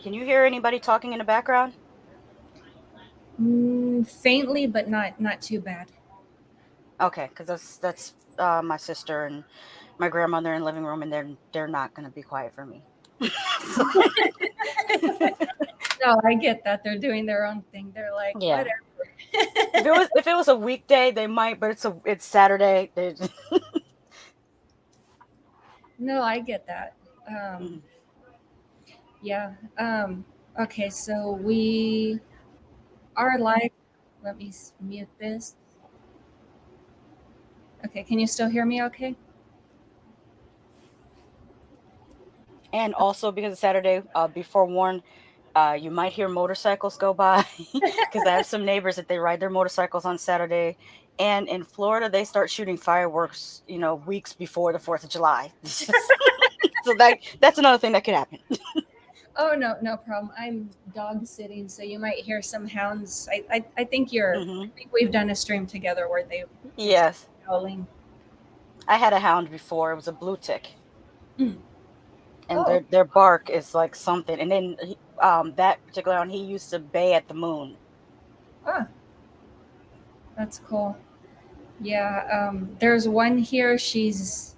Can you hear anybody talking in the background? Faintly, but not too bad. Okay, because that's my sister and my grandmother in the living room, and they're not gonna be quiet for me. So, No, I get that. They're doing their own thing. They're like, yeah, whatever. if it was a weekday, they might, but it's Saturday. No, I get that. Um, Mhm. yeah. Okay, so we are live. Let me mute this. Okay, can you still hear me okay? And also because it's Saturday, be forewarned. You might hear motorcycles go by because I have some neighbors that they ride their motorcycles on Saturday. And in Florida, they start shooting fireworks, weeks before the 4th of July. It's just so that's another thing that could happen. Oh no, no problem. I'm dog sitting, so you might hear some hounds. I Hmm. think we've done a stream together where they start Yes, howling. I had a hound before. It was a blue tick, Mm. and Oh, their bark is like something. And then that particular hound, he used to bay at the moon. ah, that's cool. Yeah, there's one here. She's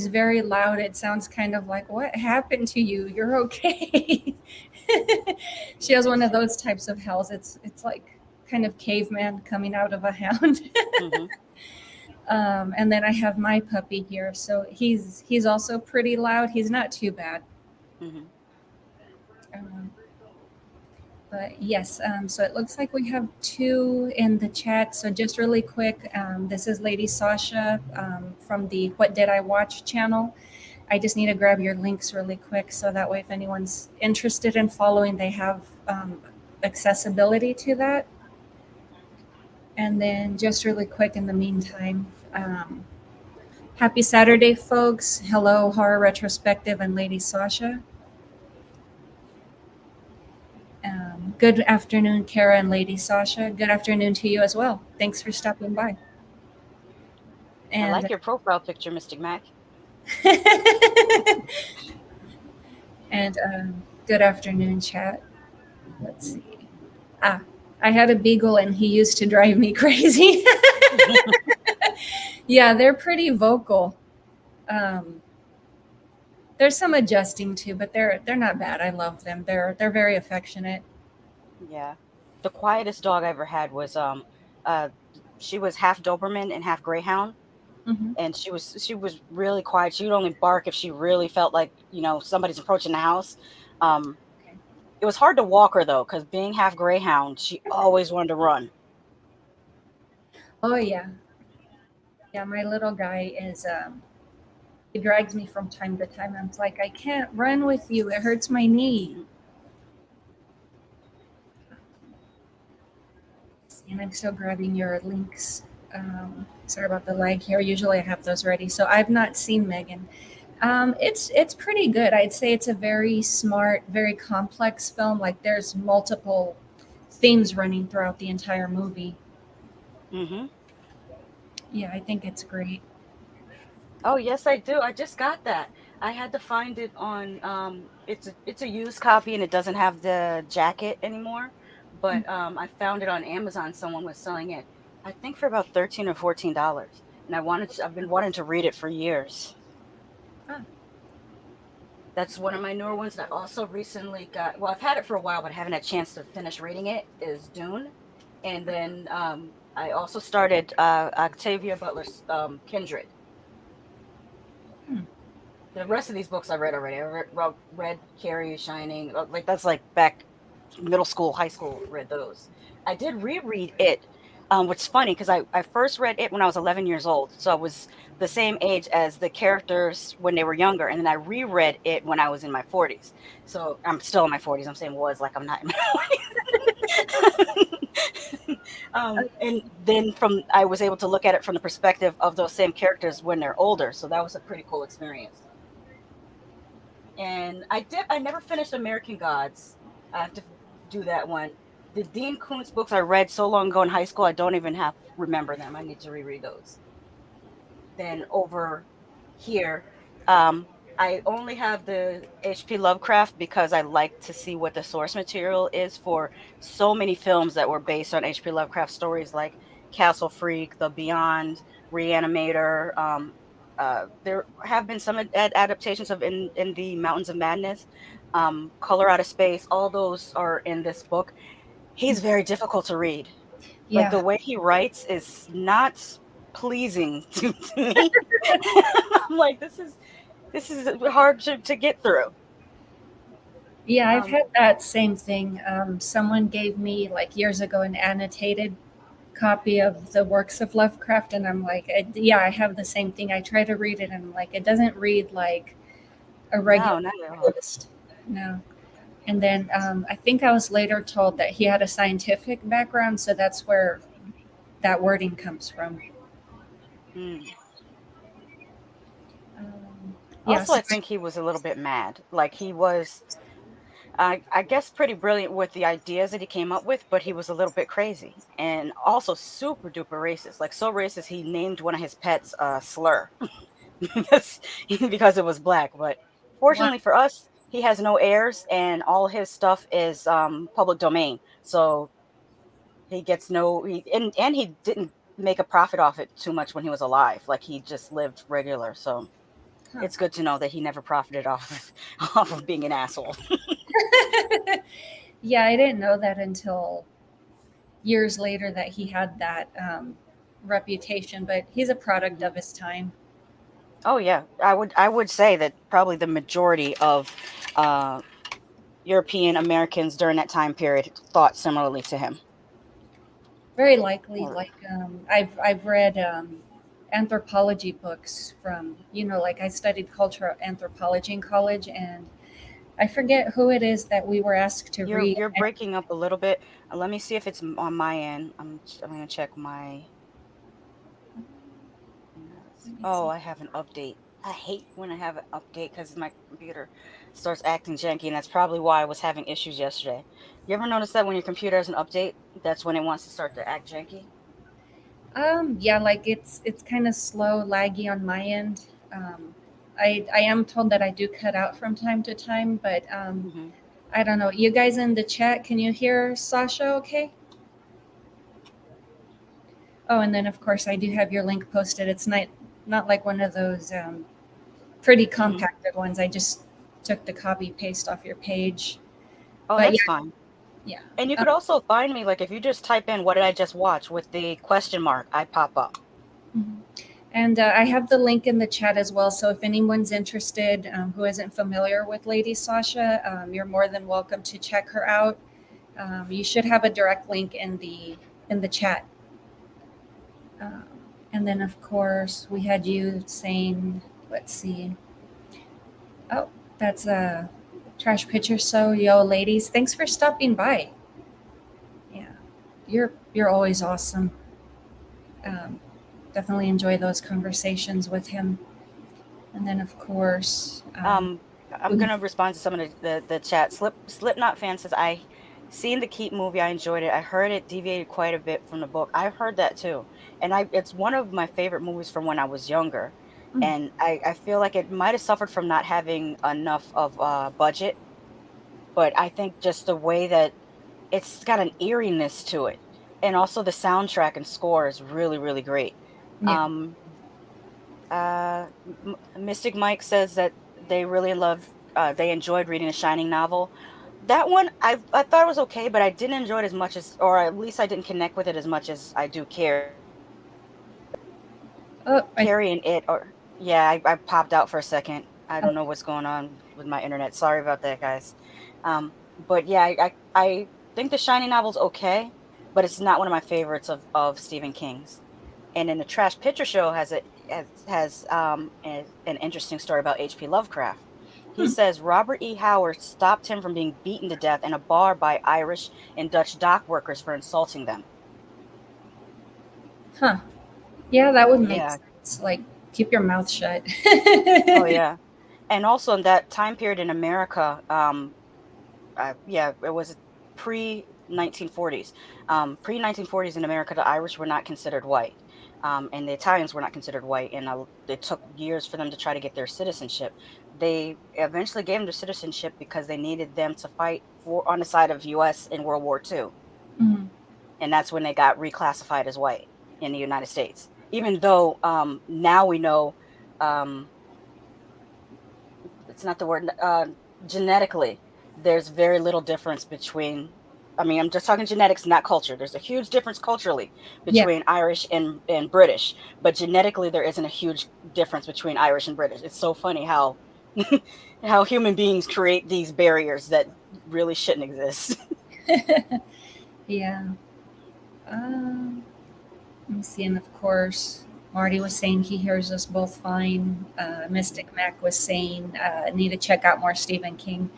very loud. It sounds kind of like, "What happened to you? You're okay." She has one of those types of howls. It's like kind of caveman coming out of a hound. Hmm. And then I have my puppy here, so he's also pretty loud. He's not too bad. Hmm. Um, But yes, so it looks like we have two in the chat. So just really quick, this is Lady Sasha from the What Did I Watch channel. I just need to grab your links really quick so that way if anyone's interested in following, they have accessibility to that. And then just really quick in the meantime, happy Saturday, folks. Hello, Horror Retrospective and Lady Sasha. Good afternoon, Kara and Lady Sasha. Good afternoon to you as well. Thanks for stopping by. I And like your profile picture, Mystic Mac. and good afternoon, chat. Let's see. Ah, I had a beagle and he used to drive me crazy. Yeah, they're pretty vocal. Um, there's some adjusting to, but they're not bad. I love them. They're very affectionate. Yeah. The quietest dog I ever had was uh she was half Doberman and half Greyhound, Hmm. and she was really quiet. She would only bark if she really felt like, somebody's approaching the house. Um Okay. it was hard to walk her though, cuz being half Greyhound, she always wanted to run. Oh yeah, yeah. My little guy is. He drags me from time to time. I'm like, I can't run with you. It hurts my knee. Mhm. And I'm still grabbing your links. Sorry about the lag here. Usually I have those ready. So I've not seen Megan. It's pretty good. I'd say it's a very smart, very complex film. Like there's multiple themes running throughout the entire movie. Mhm. Yeah, I think it's great. Oh, yes, I do. I just got that. I had to find it on it's a used copy and it doesn't have the jacket anymore, but I found it on Amazon. Someone was selling it, I think for about 13 or $14. And I've been wanting to read it for years. Ah, That's one of my newer ones that I also recently got. Well, I've had it for a while, but I haven't had a chance to finish reading it. Is Dune, and then I also started Octavia Butler's Kindred. hmm. The rest of these books I read already. I read Carrie, Shining. Like that's like back middle school, high school. Read those. I did reread it. Which is funny because I first read it when I was 11 years old, so I was the same age as the characters when they were younger, and then I reread it when I was in my 40s. So I'm still in my 40s. I'm saying was like I'm not in my 40s. And then from I was able to look at it from the perspective of those same characters when they're older. So that was a pretty cool experience. And I never finished American Gods. I have to do that one. The Dean Koontz books I read so long ago in high school, I don't even have remember them. I need to reread those. Then over here, I only have the HP Lovecraft because I like to see what the source material is for so many films that were based on HP Lovecraft stories, like Castle Freak, The Beyond, Reanimator. There have been some adaptations of in the Mountains of Madness, Color Out of Space. All those are in this book. He's very difficult to read. Like Yeah. the way he writes is not pleasing to me. I'm like, this is hard to get through. Yeah, I've Um, had that same thing. Someone gave me like years ago an annotated copy of the works of Lovecraft, and I'm like, yeah, I have the same thing. I try to read it, and I'm like, it doesn't read like a regular no, not at all. novelist. No. And then I think I was later told that he had a scientific background, so that's where that wording comes from. Mm. Yeah, Also, so I think he was a little bit mad. Like he was, I guess, pretty brilliant with the ideas that he came up with, but he was a little bit crazy and also super duper racist. Like so racist, he named one of his pets Slur because because it was black. But wow. fortunately for us, he has no heirs, and all his stuff is public domain. So he gets no and he didn't make a profit off it too much when he was alive. Like he just lived regular. So Huh. it's good to know that he never profited off off of being an asshole. Yeah, I didn't know that until years later that he had that reputation, but he's a product Mhm. of his time. Oh yeah, I would say that probably the majority of uh, European Americans during that time period thought similarly to him. Very likely, Or like I've read anthropology books from like I studied cultural anthropology in college, and I forget who it is that we were asked to read. you're breaking up a little bit. Let me see if it's on my end. I'm gonna check my. Let me Oh, see. I have an update. I hate when I have an update because my computer starts acting janky, and that's probably why I was having issues yesterday. You ever notice that when your computer has an update, that's when it wants to start to act janky? Yeah, like it's kind of slow, laggy on my end. Um, I am told that I do cut out from time to time, but Hmm. I don't know. You guys in the chat, can you hear Sasha? Okay. Oh, and then of course I do have your link posted. It's not like one of those pretty Hmm. compacted ones. I just took the copy paste off your page. Oh, But that's yeah, fine. yeah. And you Um, could also find me, like, if you just type in "What did I just watch" with the question mark, I pop up. mhm. And I have the link in the chat as well. So if anyone's interested who isn't familiar with Lady Sasha, you're more than welcome to check her out. You should have a direct link in the chat. Um, and then of course we had you saying, let's see. Oh, that's a trash picture. So yo, ladies, thanks for stopping by. Yeah, you're always awesome. Um, Definitely enjoy those conversations with him. And then of course, Um, I'm gonna respond to some of the chat. Slipknot fan says, "I seen the Keep movie. I enjoyed it. I heard it deviated quite a bit from the book. I've heard that too, and I it's one of my favorite movies from when I was younger, mm, and I feel like it might have suffered from not having enough of budget, but I think just the way that it's got an eeriness to it, and also the soundtrack and score is really really great. yeah. Um, Mystic Mike says that they enjoyed reading the Shining novel. That one I thought it was okay, but I didn't enjoy it as much as, or at least I didn't connect with it as much as I do Oh, Carrie and it. Or yeah, I popped out for a second. I don't know what's going on with my internet. Sorry about that, guys. But yeah, I think the Shining novel's okay, but it's not one of my favorites of Stephen King's. And then the Trash Picture Show has an interesting story about H.P. Lovecraft. He hmm, says Robert E. Howard stopped him from being beaten to death in a bar by Irish and Dutch dock workers for insulting them. huh. Yeah, that would make Yeah. sense. Like, keep your mouth shut. Oh yeah. And also in that time period in America, yeah, it was pre 1940s. Pre 1940s in America, the Irish were not considered white. And the Italians were not considered white, and it took years for them to try to get their citizenship. They eventually gave them their citizenship because they needed them to fight for on the side of U.S. in World War II, Mm. and that's when they got reclassified as white in the United States. Even though now we know um, it's not the word genetically, there's very little difference between. I mean, I'm just talking genetics, not culture. There's a huge difference culturally Yeah. between Irish and British, but genetically there isn't a huge difference between Irish and British. It's so funny how how human beings create these barriers that really shouldn't exist. Yeah. Um, Let me see. And of course, Marty was saying he hears us both fine. Mystic Mac was saying need to check out more Stephen King.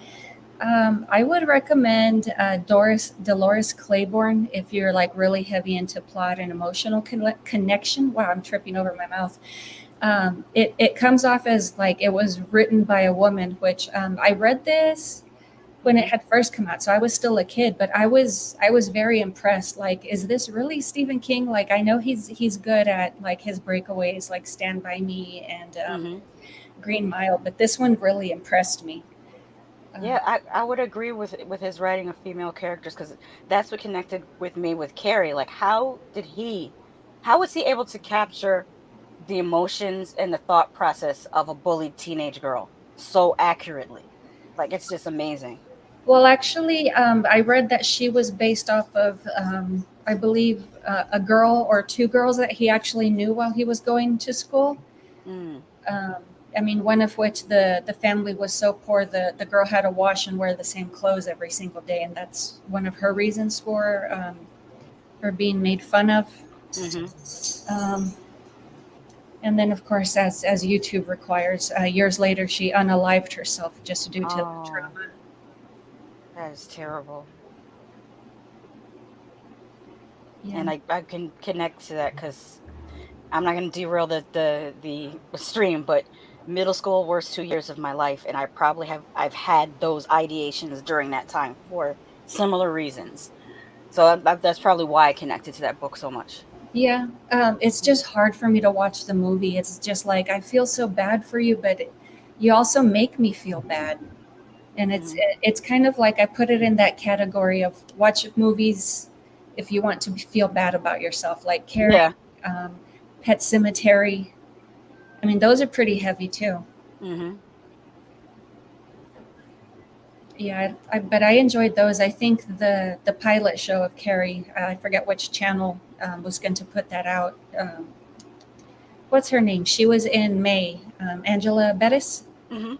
I would recommend Doris Dolores Claiborne if you're like really heavy into plot and emotional connection. Wow, I'm tripping over my mouth. It comes off as like it was written by a woman, which I read this when it Hmm. had first come out, so I was still a kid, but I was very impressed. Like, is this really Stephen King? Like, I know he's good at like his breakaways, like Stand by Me and Hmm. Green Mile, but this one really impressed me. Yeah, Uh, I would agree with his writing of female characters because that's what connected with me with Carrie. Like, how was he able to capture the emotions and the thought process of a bullied teenage girl so accurately? Like, it's just amazing. well, actually, I read that she was based off of, I believe, a girl or two girls that he actually knew while he was going to school. Mm, Um, I mean, one of which the family was so poor the girl had to wash and wear the same clothes every single day, and that's one of her reasons for her being made fun of. mm-hmm. Um, and then, of course, as YouTube requires, years later she unalived herself just due to the Oh, trauma. that is terrible. Yeah, And I can connect to that because I'm not going to derail the stream, but middle school, worst 2 years of my life, and I've had those ideations during that time for similar reasons. So that's probably why I connected to that book so much. yeah. It's just hard for me to watch the movie. It's just like I feel so bad for you, but you also make me feel bad. And Hmm. it's kind of like I put it in that category of watch movies if you want to feel bad about yourself, like Yeah. Carrie, um, Pet Cemetery. I mean, those are pretty heavy too. Hmm. Yeah, but I enjoyed those. I think the pilot show of Carrie, I forget which channel was going to put that out. What's her name? She was in May. Angela Bettis. Hmm.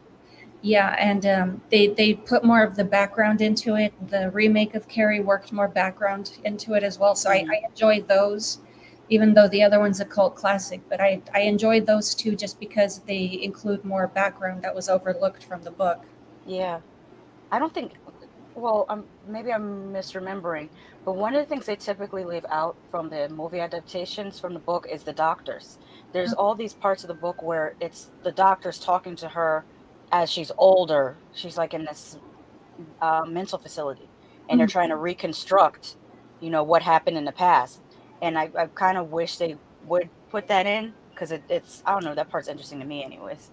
Yeah, and they put more of the background into it. The remake of Carrie worked more background into it as well. So Hmm. I enjoyed those, even though the other one's a cult classic. But I enjoyed those two just because they include more background that was overlooked from the book. Yeah. I don't think, well, maybe I'm misremembering, but one of the things they typically leave out from the movie adaptations from the book is the doctors. There's all these parts of the book where it's the doctors talking to her as she's older. She's like in this mental facility, and they're Mhm. trying to reconstruct, what happened in the past. And I kind of wish they would put that in because it's I don't know, that part's interesting to me, anyways.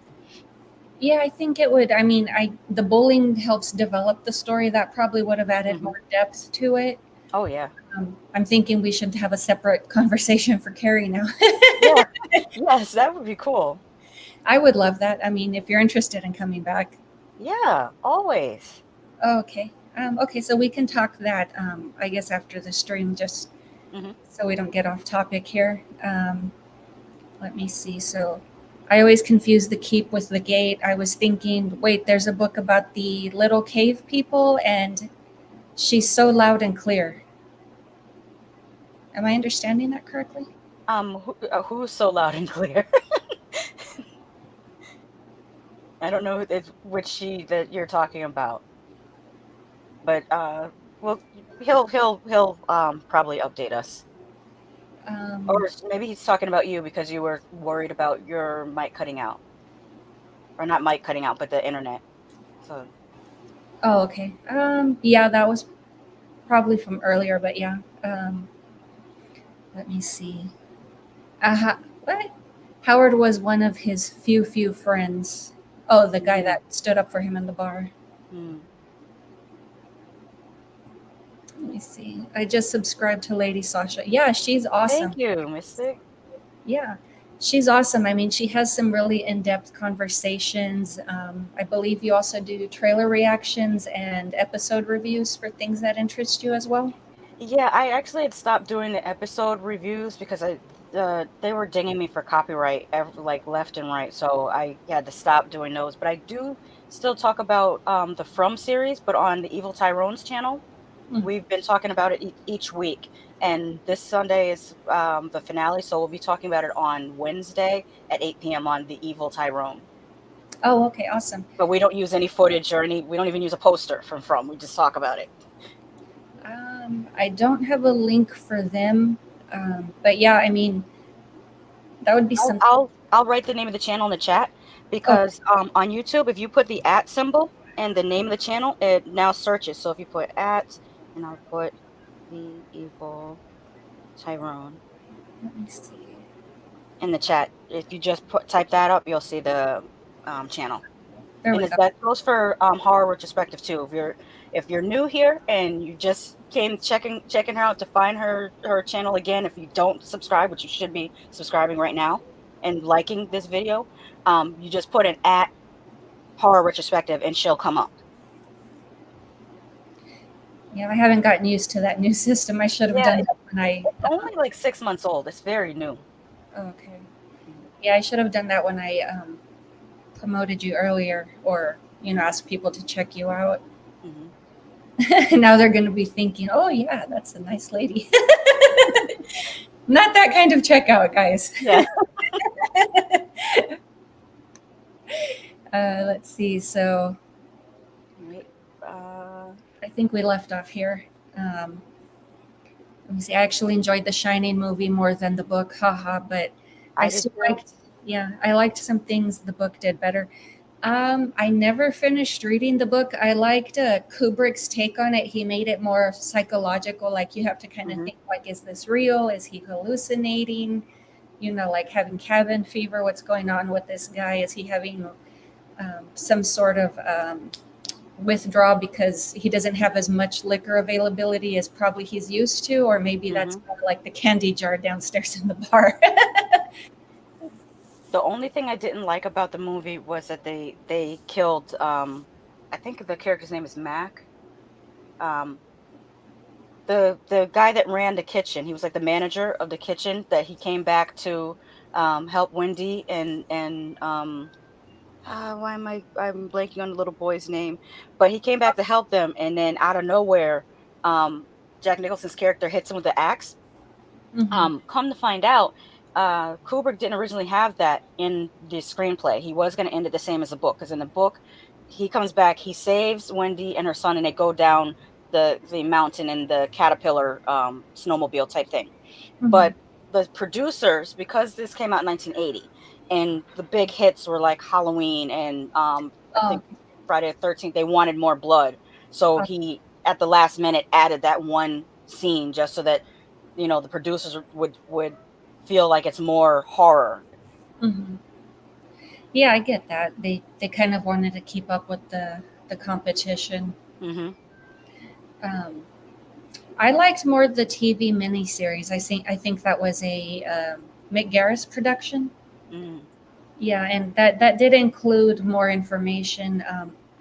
Yeah, I think it would. I mean, I the bullying helps develop the story. That probably would have added Hmm. more depth to it. Oh yeah, I'm thinking we should have a separate conversation for Carrie now. yeah, yes, that would be cool. I would love that. I mean, if you're interested in coming back. Yeah, always. Okay. Okay, so we can talk that, I guess, after the stream, just Hmm. so we don't get off topic here. Let me see. So I always confuse the keep with the gate. I was thinking, wait, there's a book about the little cave people, and she's so loud and clear. Am I understanding that correctly? Who's so loud and clear? I don't know which she that you're talking about, but well, he'll probably update us, or Um, maybe he's talking about you because you were worried about your mic cutting out, or not mic cutting out, but the internet. So, oh, okay. Yeah, that was probably from earlier, but yeah. Let me see. What? Howard was one of his few friends. Oh, the guy Mm, that stood up for him in the bar. mm. Let me see. I just subscribed to Lady Sasha. Yeah, she's awesome. Thank you, Mystic. Yeah, she's awesome. I mean, she has some really in depth conversations. I believe you also do trailer reactions and episode reviews for things that interest you as well. Yeah, I actually had stopped doing the episode reviews because they were dinging me for copyright like left and right, so I had to stop doing those. But I do still talk about the From series, but on the Evil Tyrone's channel. Mm. We've been talking about it each week, and this Sunday is the finale, so we'll be talking about it on Wednesday at 8 p.m. on the Evil Tyrone. Oh, okay, awesome. But we don't use any footage or we don't even use a poster from. We just talk about it. I don't have a link for them, but yeah, I mean, that would be I'll some. I'll I'll write the name of the channel in the chat Okay. because on YouTube, if you put the at symbol and the name of the channel, it now searches. So if you put at and I'll put the Evil Tyrone Let me see. in the chat. If you just type that up, you'll see the channel. There And we is go. that goes for horror retrospective too. If you're new here and you just came checking her out to find her channel again, if you don't subscribe, which you should be subscribing right now and liking this video, you just put an at horror retrospective and she'll come up. Yeah, I haven't gotten used to that new system. I should have Yeah, done that when I. it's only like 6 months old. It's very new. Okay. Yeah, I should have done that when I promoted you earlier, or asked people to check you out. Mm-hmm. Now they're going to be thinking, "Oh yeah, that's a nice lady." Not that kind of checkout, guys. Yeah. Let's see. So Right. Uh, I think we left off here. Let me see. I actually enjoyed the Shining movie more than the book. Haha, but I I did still too. liked. Yeah, I liked some things the book did better. I never finished reading the book. I liked Kubrick's take on it. He made it more psychological. Like you have to kind of Mm-hmm. think, like, is this real? Is he hallucinating? Like having cabin fever. What's going on with this guy? Is he having some sort of withdraw because he doesn't have as much liquor availability as probably he's used to, or maybe that's Mm-hmm. kind of like the candy jar downstairs in the bar. The only thing I didn't like about the movie was that they killed I think the character's name is Mac. Um the guy that ran the kitchen. He was like the manager of the kitchen that he came back to help Wendy and why am I'm blanking on the little boy's name, but he came back to help them, and then out of nowhere um Jack Nicholson's character hits him with the axe. Hmm. Come to find out, Kubrick didn't originally have that in the screenplay. He was going to end it the same as the book, because in the book, he comes back, he saves Wendy and her son, and they go down the mountain in the caterpillar snowmobile type thing. Hmm. But the producers, because this came out in 1980, and the big hits were like Halloween and I Oh, think Friday the 13th, they wanted more blood, so he at the last minute added that one scene just so that the producers would feel like it's more horror. hmm. Yeah, I get that. They kind of wanted to keep up with the competition. Hmm. Um, I liked more the TV miniseries. I think that was a Mick Garris production. Mm. Yeah, and that did include more information.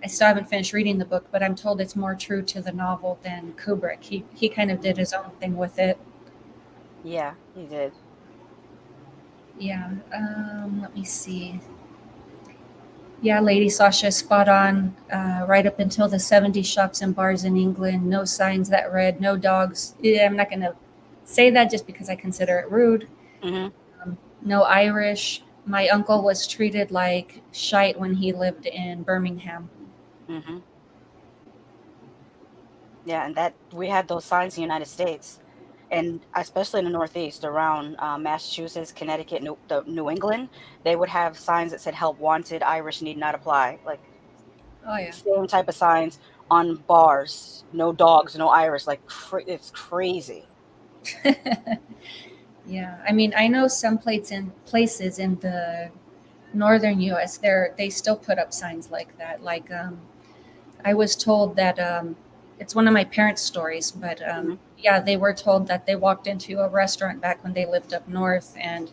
I still haven't finished reading the book, but I'm told it's more true to the novel than Kubrick. He kind of did his own thing with it. Yeah, he did. Yeah. Let me see. Yeah, Lady Sasha, spot on. Right up until the 70s shops and bars in England, no signs that read "no dogs." Yeah, I'm not gonna say that just because I consider it rude. Hmm. No Irish. My uncle was treated like shite when he lived in Birmingham. Hmm. Yeah, and that we had those signs in the United States, and especially in the Northeast around Massachusetts, Connecticut, New England, they would have signs that said "Help Wanted, Irish need not apply." Like Oh yeah. same type of signs on bars. No dogs, no Irish. Like it's crazy. Yeah, I mean, I know some places in the northern U.S. they still put up signs like that. Like I was told that it's one of my parents' stories, but Hmm. yeah, they were told that they walked into a restaurant back when they lived up north, and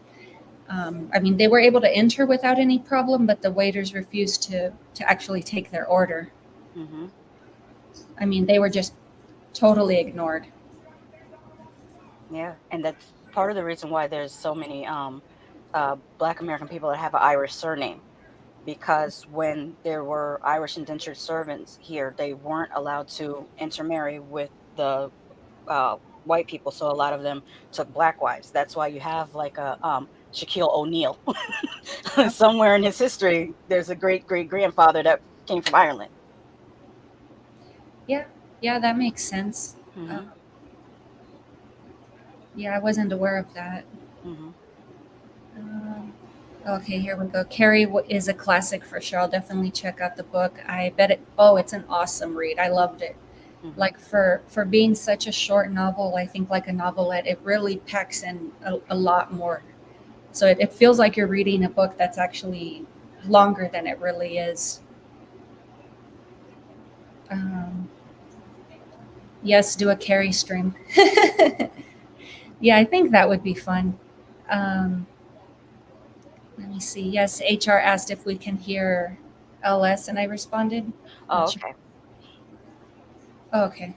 I mean, they were able to enter without any problem, but the waiters refused to actually take their order. Hmm. I mean, they were just totally ignored. Yeah, and that's part of the reason why there's so many Black American people that have an Irish surname, because when there were Irish indentured servants here, they weren't allowed to intermarry with the white people, so a lot of them took black wives. That's why you have like a Shaquille O'Neal. Somewhere in his history, there's a great great grandfather that came from Ireland. Yeah, yeah, that makes sense. Uh, Hmm. yeah, I wasn't aware of that. Hmm. Um, okay, here we go. Carrie is a classic for sure. I'll definitely check out the book. I bet it. Oh, it's an awesome read. I loved it. Hmm. Like for being such a short novel, I think like a novelette, it really packs in a lot more. So it feels like you're reading a book that's actually longer than it really is. Um, yes, do a Carrie stream. Yeah, I think that would be fun. Um, Let me see. Yes, HR asked if we can hear LS, and I responded. Oh, Not sure. okay. Oh, okay.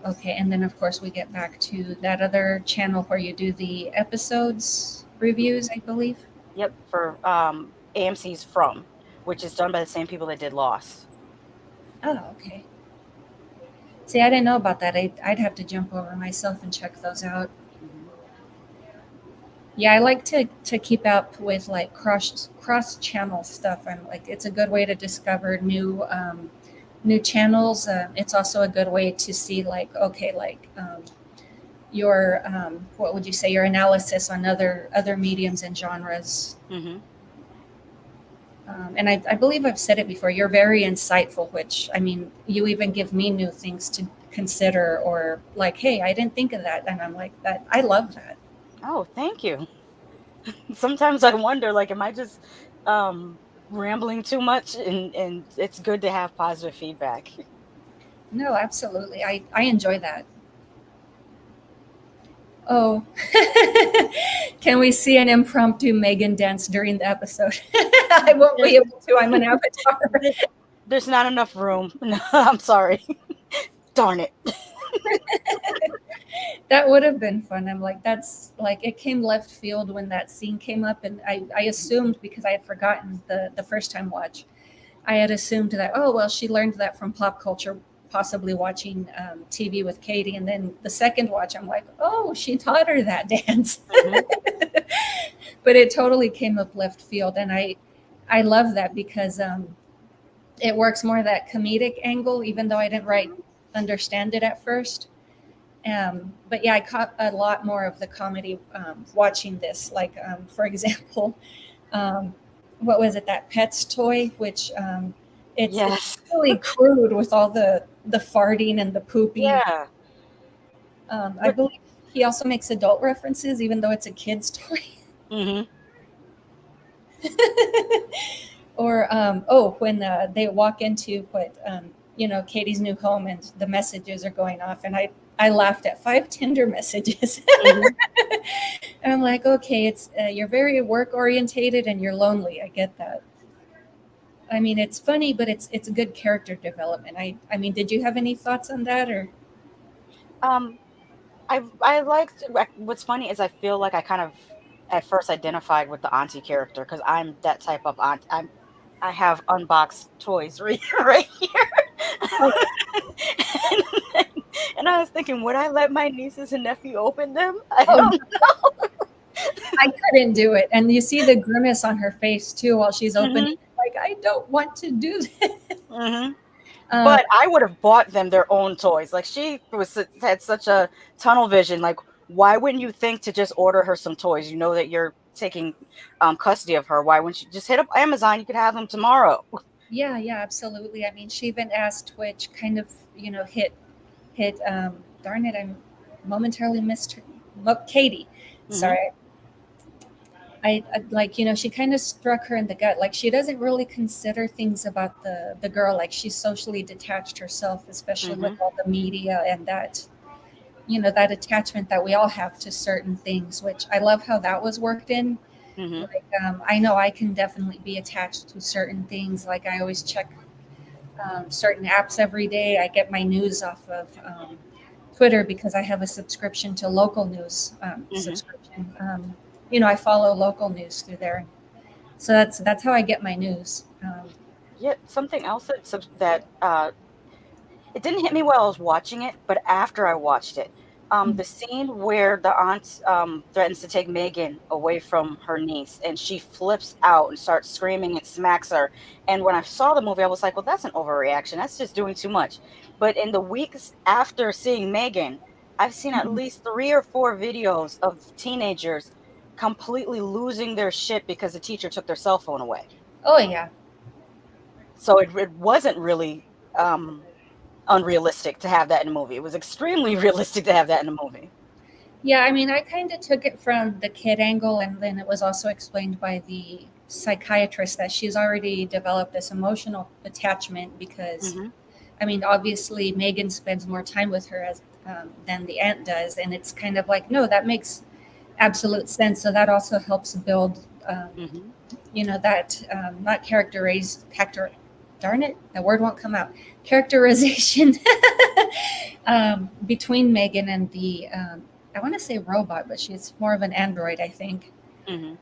Okay, and then of course we get back to that other channel where you do the episodes reviews, I believe. Yep, for AMC's From, which is done by the same people that did Lost. Oh, okay. See, I didn't know about that. I'd have to jump over myself and check those out. Hmm. Yeah, I like to keep up with like cross channel stuff. I'm like, it's a good way to discover new channels. It's also a good way to see like, okay, like your what would you say, your analysis on other mediums and genres. Hmm. And I believe I've said it before. You're very insightful, which I mean, you even give me new things to consider, or like, hey, I didn't think of that, and I'm like that. I love that. Oh, thank you. Sometimes I wonder, like, am I just um, rambling too much? And it's good to have positive feedback. No, absolutely. I enjoy that. Oh, can we see an impromptu Megan dance during the episode? I won't be There's able to. I'm an avatar. there- there's not enough room. No, I'm sorry. Darn it. That would have been fun. I'm like, that's like, it came left field when that scene came up, and I assumed, because I had forgotten the first time watch, I had assumed that, oh well, she learned that from pop culture, possibly watching TV with Katie, and then the second watch, I'm like, oh, she taught her that dance. Hmm. But it totally came up left field, and I love that because it works more that comedic angle, even though I didn't right understand it at first. But yeah, I caught a lot more of the comedy watching this. Like, for example, um, what was it? That Pets toy, which it's Yes. really crude with all the farting and the pooping. Yeah. I What? believe he also makes adult references, even though it's a kid's toy. Hmm. Or oh, when they walk into what Katie's new home, and the messages are going off, and I laughed at 5 Tinder messages. Hmm. And I'm like, okay, it's you're very work orientated and you're lonely. I get that. I mean, it's funny, but it's a good character development. I mean, did you have any thoughts on that, or? Um, I liked. What's funny is I feel like I kind of at first identified with the auntie character because I'm that type of aunt. I have unboxed toys right here. Oh, and, and I was thinking, would I let my nieces and nephew open them? I oh no, don't. I couldn't do it. And you see the grimace on her face too while she's opening Hmm. it. Like, I don't want to do this. Hmm. Um, But I would have bought them their own toys. Like she had such a tunnel vision. Like, why wouldn't you think to just order her some toys? You know that you're taking custody of her. Why wouldn't you just hit up Amazon? You could have them tomorrow. yeah, yeah, absolutely. I mean, she even asked Twitch, kind of, hit. Darn it, I'm momentarily missed her, Katie. Mm-hmm. Sorry, I like, she kind of struck her in the gut. Like she doesn't really consider things about the girl. Like she's socially detached herself, especially with Mm-hmm. all the media and that, that attachment that we all have to certain things. Which I love how that was worked in. Mm-hmm. Like I know I can definitely be attached to certain things. Like I always check certain apps every day. I get my news off of Twitter because I have a subscription to local news Mm-hmm. subscription. I follow local news through there, so that's how I get my news. Yeah, something else that it didn't hit me while I was watching it, but after I watched it, the scene where the aunt threatens to take Megan away from her niece, and she flips out and starts screaming and smacks her. And when I saw the movie, I was like, "Well, that's an overreaction. That's just doing too much." But in the weeks after seeing Megan, I've seen at Mhm. least 3 or 4 videos of teenagers completely losing their shit because the teacher took their cell phone away. Oh yeah, So it wasn't really um, unrealistic to have that in a movie. It was extremely realistic to have that in a movie. yeah. I mean, I kind of took it from the kid angle, and then it was also explained by the psychiatrist that she's already developed this emotional attachment because, Mhm. I mean, obviously Megan spends more time with her than the aunt does, and it's kind of like, no, that makes absolute sense. So that also helps build, Mhm. that not character. Darn it, the word won't come out. Characterization between Megan and the, I want to say robot, but she's more of an android, I think. Mhm.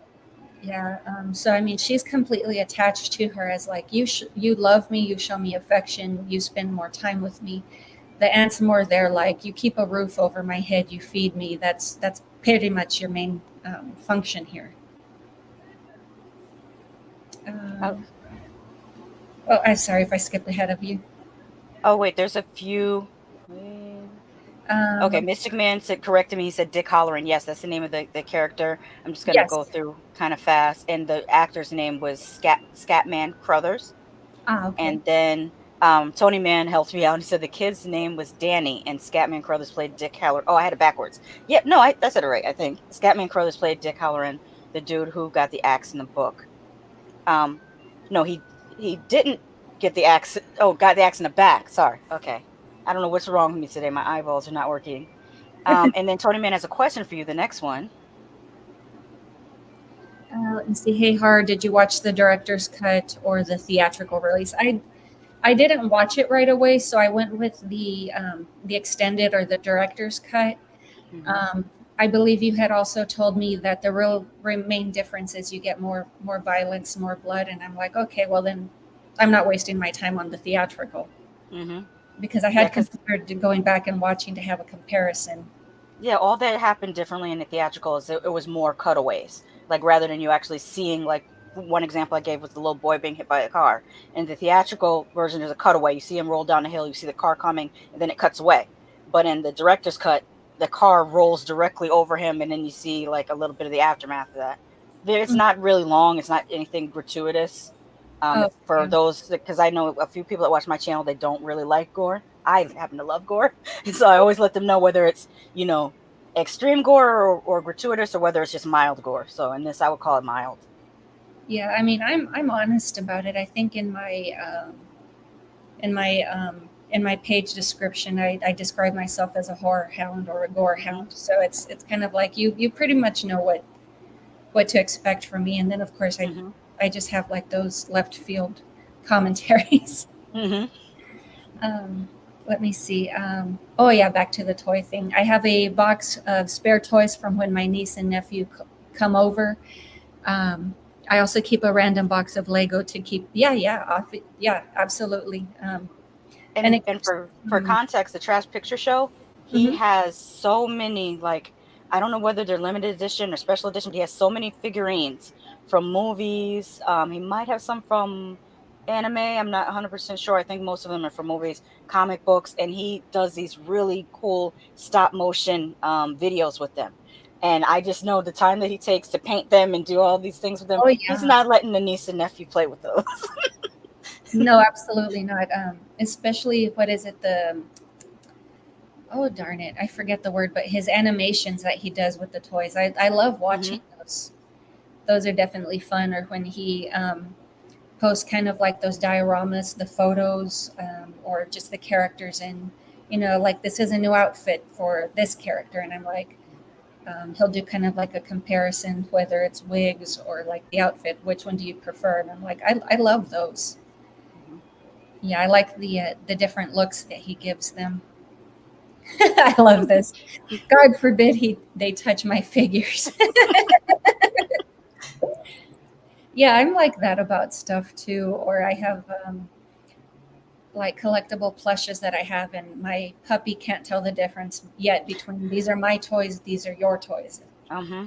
Yeah. So I mean, she's completely attached to her as like you love me, you show me affection, you spend more time with me. The aunt's more there like you keep a roof over my head, you feed me. That's pretty much your main function here. Oh, Um, oh, I'm sorry if I skipped ahead of you. oh wait, there's a few. Wait. Okay, Um, Mystic Man said corrected me. He said Dick Halloran. Yes, that's the name of the character. I'm just gonna go yes. through kind of fast. And the actor's name was Scatman Crothers. Ah, okay. And then Tony Mann helped me out and said the kid's name was Danny, and Scatman Crothers played Dick Halloran. Oh, I had it backwards. Yep, no, I said it right. I think Scatman Crothers played Dick Halloran, the dude who got the axe in the book. Um, no, he didn't get the axe. Oh, got the axe in the back. Sorry. Okay, I don't know what's wrong with me today. My eyeballs are not working. And then Tony Man has a question for you. The next one. Let me see. Hey, Hard, did you watch the director's cut or the theatrical release? I didn't watch it right away, so I went with the extended or the director's cut. Hmm. Um, I believe you had also told me that the main difference is you get more violence, more blood, and I'm like, okay, well then, I'm not wasting my time on the theatrical Hmm. because I Yeah, had because considered going back and watching to have a comparison. yeah, all that happened differently in the theatrical is it was more cutaways. Like rather than you actually seeing like one example I gave was the little boy being hit by a car. In the theatrical version, there's a cutaway. You see him roll down the hill, you see the car coming, and then it cuts away. But in the director's cut, the car rolls directly over him, and then you see like a little bit of the aftermath of that. It's Mm. not really long. It's not anything gratuitous. Oh, If for yeah. those, because I know a few people that watch my channel, they don't really like gore. I happen to love gore, so I always let them know whether it's you know extreme gore or gratuitous or whether it's just mild gore. So in this, I would call it mild. Yeah, I mean, I'm honest about it. I think in my page description, I describe myself as a horror hound or a gore Hmm. hound. So it's kind of like you pretty much know what to expect from me, and then of course Hmm. I just have like those left field commentaries. Hmm. um, Let me see. Oh yeah, back to the toy thing. I have a box of spare toys from when my niece and nephew come over. Um, I also keep a random box of Lego to keep. Yeah, absolutely. And and it and keeps. for context, the Trash Picture Show, he Mm-hmm. has so many like I don't know whether they're limited edition or special edition, but he has so many figurines from movies. He might have some from anime. I'm not 100% sure. I think most of them are from movies, comic books, and he does these really cool stop motion videos with them. And I just know the time that he takes to paint them and do all these things with them. Oh He's yeah. not letting the niece and nephew play with those. No, absolutely not. Especially what is it? oh darn it, I forget the word, but his animations that he does with the toys, I love Hmm. watching those. Those are definitely fun. Or when he posts kind of like those dioramas, the photos, or just the characters, and like this is a new outfit for this character, and I'm like, he'll do kind of like a comparison, whether it's wigs or like the outfit, which one do you prefer? And I'm like, I love those. Hmm. Yeah, I like the different looks that he gives them. I love this. God forbid they touch my figures. Yeah, I'm like that about stuff too. Or I have like collectible plushes that I have, and my puppy can't tell the difference yet between these are my toys, these are your toys. Hmm.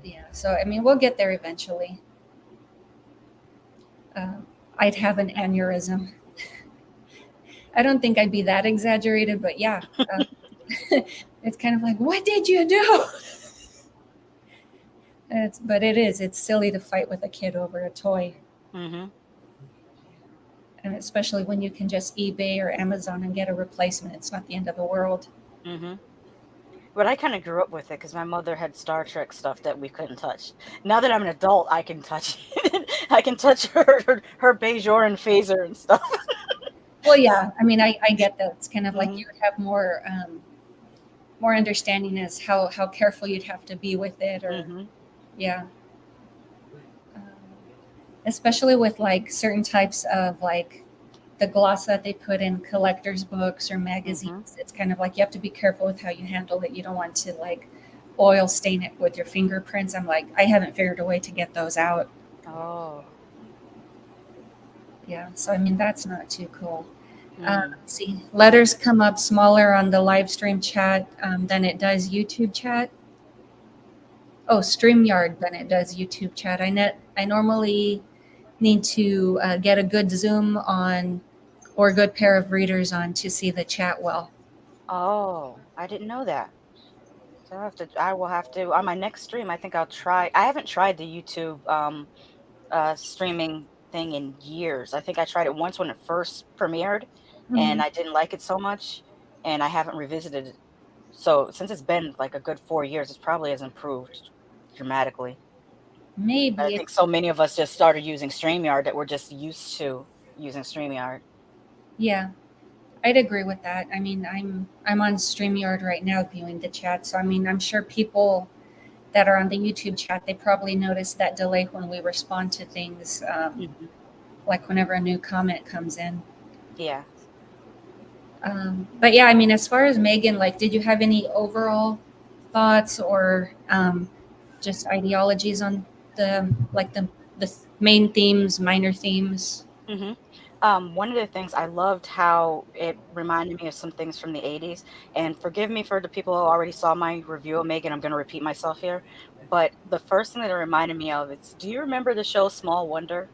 Yeah, so I mean, we'll get there eventually. Um, I'd have an aneurysm. I don't think I'd be that exaggerated, but yeah, uh, it's kind of like, what did you do? But it is. It's silly to fight with a kid over a toy, Hmm. and especially when you can just eBay or Amazon and get a replacement. It's not the end of the world. Hmm. But I kind of grew up with it because my mother had Star Trek stuff that we couldn't touch. Now that I'm an adult, I can touch it. I can touch her Bajoran phaser and stuff. Well, yeah. I mean, I get that. It's kind of like Hmm. you would have more understanding as how careful you'd have to be with it, or Hmm. yeah. Um, Especially with like certain types of like the gloss that they put in collectors books or Hmm. magazines. It's kind of like you have to be careful with how you handle it. You don't want to like oil stain it with your fingerprints. I'm like, I haven't figured a way to get those out. Oh. Yeah, so I mean that's not too cool. Mm. Let's see, letters come up smaller on the live stream chat than it does YouTube chat. Oh, StreamYard than it does YouTube chat. I normally need to get a good zoom on or a good pair of readers on to see the chat well. Oh, I didn't know that. So I will have to on my next stream, I think I'll try. I haven't tried the YouTube streaming thing in years. I think I tried it once when it first premiered and Mhm. I didn't like it so much and I haven't revisited it. So since it's been like a good 4 years, it probably has improved dramatically. I Maybe think it's so many of us just started using StreamYard that we're just used to using StreamYard. yeah. I'd agree with that. I mean, I'm on StreamYard right now viewing the chat, so I mean, I'm sure people that are on the YouTube chat they probably notice that delay when we respond to things, Hmm. like whenever a new comment comes in. Yeah. But yeah, I mean, as far as Megan, like, did you have any overall thoughts or just ideologies on the main themes, minor themes? Hmm. One of the things I loved how it reminded me of some things from the 80s. And forgive me for the people who already saw my review of Megan. I'm going to repeat myself here. But the first thing that it reminded me of is, do you remember the show Small Wonder?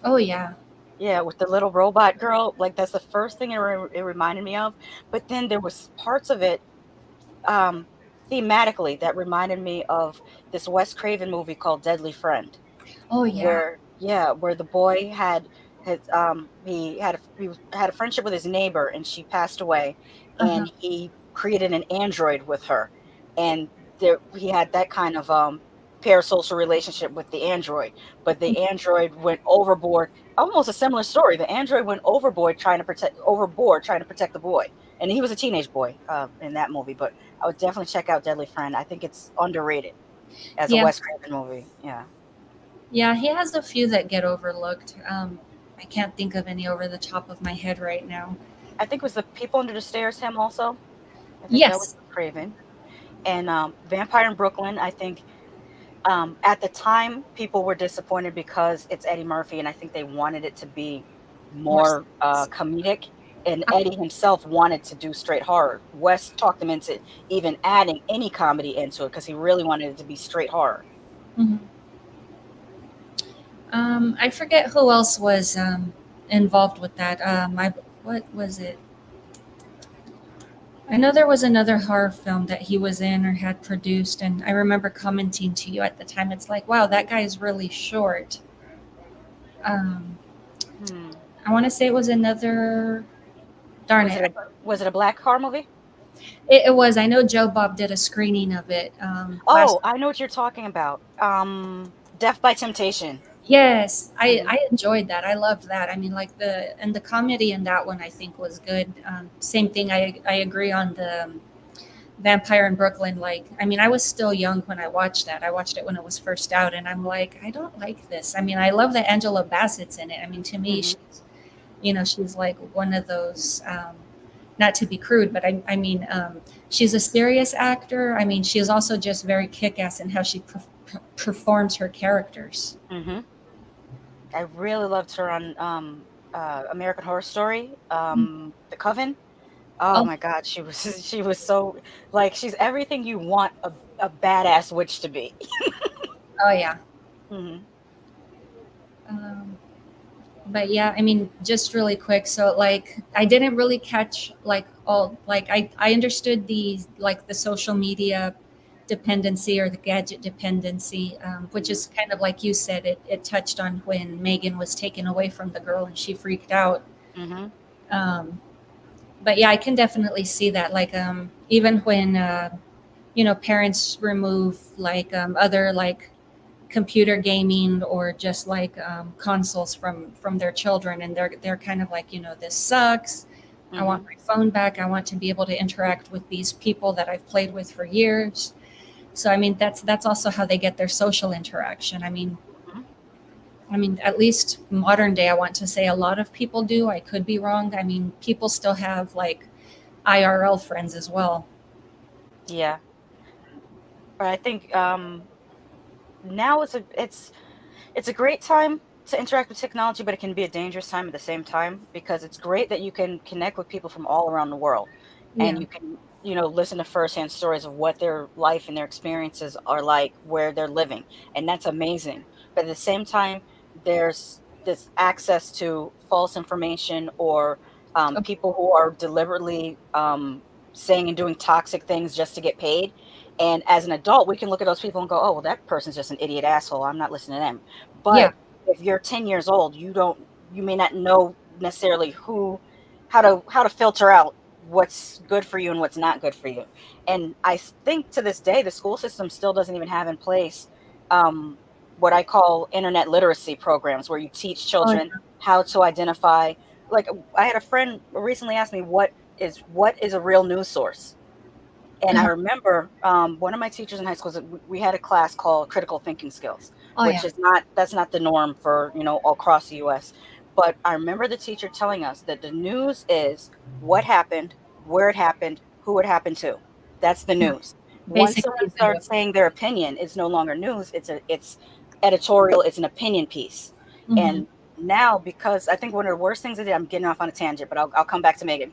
Oh yeah. Yeah, with the little robot girl. Like that's the first thing it reminded me of. But then there was parts of it um, thematically that reminded me of this Wes Craven movie called Deadly Friend. Oh yeah. Where the boy had a friendship with his neighbor and she passed away Uh-huh. and he created an android with her and he had that kind of parasocial relationship with the android, but the android went overboard. Almost a similar story. The android went overboard trying to protect the boy, and he was a teenage boy in that movie. But I would definitely check out Deadly Friend. I think it's underrated as a Yeah. Wes Craven movie. Yeah. Yeah, he has a few that get overlooked. I can't think of any over the top of my head right now. I think it was The People Under the Stairs, him also. I think that was Yes. Craven. And Vampire in Brooklyn, I think at the time people were disappointed because it's Eddie Murphy, and I think they wanted it to be More more serious. comedic. And Eddie himself wanted to do straight horror. Wes talked him into even adding any comedy into it because he really wanted it to be straight horror. Mhm. I forget who else was involved with that. What was it? I know there was another horror film that he was in or had produced, and I remember commenting to you at the time. It's like, wow, that guy is really short. Um, Hmm. I want to say it was another. Darn Was it! it a was it a black horror movie? It was. I know Joe Bob did a screening of it last. Oh, I know what you're talking about. Death by Temptation. Yes, Hmm. I enjoyed that. I loved that. I mean, like the comedy in that one, I think was good. Same thing. I agree on the Vampire in Brooklyn. Like, I mean, I was still young when I watched that. I watched it when it was first out, and I'm like, I don't like this. I mean, I love that Angela Bassett's in it. I mean, to me, Hmm. she's, she's like one of those. Not to be crude, but I mean, she's a serious actor. I mean, she is also just very kick-ass in how she performs her characters. Hmm. I really loved her on American Horror Story, The Coven. Oh Oh, my God, she was she was so, like, she's everything you want a badass witch to be. oh yeah. Hmm. Um, but yeah, I mean, just really quick. So like, I didn't really catch like all like I understood the like the social media dependency or the gadget dependency, which Hmm. is kind of like you said. It touched on when Megan was taken away from the girl and she freaked out. Hmm. Um, but yeah, I can definitely see that. Like, even when parents remove like other like computer gaming or just like consoles from their children, and they're kind of like, this sucks. I want Hmm. my phone back. I want to be able to interact with these people that I've played with for years. So I mean, that's also how they get their social interaction. I mean, at least modern day, I want to say a lot of people do. I could be wrong. I mean, people still have like IRL friends as well. Yeah, but I think now it's a great time to interact with technology, but it can be a dangerous time at the same time, because it's great that you can connect with people from all around the world, and Yeah. you can, listen to firsthand stories of what their life and their experiences are like where they're living, and that's amazing. But at the same time, there's this access to false information, or Oh, people who are deliberately saying and doing toxic things just to get paid. And as an adult, we can look at those people and go, "Oh, well, that person's just an idiot asshole. I'm not listening to them." yeah. But if you're 10 years old, you may not know necessarily how to filter out what's good for you and what's not good for you. And I think to this day, the school system still doesn't even have in place um, what I call internet literacy programs, where you teach Oh, children how to identify. Like, I had a friend recently ask me, what is a real news source? And I yeah. remember one of my teachers in high school, we had a class called critical thinking skills, Oh which yeah. is not that's not the norm for all across the U.S. But I remember the teacher telling us that the news is what happened, where it happened, who it happened to. That's the news. Once someone Basically the starts saying their opinion, it's no longer news. It's editorial. It's an opinion piece. mhm. And now, because I think one of the worst things I did, I'm getting off on a tangent, but I'll come back to Megan.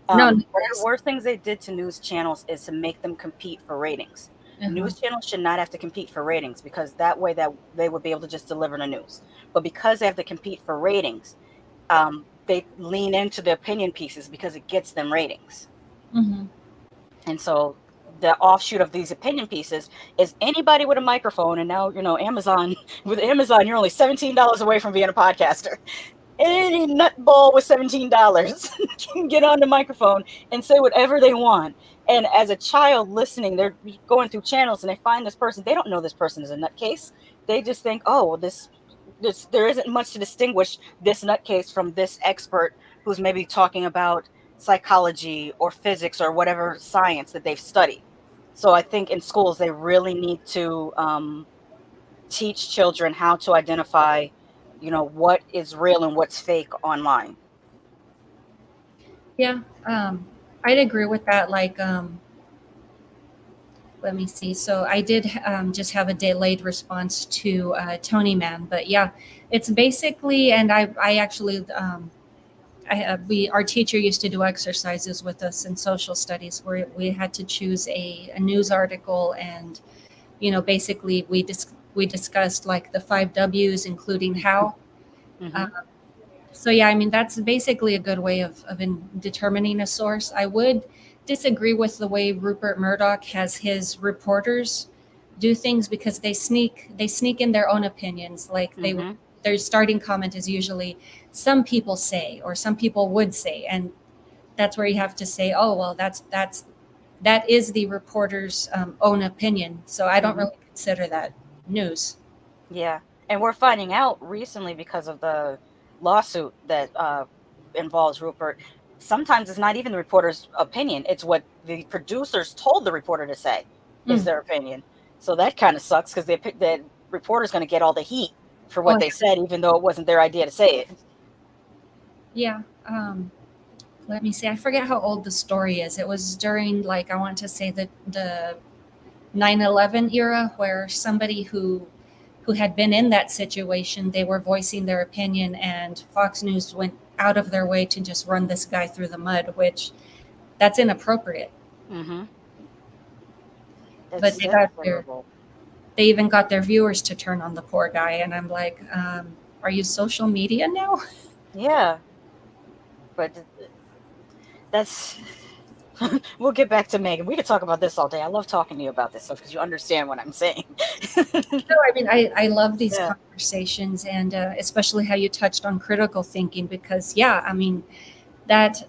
No, no, One of the please. worst things they did to news channels is to make them compete for ratings. Uh-huh. News channels should not have to compete for ratings, because that way that they would be able to just deliver the news. But because they have to compete for ratings, they lean into the opinion pieces because it gets them ratings. Mhm. And so the offshoot of these opinion pieces is anybody with a microphone. And now, Amazon, with Amazon, you're only $17 away from being a podcaster. Any nutball with $17 can get on the microphone and say whatever they want. And as a child listening, they're going through channels and they find this person. They don't know this person is a nutcase. They just think, oh, well, this there isn't much to distinguish this nutcase from this expert who's maybe talking about psychology or physics or whatever science that they've studied. So I think in schools they really need to teach children how to identify, what is real and what's fake online. Yeah. I'd agree with that. Like, let me see. So I did just have a delayed response to Tony Man, but yeah, it's basically, and I actually, our teacher used to do exercises with us in social studies where we had to choose a news article, and basically we discussed like the 5 W's, including how. Uh, Hmm. so yeah, I mean that's basically a good way of determining a source. I would disagree with the way Rupert Murdoch has his reporters do things, because they sneak in their own opinions. Like Hmm. their starting comment is usually some people say or some people would say, and that's where you have to say, oh well, that's that is the reporter's own opinion. So I don't Hmm. really consider that news. Yeah, and we're finding out recently because of the lawsuit that involves Rupert. Sometimes it's not even the reporter's opinion; it's what the producers told the reporter to say is Mm. their opinion. So that kind of sucks because the reporter's going to get all the heat for Oh what they said, even though it wasn't their idea to say it. yeah. Let me see. I forget how old the story is. It was during, like, I want to say the 9/11 era, where somebody who had been in that situation, they were voicing their opinion, and Fox News went out of their way to just run this guy through the mud, which that's inappropriate. Hmm. But That's their terrible. they even got their viewers to turn on the poor guy, and I'm like, are you social media now? Yeah, but that's. We'll get back to Megan. We could talk about this all day. I love talking to you about this stuff because you understand what I'm saying. No, I mean, I love these Yeah. conversations, and especially how you touched on critical thinking, because yeah, I mean, that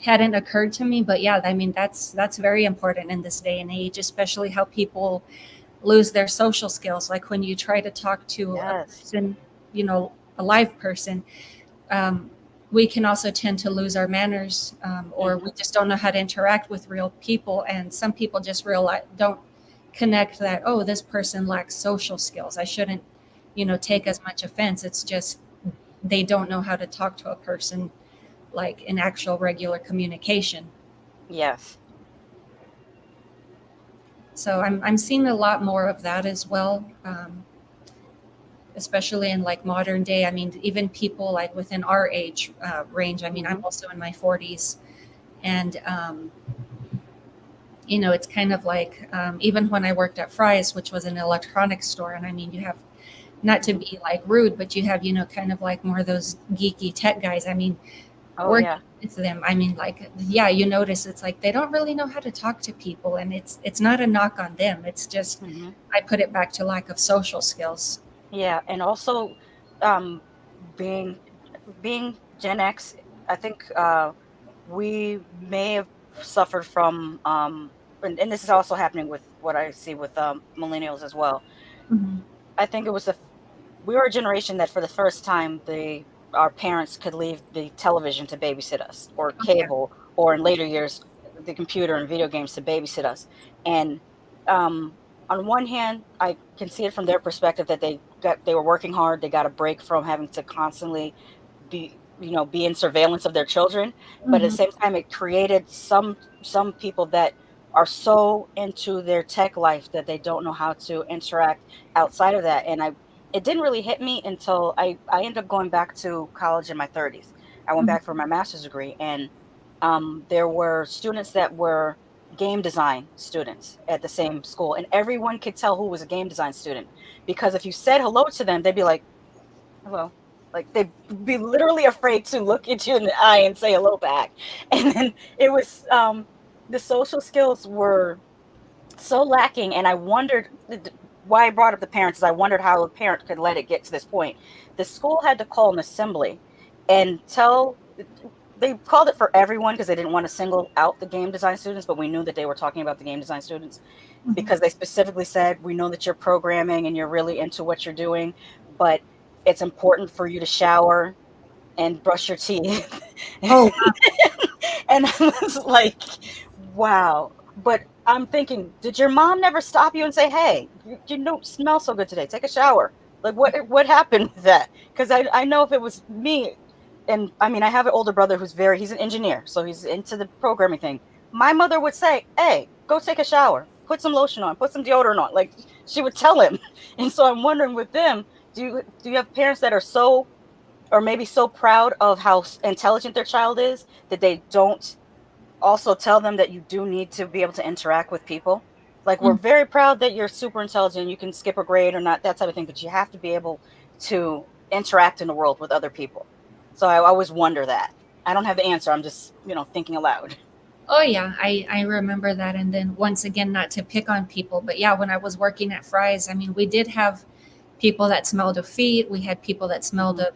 hadn't occurred to me, but yeah, I mean, that's very important in this day and age, especially how people lose their social skills. Like when you try to talk to a Yes. person, a live person, um, we can also tend to lose our manners, or we Hmm. just don't know how to interact with real people. And some people just realize don't connect that, oh, this person lacks social skills. I shouldn't, take Hmm. as much offense. It's just they don't know how to talk to a person like in actual regular communication. Yes. So I'm seeing a lot more of that as well, especially in like modern day. I mean, even people like within our age range. I mean, I'm Hmm. also in my 40s, and it's kind of like even when I worked at Fry's, which was an electronics store, and I mean, you have not to Hmm. be like rude, but you have kind of like more of those geeky tech guys. I mean, Oh working yeah. with them, I mean, like, yeah, you notice it's like they don't really know how to talk to people, and it's not a knock on them. It's just Hmm. I put it back to lack of social skills. Yeah, and also, um, being Gen X, I think we may have suffered from, and this is also happening with what I see with millennials as well. Mhm. I think it was we were a generation that for the first time our parents could leave the television to babysit us, or Oh yeah. cable, or in later years the computer and video games to babysit us. And um, on one hand, I can see it from their perspective that they were working hard, they got a break from having to constantly be in surveillance of their children. But at the Mhm. same time, it created some people that are so into their tech life that they don't know how to interact outside of that. And I it didn't really hit me until I ended up going back to college in my 30s. I went Mhm. back for my master's degree, and there were students that were game design students at the same school, and everyone could tell who was a game design student because if you said hello to them, they'd be like, "Hello." Like they'd be literally afraid to look at you in the eye and say hello back. And then it was the social skills were so lacking, and I wondered why I brought up the parents is I wondered how a parent could let it get to this point. The school had to call an assembly and tell they called it for everyone because they didn't want to single out the game design students, but we knew that they were talking about the game design students Mhm. because they specifically said, we know that you're programming and you're really into what you're doing, but it's important for you to shower and brush your teeth. Oh wow. And I was like, wow. But I'm thinking, did your mom never stop you and say, hey, you don't smell so good today. Take a shower. Like what happened with that? Because I know if it was me, and I mean I have an older brother he's an engineer, so he's into the programming thing. My mother would say, hey, go take a shower, put some lotion on, put some deodorant on. Like she would tell him. And so I'm wondering with them, do you have parents that are so or maybe so proud of how intelligent their child is that they don't also tell them that you do need to be able to interact with people. Like we're Mhm. very proud that you're super intelligent, you can skip a grade or not, that type of thing, but you have to be able to interact in the world with other people. So I always wonder that. I don't have the answer. I'm just, thinking aloud. Oh yeah, I remember that. And then once again, not to pick on people, but yeah, when I was working at Fry's, I mean, we did have people that smelled of feet. We had people that smelled Hmm. of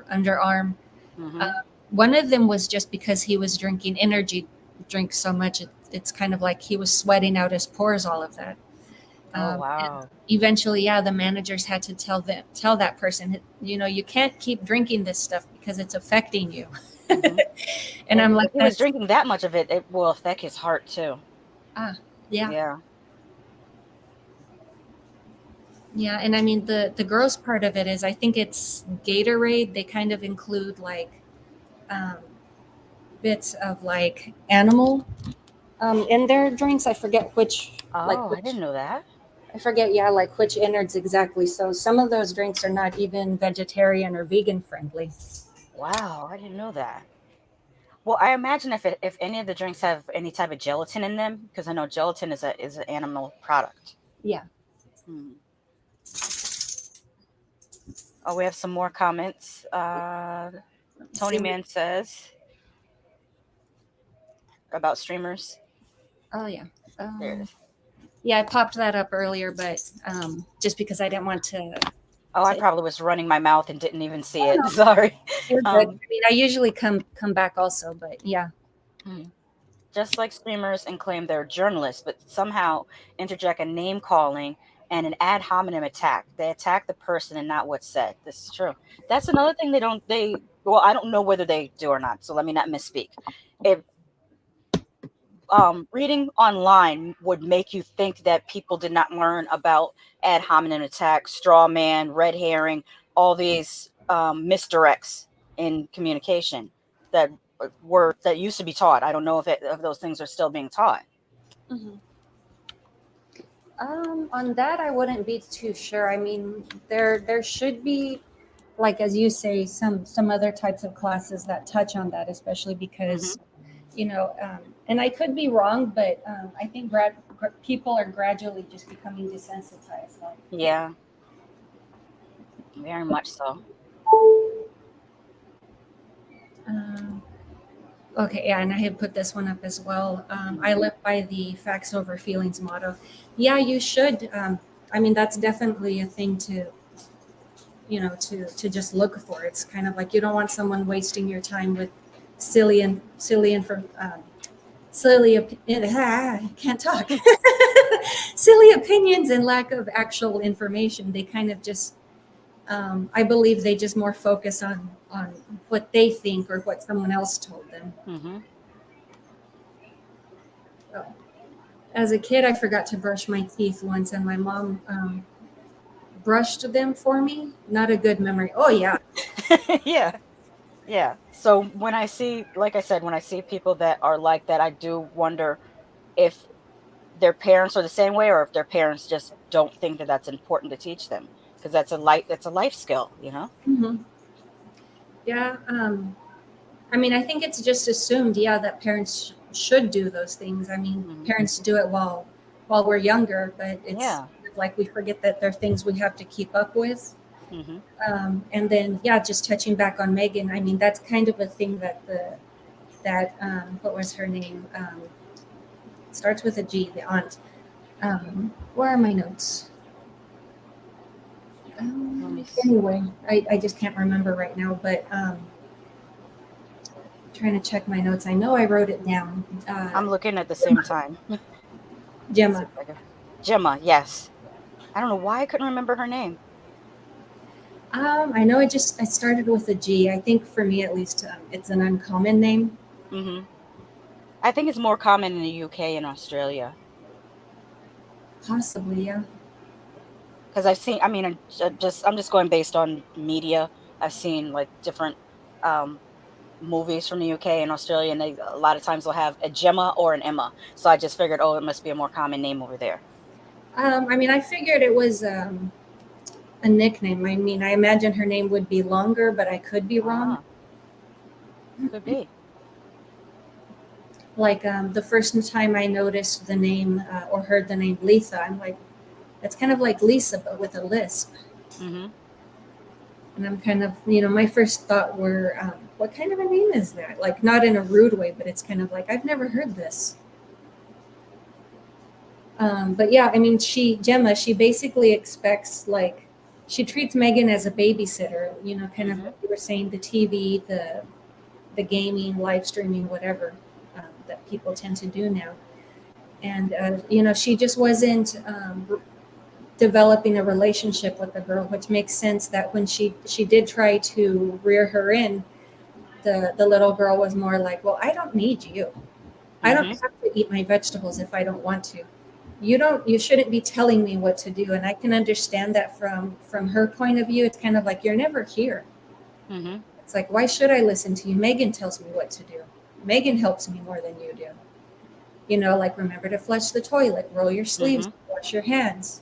underarm. Hmm. Uh, One of them was just because he was drinking energy drinks so much. it's kind of like he was sweating out his pores, all of that. Oh And wow. eventually, yeah, the managers had to tell that person, you can't keep drinking this stuff because it's affecting you. Hmm. And I'm like, If he was that's drinking that much of it, it will affect his heart too. ah, yeah, Yeah. yeah. And I mean, the gross part of it is, I think it's Gatorade. They kind of include like um, bits of like animal in their drinks. I forget Oh, I which didn't know that. I forget, yeah, like which innards exactly. So some of those drinks are not even vegetarian or vegan friendly. Wow, I didn't know that. Well, I imagine if any of the drinks have any type of gelatin in them, because I know gelatin is an animal product. Yeah. Hmm. Oh, we have some more comments. Let me Tony see. Man says about streamers. Oh yeah. There it is. Yeah, I popped that up earlier, but just because I didn't want Oh, I to. probably was running my mouth and didn't even see Oh it. no, Sorry. you're good. Um, I mean, I usually come back also, but yeah. hmm. Just like streamers and claim they're journalists, but somehow interject a name calling and an ad hominem attack. They attack the person and not what's said. This is true. That's another thing well, I don't know whether they do or not, so let me not misspeak. If reading online would make you think that people did not learn about ad hominem attack, straw man, red herring, all these misdirects in communication that that used to be taught. I don't know if those things are still being taught. Hmm. On that, I wouldn't be too sure. I mean, there should be, like as you say, some other types of classes that touch on that, especially Hmm. because and I could be wrong, but I think people are gradually just becoming desensitized. Like, Yeah, very much so. um, okay, yeah, and I had put this one up as well. I live by the facts over feelings motto. Yeah, you should. I mean, that's definitely a thing to just look for. It's kind of like you don't want someone wasting your time with silly and from I can't talk. Silly opinions and lack of actual information. They kind of just I believe they just more focus on what they think or what someone else told them. Hmm. So, as a kid, I forgot to brush my teeth once, and my mom brushed them for me. Not a good memory. Oh yeah. Yeah, yeah. So when I see, like I said, when I see people that are like that, I do wonder if their parents are the same way or if their parents just don't think that that's important to teach them because that's a life skill, you know. Hmm. Yeah. I mean, I think it's just assumed, yeah, that parents should do those things. I mean, Hmm. parents do it while we're younger, but it's Yeah. like we forget that they're things we have to keep up with. Hmm. And then, yeah, just touching back on Megan. I mean, that's kind of a thing that what was her name? Starts with a G. The aunt. Where are my notes? Let me see. Anyway, I just can't remember right now, but trying to check my notes. I know I wrote it down. I'm looking at the same time. Let's see Gemma. if I can. Gemma, yes. I don't know why I couldn't remember her name. I know I started with a G. I think for me at least, it's an uncommon name. Hmm. I think it's more common in the UK and Australia Possibly, yeah. because I've seen. I mean, I'm just going based on media. I've seen like different um, movies from the UK and Australia, and a lot of times they'll have a Gemma or an Emma. So I just figured, oh, it must be a more common name over there. I mean, I figured it was a nickname. I mean, I imagine her name would be longer, but I could be wrong. Ah, could be. Like the first time I noticed the name or heard the name Lisa, I'm like, that's kind of like Lisa, but with a lisp. Hmm. And I'm kind of, my first thought were, what kind of a name is that? Like, not in a rude way, but it's kind of like, I've never heard this. But yeah, I mean, Gemma, she basically expects, like, she treats Megan as a babysitter, kind of Hmm. like you were saying, the TV, the gaming, live streaming, whatever that people tend to do now. And she just wasn't developing a relationship with the girl, which makes sense that when she did try to rear her in, the little girl was more like, well, I don't need you. I don't Mhm. have to eat my vegetables if I don't want to. You shouldn't be telling me what to do. And I can understand that from her point of view. It's kind of like, you're never here. Mhm. It's like, why should I listen to you? Megan tells me what to do. Megan helps me more than you do. Like, remember to flush the toilet, roll your sleeves, Mhm. wash your hands.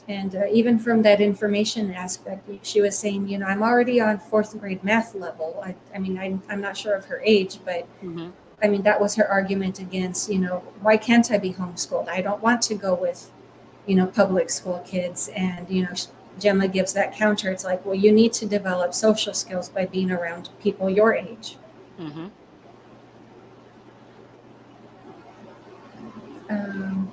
And even from that information aspect, she was saying, I'm already on fourth grade math level. I mean, I'm not sure of her age, but Mhm. I mean, that was her argument against, why can't I be homeschooled? I don't want to go with, public school kids. And, Gemma gives that counter. It's like, well, you need to develop social skills by being around people your age. Mhm. Um,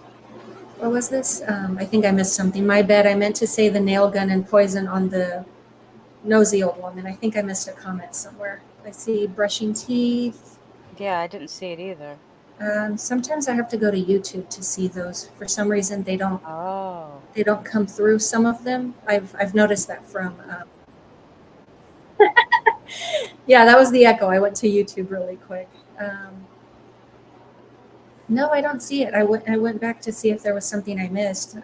what was this? I think I missed something. My bad. I meant to say the nail gun and poison on the nosy old woman. I think I missed a comment somewhere. I see brushing teeth. Yeah, I didn't see it either. Sometimes I have to go to YouTube to see those. For some reason, they don't Oh. they don't come through. Some of them, I've noticed that from. Yeah, that was the echo. I went to YouTube really quick. No, I don't see it. I went back to see if there was something I missed.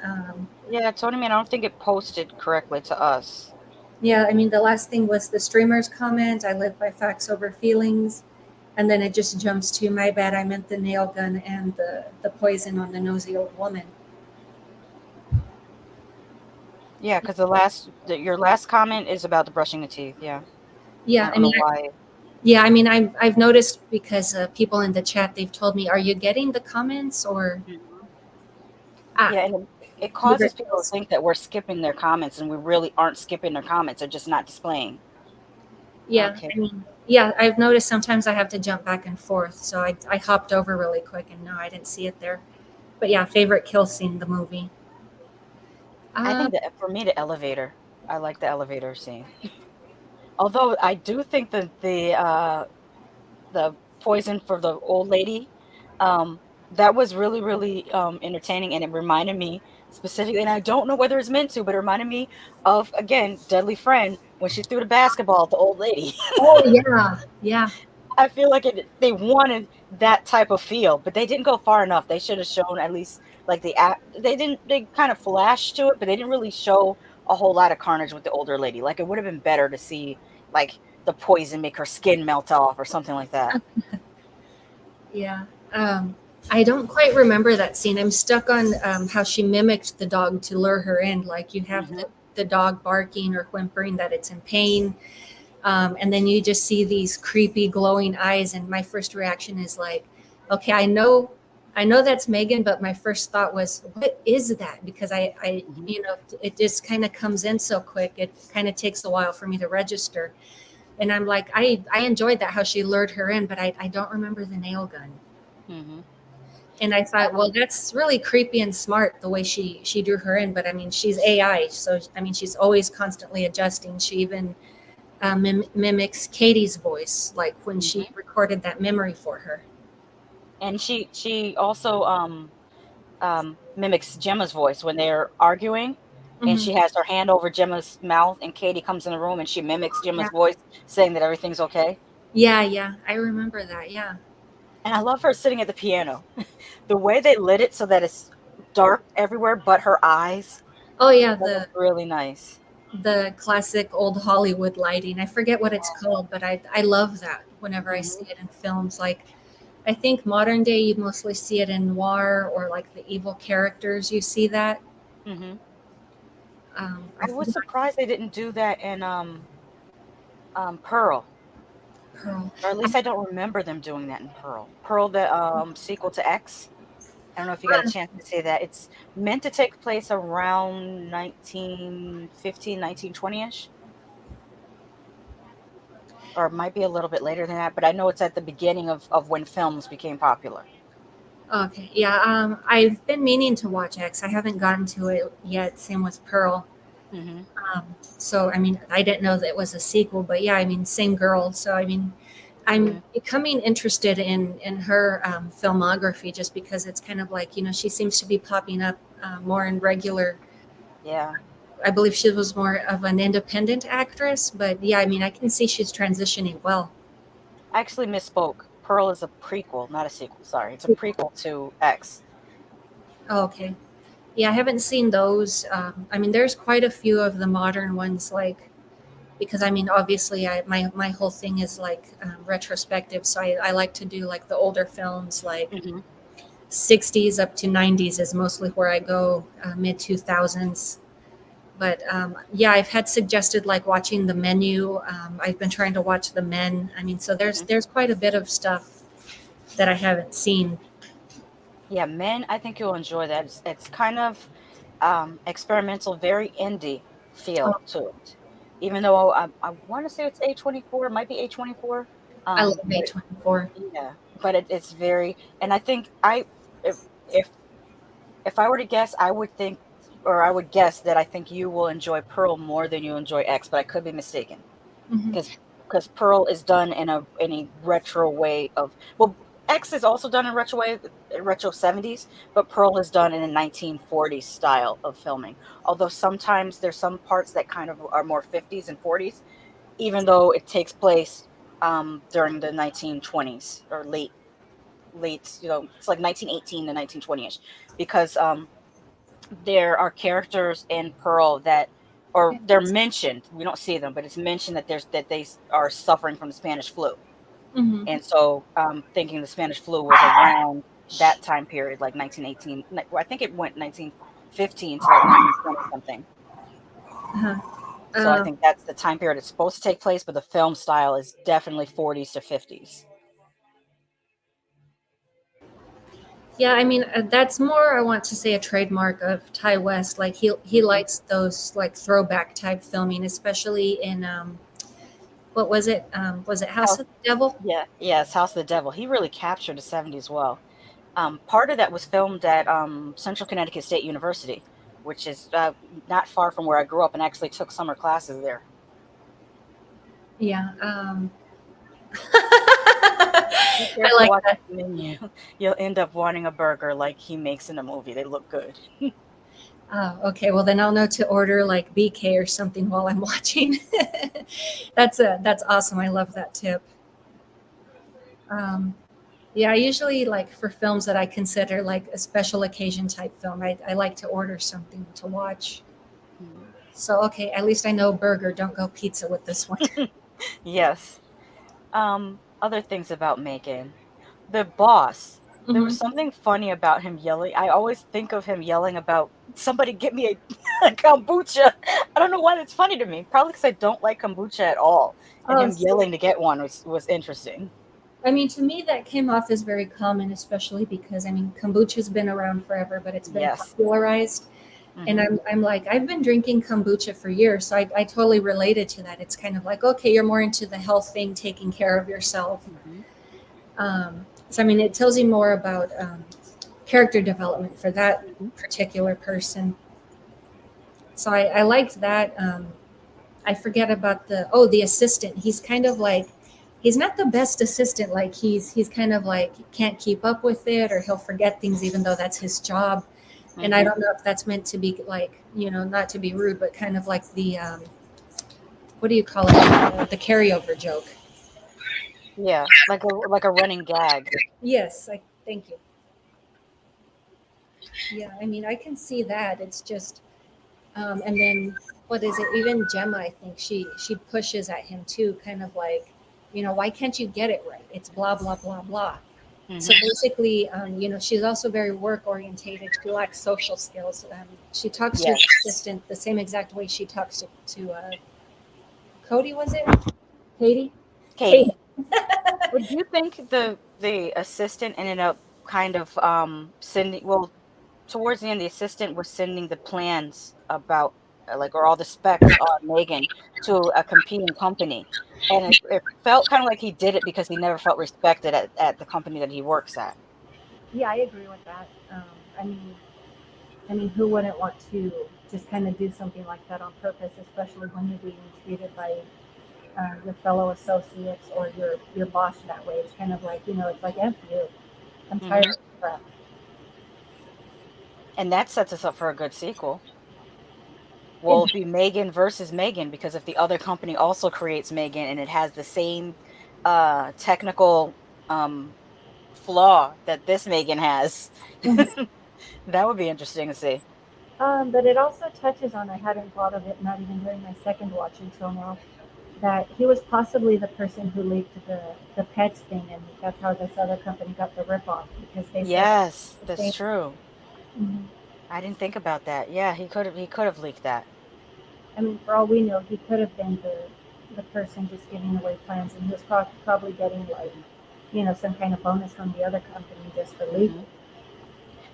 Yeah, Tony Man, I don't think it posted correctly to us. Yeah, I mean, the last thing was the streamer's comment. I live by facts over feelings. And then it just jumps to, my bad, I meant the nail gun and the poison on the nosy old woman. Yeah, because your last comment is about the brushing the teeth. Yeah, I Yeah, I don't mean, know why. yeah, I mean, I've noticed because people in the chat, they've told me, are you getting the comments or Mhm. ah, Yeah, and it Uber causes people to Eats. think that we're skipping their comments, and we really aren't skipping their comments. They're just not displaying. Yeah, Okay. I mean, yeah, I've noticed sometimes I have to jump back and forth, so I hopped over really quick and no, I didn't see it there. But yeah, favorite kill scene, the movie. I Um, think that for me, the elevator. I like the elevator scene. Although I do think that the poison for the old lady, um, that was really, really entertaining, and it reminded me specifically, and I don't know whether it's meant to, but it reminded me of again Deadly Friend when she threw the basketball at the old lady. oh yeah, yeah. I feel like they wanted that type of feel, but they didn't go far enough. They should have shown at least like they didn't they kind of flashed to it, but they didn't really show a whole lot of carnage with the older lady. Like it would have been better to see like the poison make her skin melt off or something like that. Yeah. I don't quite remember that scene. I'm stuck on how she mimicked the dog to lure her in. Like, you have Hmm. the dog barking or whimpering that it's in pain. And then you just see these creepy glowing eyes. And my first reaction is like, okay, I know that's Megan, but my first thought was, what is that? Because Hmm. it just kind of comes in so quick. It kind of takes a while for me to register. And I'm like, I enjoyed that, how she lured her in, but I don't remember the nail gun. Hmm. And I thought, well, that's really creepy and smart the way she drew her in. But I mean, she's AI, so I mean, she's always constantly adjusting. She even mimics Katie's voice, like when she Hmm. recorded that memory for her. And she also mimics Gemma's voice when they're arguing, and Hmm. she has her hand over Gemma's mouth, and Katie comes in the room and she mimics Yeah, Gemma's voice, saying that everything's okay. yeah, yeah. I remember that. Yeah. And I love her sitting at the piano. The way they lit it so that it's dark everywhere but her eyes, Oh yeah, that was really nice. the classic old Hollywood lighting. I forget what it's called, but I love that whenever I see Mhm, it in films. Like, I think modern day you mostly see it in noir or like the evil characters. You see that. mhm. I I was forgot. surprised they didn't do that in, Pearl, Pearl. or at least I don't remember them doing that in Pearl. Pearl, the, sequel to X. I don't know if you got a chance to see that. It's meant to take place around 1915, 1920-ish, or it might be a little bit later than that, but I know it's at the beginning of when films became popular. Okay, yeah. I've been meaning to watch X. I haven't gotten to it yet. Same with Pearl. Mhm. So I mean, I didn't know that it was a sequel, but yeah, I mean, same girl. So I mean, I'm Mm, becoming interested in her filmography just because it's kind of like, she seems to be popping up more in regular. yeah. I believe she was more of an independent actress, but yeah, I mean, I can see she's transitioning well. I actually misspoke. Pearl is a prequel, not a sequel. Sorry, it's a prequel to X. Oh, okay. Yeah, I haven't seen those. I mean, there's quite a few of the modern ones, like because I mean, obviously, my whole thing is like retrospective, so I like to do like the older films, like Hmm. 60s up to 90s is mostly where I go, mid 2000s. But yeah, I've had suggested like watching The Menu. I've been trying to watch The Men. I mean, so there's Hmm. there's quite a bit of stuff that I haven't seen. Yeah, Men. I think you'll enjoy that. It's kind of experimental, very indie Oh, feel to it. Even though I want to say it's A24, it might be A24. I love But A24. yeah, but it's very, and I think if if if I were to guess, I would think, or I would guess that I think you will enjoy Pearl more than you enjoy X, but I could be mistaken Hmm. because Pearl is done in a retro way of, well, X is also done in retro way, retro 70s, but Pearl is done in a 1940s style of filming. Although sometimes there's some parts that kind of are more 50s and 40s, even though it takes place during the 1920s or late, it's like 1918 to 1920ish, because there are characters in Pearl that, or they're mentioned. We don't see them, but it's mentioned that they are suffering from the Spanish flu, Hmm. and so thinking the Spanish flu was around that time period, like 1918. I think it went 1915 to like 1920 something. Uh-huh. So I Uh, think that's the time period it's supposed to take place, but the film style is definitely 40s to 50s. yeah, I mean, that's more, I want to say, a trademark of Ty West. Like he Hmm. likes those like throwback type filming, especially in what was it? Was it House House, of the Devil? yeah, yes, House of the Devil. He really captured the 70s well. Part of that was filmed at Central Connecticut State University, which is not far from where I grew up, and actually took summer classes there. Yeah. Be I careful like watching that. the menu. You'll end up wanting a burger like he makes in the movie. They look good. Oh, okay. Well, then I'll know to order like BK or something while I'm watching. That's awesome. I love that tip. Um, yeah, I usually like for films that I consider like a special occasion type film. I like to order something to watch. Mhm. So okay, at least I know burger. Don't go pizza with this one. Yes. Other things about Macon. The boss. There Hmm. was something funny about him yelling. I always think of him yelling about somebody get me a kombucha. I don't know why that's funny to me. Probably because I don't like kombucha at all, and Oh, him yelling to get one was interesting. I mean, to me, that came off as very common, especially because I mean, kombucha's been around forever, but it's been Yes. popularized. And Hmm. I'm like, I've been drinking kombucha for years, so I totally related to that. It's kind of like, okay, you're more into the health thing, taking care of yourself. Hmm. So I mean, it tells you more about character development for that Hmm. particular person. So I liked that. I forget about the assistant. He's kind of like he's not the best assistant. Like he's kind of like can't keep up with it, or he'll forget things even though that's his job. And I Hmm. don't know if that's meant to be like, not to be rude, but kind of like the what do you call it, the carryover joke. Yeah, like a running gag. Yes, I thank you. Yeah, I mean, I can see that. It's just and then what is it, even Gemma, I think she pushes at him too, kind of like, why can't you get it right, it's blah blah blah blah. So Hmm. basically, she's also very work orientated. She lacks social skills. She talks to his Yes, assistant the same exact way she talks to Cody, was it Katie? Katie. Katie. Would you think the assistant ended up kind of sending, well, towards the end the assistant was sending the plans about like, or all the specs on Megan to a competing company, and it felt kind of like he did it because he never felt respected at the company that he works at. Yeah, I agree with that. I mean, who wouldn't want to just kind of do something like that on purpose, especially when you're being treated by your fellow associates or your boss that way. It's kind of like, it's like F you. I'm tired Hmm. of crap. And that sets us up for a good sequel. It, Will it be Megan versus Megan? Because if the other company also creates Megan and it has the same technical um flaw that this Megan has, that would be interesting to see. but it also touches on, I hadn't thought of it, not even during my second watch until now, that he was possibly the person who leaked the pets thing, and that's how this other company got the ripoff because they said Yes, the that's same. true. Mhm. I didn't think about that. Yeah, he could have leaked that. I mean, for all we know, he could have been the person just giving away plans, and he was probably getting like, some kind of bonus from the other company just for Hmm. leaking.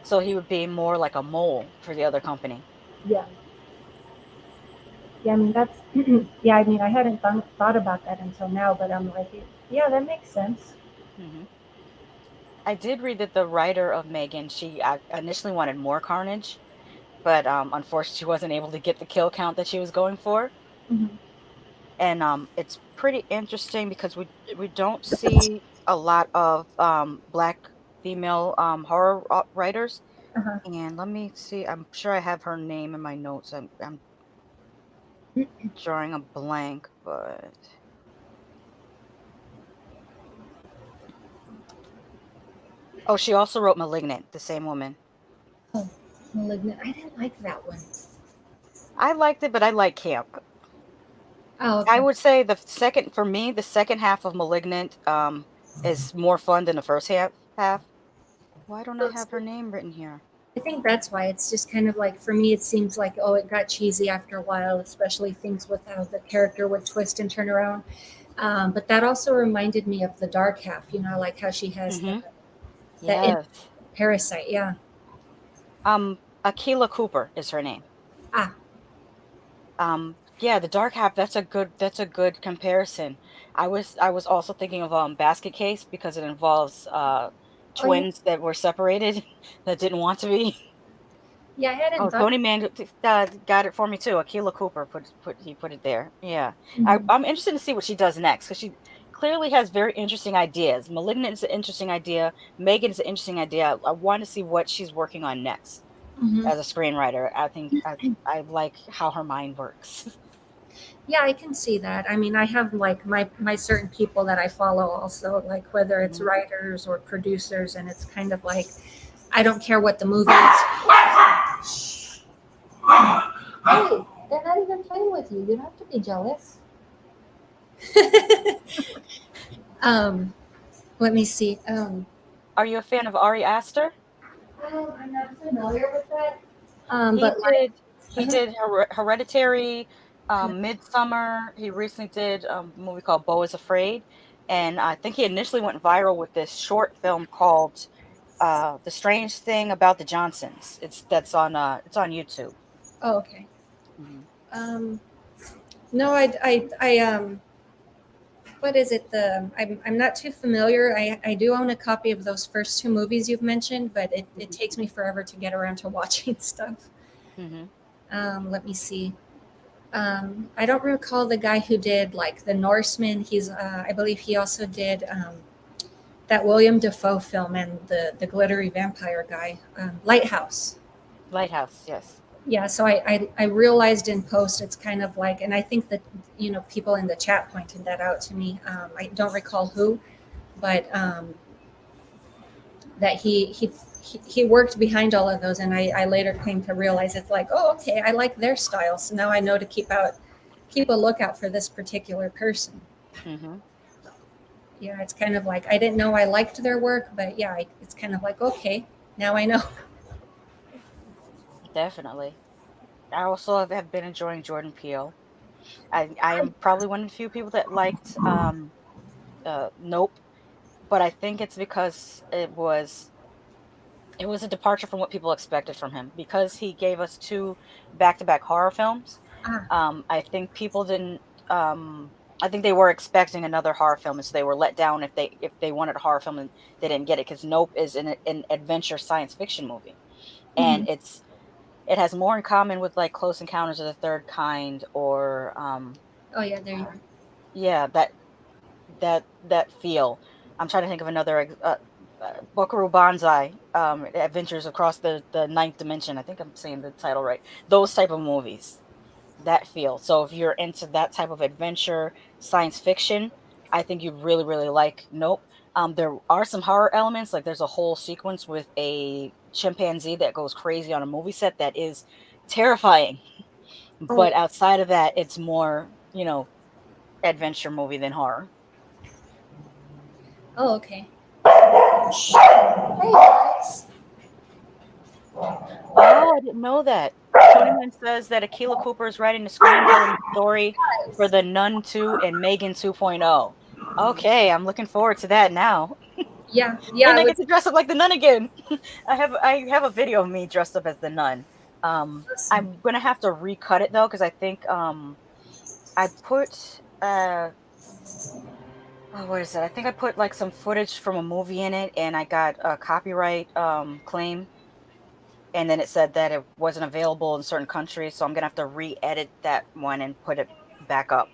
So he would be more like a mole for the other company. Yeah, yeah. I mean, that's yeah. I mean, I hadn't thought about that until now, but I'm like, yeah, that makes sense. Hmm. I did read that the writer of Megan, she initially wanted more carnage, but unfortunately she wasn't able to get the kill count that she was going for. Hmm. And it's pretty interesting because we don't see a lot of black female horror writers. Uh-huh. And let me see, I'm sure I have her name in my notes. I'm drawing a blank, but oh, she also wrote Malignant, the same woman. Oh, Malignant. I didn't like that one. I liked it, but I like camp. Oh, I okay. would say for me, the second half of Malignant is more fun than the first half. Why don't I have her name written here? I think that's why it's just kind of like for me. It seems like it got cheesy after a while, especially things with how the character would twist and turn around. But that also reminded me of the dark half. Like how she has Hmm. that in Yes. Parasite. Yeah. Akila Cooper is her name. Ah. Yeah, the dark half, that's a good comparison. I was also thinking of Basket Case because it involves Oh yeah. twins that were separated that didn't want to be. Yeah. I hadn't Oh, thought. Tony Man got it for me too. Akila Cooper put it there. Yeah, Mhm. I'm interested to see what she does next because she clearly has very interesting ideas. Malignant is an interesting idea. Megan is an interesting idea. I want to see what she's working on next Mhm. as a screenwriter. I think I like how her mind works. Yeah, I can see that. I mean, I have like my certain people that I follow also, like whether it's Mhm. writers or producers, and it's kind of like I don't care what the movie is. Hey, they're not even playing with you. You don't have to be jealous. um, Let me see. Are you a fan of Ari Aster? I'm not familiar with that. He But like, did he uh did Hereditary, Midsummer. He recently did a movie called Beau is Afraid, and I think he initially went viral with this short film called The Strange Thing About the Johnsons. It's on YouTube. oh, okay. Hmm. Um, no, what is it? I'm not too familiar. I do own a copy of those first two movies you've mentioned, but it takes me forever to get around to watching stuff. Hmm. Let me see. I don't recall the guy who did like the Norseman. I believe he also did that William Defoe film and the glittery vampire guy, Lighthouse. Lighthouse, yes. Yeah, so I realized in post it's kind of like, and I think that people in the chat pointed that out to me. I don't recall who, but that he worked behind all of those, and I later came to realize it's like, oh, okay, I like their style, so now I know to keep a lookout for this particular person. Hmm. Yeah, it's kind of like I didn't know I liked their work, but yeah, it's kind of like, okay, now I know. Definitely. I also have been enjoying Jordan Peele. I am probably one of the few people that liked Nope, but I think it's because it was a departure from what people expected from him because he gave us two back-to-back horror films. Ah, I think people didn't. I think they were expecting another horror film, and so they were let down if they wanted a horror film and they didn't get it because Nope is an adventure science fiction movie, and mhm. it has more in common with like Close Encounters of the Third Kind or Oh yeah, there you are. Yeah, that feel. I'm trying to think of another Buckaroo Banzai, Adventures Across the Ninth Dimension. I think I'm saying the title right. Those type of movies, that feel. So if you're into that type of adventure, science fiction, I think you'd really, really like Nope. There are some horror elements, like there's a whole sequence with a chimpanzee that goes crazy on a movie set that is terrifying. Oh, But outside of that, it's more, adventure movie than horror. oh, okay. Hey guys. Oh, I didn't know that. Tony Man says that Akila Cooper is writing the screenplay story for The Nun 2 and Megan 2.0. Okay, I'm looking forward to that now. Yeah, yeah. And I I was get to dress up like the nun again. I have a video of me dressed up as the nun. awesome. I'm gonna have to recut it though, because I think I put what is it? I think I put like some footage from a movie in it, and I got a copyright claim, and then it said that it wasn't available in certain countries, so I'm gonna have to re-edit that one and put it back up.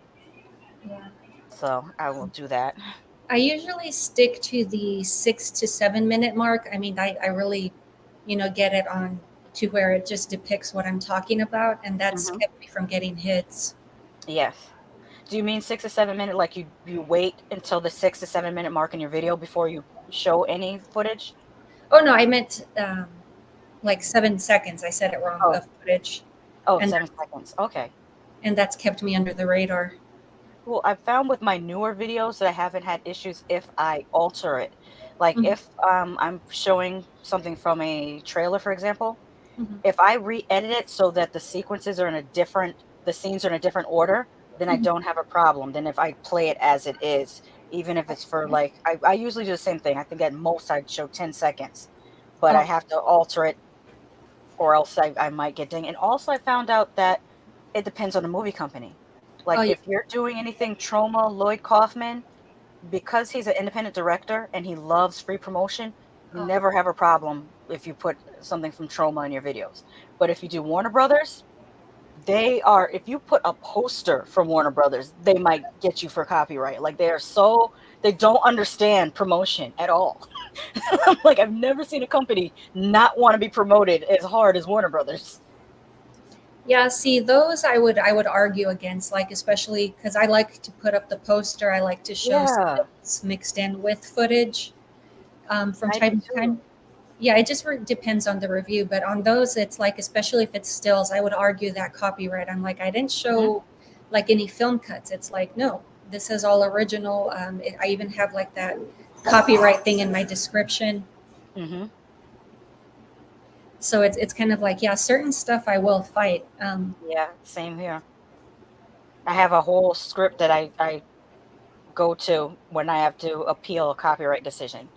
Yeah. So I will do that. I usually stick to the 6 to 7 minute mark. I mean, I really, get it on to where it just depicts what I'm talking about, and that's Hmm. kept me from getting hits. Yes. Do you mean 6 to 7 minute? Like you wait until the 6 to 7 minute mark in your video before you show any footage? Oh no, I meant like 7 seconds. I said it wrong Oh, of footage, oh, and 7 seconds. Okay. that's kept me under the radar. Well, I've found with my newer videos that I haven't had issues if I alter it. Like Mhm, if I'm showing something from a trailer, for example, mhm, if I re-edit it so that the scenes are in a different order, then I mhm. don't have a problem. Then if I play it as it is, even if it's for like, I usually do the same thing. I think at most I'd show 10 seconds, but I Oh, have to alter it or else I might get dinged. And also I found out that it depends on the movie company. oh Like yeah. if you're doing anything Troma, Lloyd Kaufman, because he's an independent director and he loves free promotion, you Oh, never have a problem if you put something from Troma in your videos. But if you do Warner Brothers, if you put a poster from Warner Brothers, they might get you for copyright. Like they don't understand promotion at all. I'm like, I've never seen a company not want to be promoted as hard as Warner Brothers. yeah. See, those I would argue against, like especially because I like to put up the poster. I like to show Yeah, stills mixed in with footage from I do time to too. time. Yeah, it just depends on the review, but on those, it's like especially if it's stills, I would argue that copyright. I'm like, I didn't Hmm. show like any film cuts. It's like, no, this is all original. I even have like that copyright thing in my description. Hmm. So it's kind of like, yeah, certain stuff I will fight. Yeah, same here. I have a whole script that I go to when I have to appeal a copyright decision.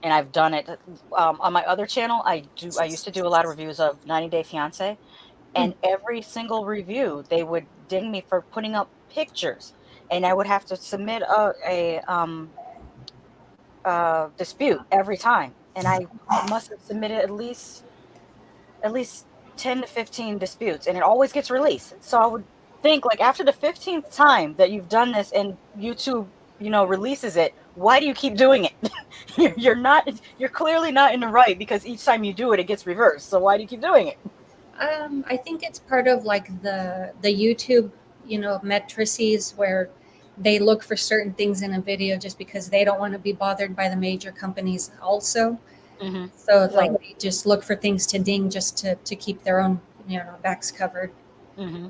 And I've done it on my other channel. I used to do a lot of reviews of 90 Day Fiance, mm, and every single review they would ding me for putting up pictures, and I would have to submit a dispute every time, and I must have submitted at least 10 to 15 disputes, and it always gets released. So I would think, like, after the 15th time that you've done this and YouTube, releases it, why do you keep doing it? You're clearly not in the right, because each time you do it, it gets reversed. So why do you keep doing it? I think it's part of like the YouTube, matrices where they look for certain things in a video just because they don't want to be bothered by the major companies also. Hmm. So like So, they just look for things to ding just to keep their own backs covered. hmm,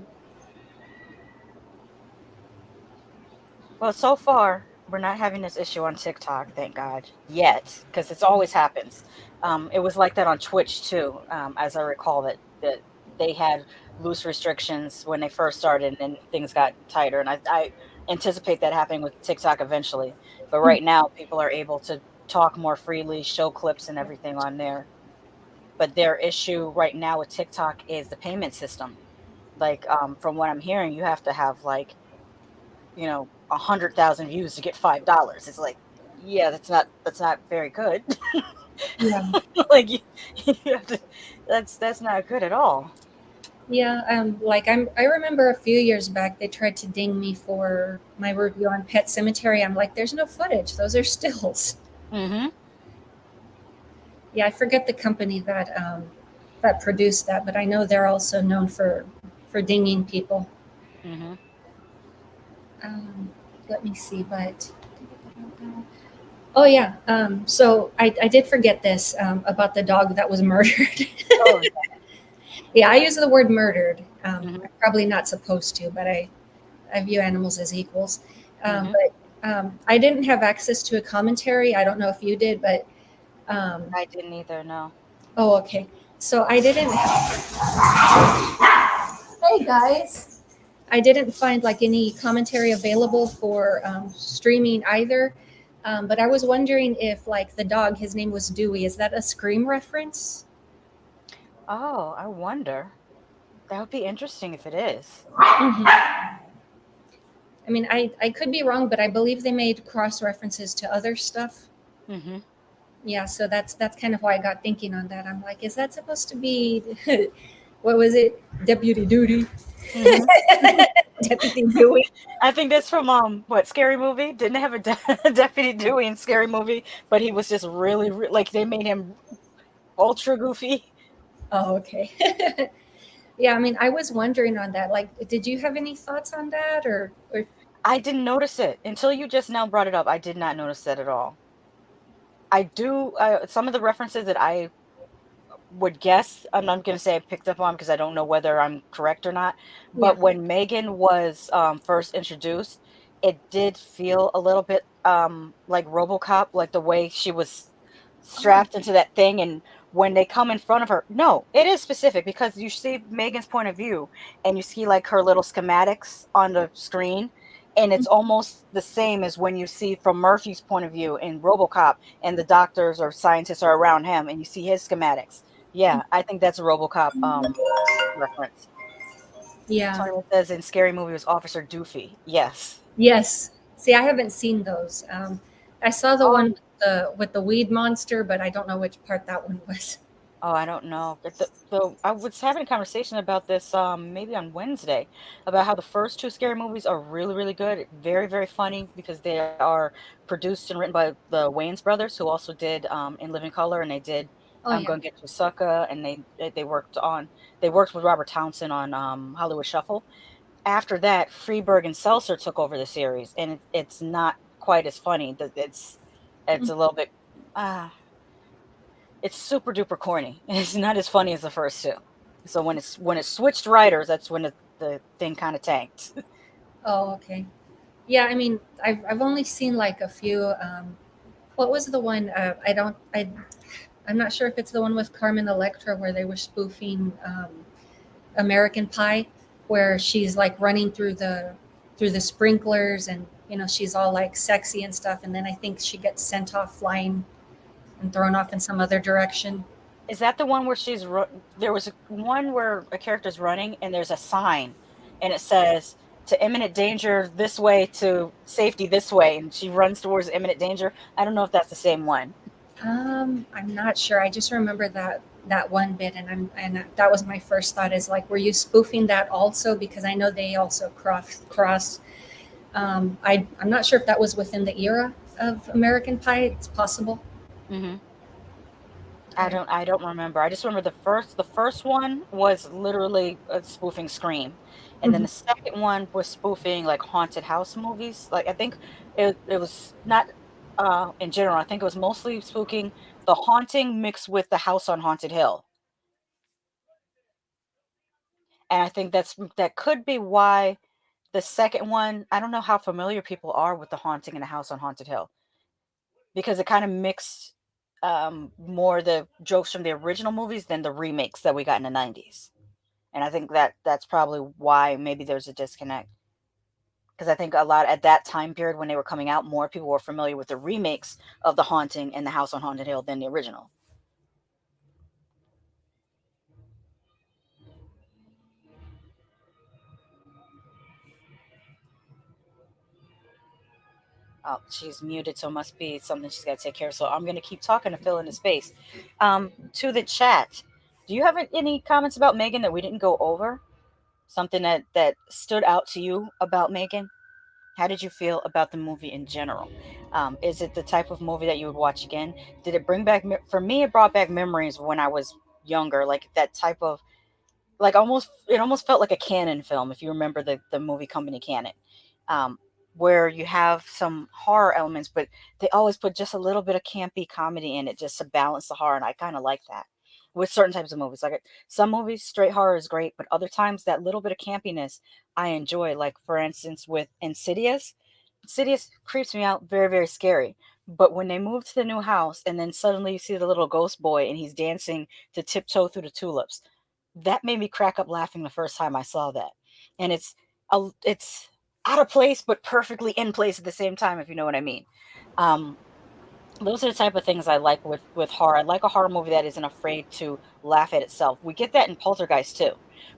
well, so far, we're not having this issue on TikTok, thank God, yet, because it's always happens. It was like that on Twitch too, as I recall that they had loose restrictions when they first started, and then things got tighter. And I anticipate that happening with TikTok eventually. But Hmm. right now, people are able to talk more freely, show clips and everything on there. But their issue right now with TikTok is the payment system. Like, from what I'm hearing, you have to have like 100,000 views to get $5. It's like, yeah, that's not very good. Yeah. Like you have to, that's not good at all. Yeah, like I remember a few years back they tried to ding me for my review on Pet Cemetery. I'm like, there's no footage; those are stills. Mm-hmm. Yeah, I forget the company that produced that, but I know they're also known for dinging people. Mm-hmm. Um, Let me see, but oh yeah, so I did forget this about the dog that was murdered. Oh. Yeah, I use the word murdered. Mm-hmm. I'm probably not supposed to, but I view animals as equals. Mm-hmm. But I didn't have access to a commentary. I don't know if you did, but um, I didn't either. No. oh, okay. So I didn't. Hey guys. I didn't find like any commentary available for streaming either. But I was wondering if like the dog, his name was Dewey. Is that a Scream reference? Oh, I wonder. That would be interesting if it is. Mhm. I mean, I could be wrong, but I believe they made cross references to other stuff. Mm-hmm. Yeah, so that's kind of why I got thinking on that. I'm like, is that supposed to be what was it? Deputy Duty? Mm-hmm. Deputy Dewey. I think that's from what, Scary Movie? Didn't they have a Deputy Dewey in Scary Movie, but he was just really like they made him ultra goofy. Oh, okay. Yeah, I mean, I was wondering on that. Like, did you have any thoughts on that, or I didn't notice it until you just now brought it up. I did not notice that at all. I do some of the references that I would guess, I'm not going to say I picked up on because I don't know whether I'm correct or not. yeah? But when Megan was first introduced, it did feel a little bit like RoboCop, like the way she was Oh, strapped into that thing. And when they come in front of her, no, it is specific because you see Megan's point of view and you see like her little schematics on the screen. And it's almost the same as when you see from Murphy's point of view in RoboCop, and the doctors or scientists are around him, and you see his schematics. Yeah, I think that's a RoboCop reference. yeah. Tony says in Scary Movie was Officer Doofy. Yes. Yes. See, I haven't seen those. I saw the Oh, one with the weed monster, but I don't know which part that one was. oh, I don't know. But I was having a conversation about this maybe on Wednesday about how the first two Scary Movies are really really good, very very funny because they are produced and written by the Wayans brothers who also did In Living Color, and they did Oh yeah. Go and Get Your Sucker, and they worked with Robert Townsend on Hollywood Shuffle. After that, Freeberg and Seltzer took over the series, and it's not quite as funny. It's a little bit uh, it's super duper corny. It's not as funny as the first two. So when it switched writers, that's when the thing kind of tanked. Oh, okay. Yeah, I mean, I've only seen like a few. What was the one? I don't. I'm not sure if it's the one with Carmen Electra where they were spoofing American Pie, where she's like running through the sprinklers, and she's all like sexy and stuff, and then I think she gets sent off flying and thrown off in some other direction. Is that the one where there was one where a character's running and there's a sign and it says to imminent danger this way, to safety this way, and she runs towards imminent danger. I don't know if that's the same one. I'm not sure. I just remember that one bit, and that was my first thought is like, were you spoofing that also? Because I know they also cross. I'm not sure if that was within the era of American Pie. It's possible. Hmm. I, I don't remember. I just remember the first one was literally spoofing Scream. And then Mhm. the second one was spoofing like haunted house movies. Like I think it was not in general. I think it was mostly spooking The Haunting mixed with The House on Haunted Hill. And I think that could be why the second one, I don't know how familiar people are with The Haunting and The House on Haunted Hill, because it kind of mixed more the jokes from the original movies than the remakes that we got in the 90s. And I think that's probably why maybe there's a disconnect. Because I think a lot at that time period when they were coming out, more people were familiar with the remakes of The Haunting and The House on Haunted Hill than the original. Oh, she's muted, so it must be something she's got to take care of. So I'm going to keep talking to fill in the space. To the chat. Do you have any comments about Megan that we didn't go over? Something that stood out to you about Megan? How did you feel about the movie in general? Is it the type of movie that you would watch again? Did it bring back for me? It brought back memories of when I was younger, like that type of like almost it almost felt like a canon film if you remember the movie company canon, um, where you have some horror elements but they always put just a little bit of campy comedy in it just to balance the horror, and I kind of like that with certain types of movies. Like some movies straight horror is great, but other times that little bit of campiness I enjoy, like for instance with Insidious creeps me out, very very scary. But when they move to the new house and then suddenly you see the little ghost boy and he's dancing to Tiptoe Through the Tulips, that made me crack up laughing the first time I saw that. And it's out of place but perfectly in place at the same time, if you know what I mean. Um, those are the type of things I like with horror. I like a horror movie that isn't afraid to laugh at itself. We get that in Poltergeist too,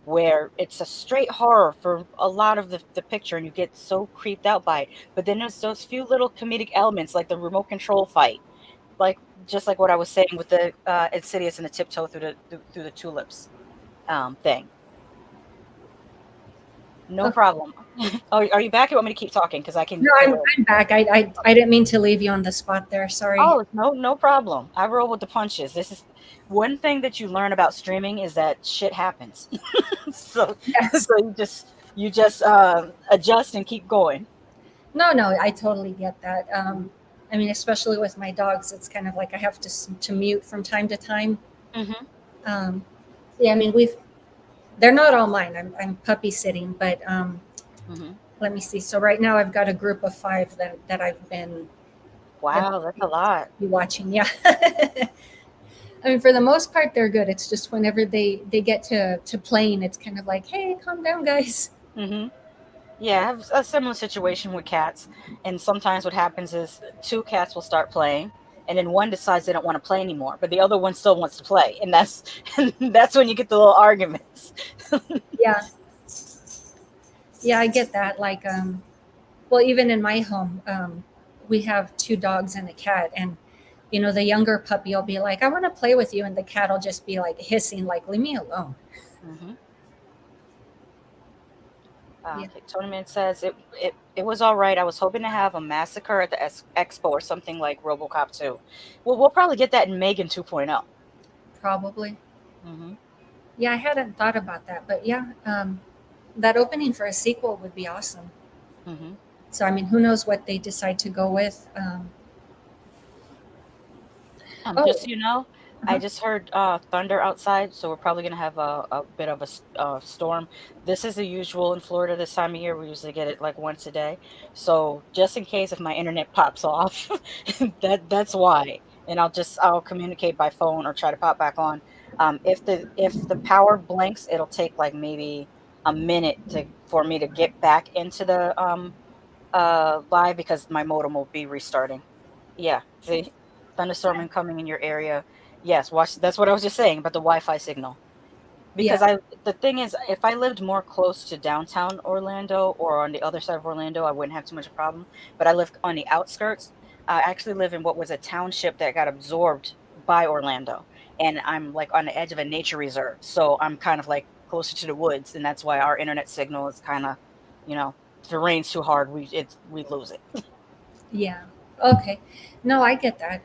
where it's a straight horror for a lot of the picture, and you get so creeped out by it. But then there's those few little comedic elements, like the remote control fight, like just like what I was saying with the Insidious and the tiptoe through the tulips thing. No Okay. problem. Oh, are you back? You want me to keep talking? Because I can No, go I'm in. I'm back. I didn't mean to leave you on the spot there. Sorry. Oh, no problem. I roll with the punches. This is one thing that you learn about streaming is that shit happens. So Yes. so you just adjust and keep going. No, no, I totally get that. I mean, especially with my dogs, it's kind of like I have to mute from time to time. Hmm. Um, yeah, I mean, they're not all mine. I'm puppy sitting, but Hmm. let me see. So right now I've got a group of five that I've Wow, that's a lot. been watching. Yeah. I mean, for the most part, they're good. It's just whenever they get to playing, it's kind of like, hey, calm down, guys. Hmm. Yeah, I have a similar situation with cats. And sometimes what happens is two cats will start playing, and then one decides they don't want to play anymore, but the other one still wants to play, and that's and that's when you get the little arguments. Yeah, yeah, I get that. Like, well, even in my home, we have two dogs and a cat, and the younger puppy will be like, "I want to play with you," and the cat will just be like hissing, like, "Leave me alone." Hmm. Yeah. Okay, Tony Man says it was all right. I was hoping to have a massacre at the expo or something like RoboCop 2. Well, we'll probably get that in Megan 2.0. Probably. Mm-hmm. Yeah, I hadn't thought about that, but yeah, that opening for a sequel would be awesome. Mm-hmm. So, I mean, who knows what they decide to go with? Just Oh, so you know, I uh-huh. just heard thunder outside, so we're probably gonna have a bit of a storm. This is the usual in Florida this time of year. We usually get it like once a day. So just in case if my internet pops off, that's why. And I'll communicate by phone or try to pop back on. If the power blinks, it'll take like maybe a minute to for me to get back into the live because my modem will be restarting. Yeah, see, thunderstorm incoming in your area. Yes, watch. That's what I was just saying about the Wi-Fi signal. Because Yeah, the thing is, if I lived more close to downtown Orlando or on the other side of Orlando, I wouldn't have too much of a problem. But I live on the outskirts. I actually live in what was a township that got absorbed by Orlando, and I'm like on the edge of a nature reserve, so I'm kind of like closer to the woods, and that's why our internet signal is kind of, if it rains too hard, we lose it. yeah. Okay. No, I get that.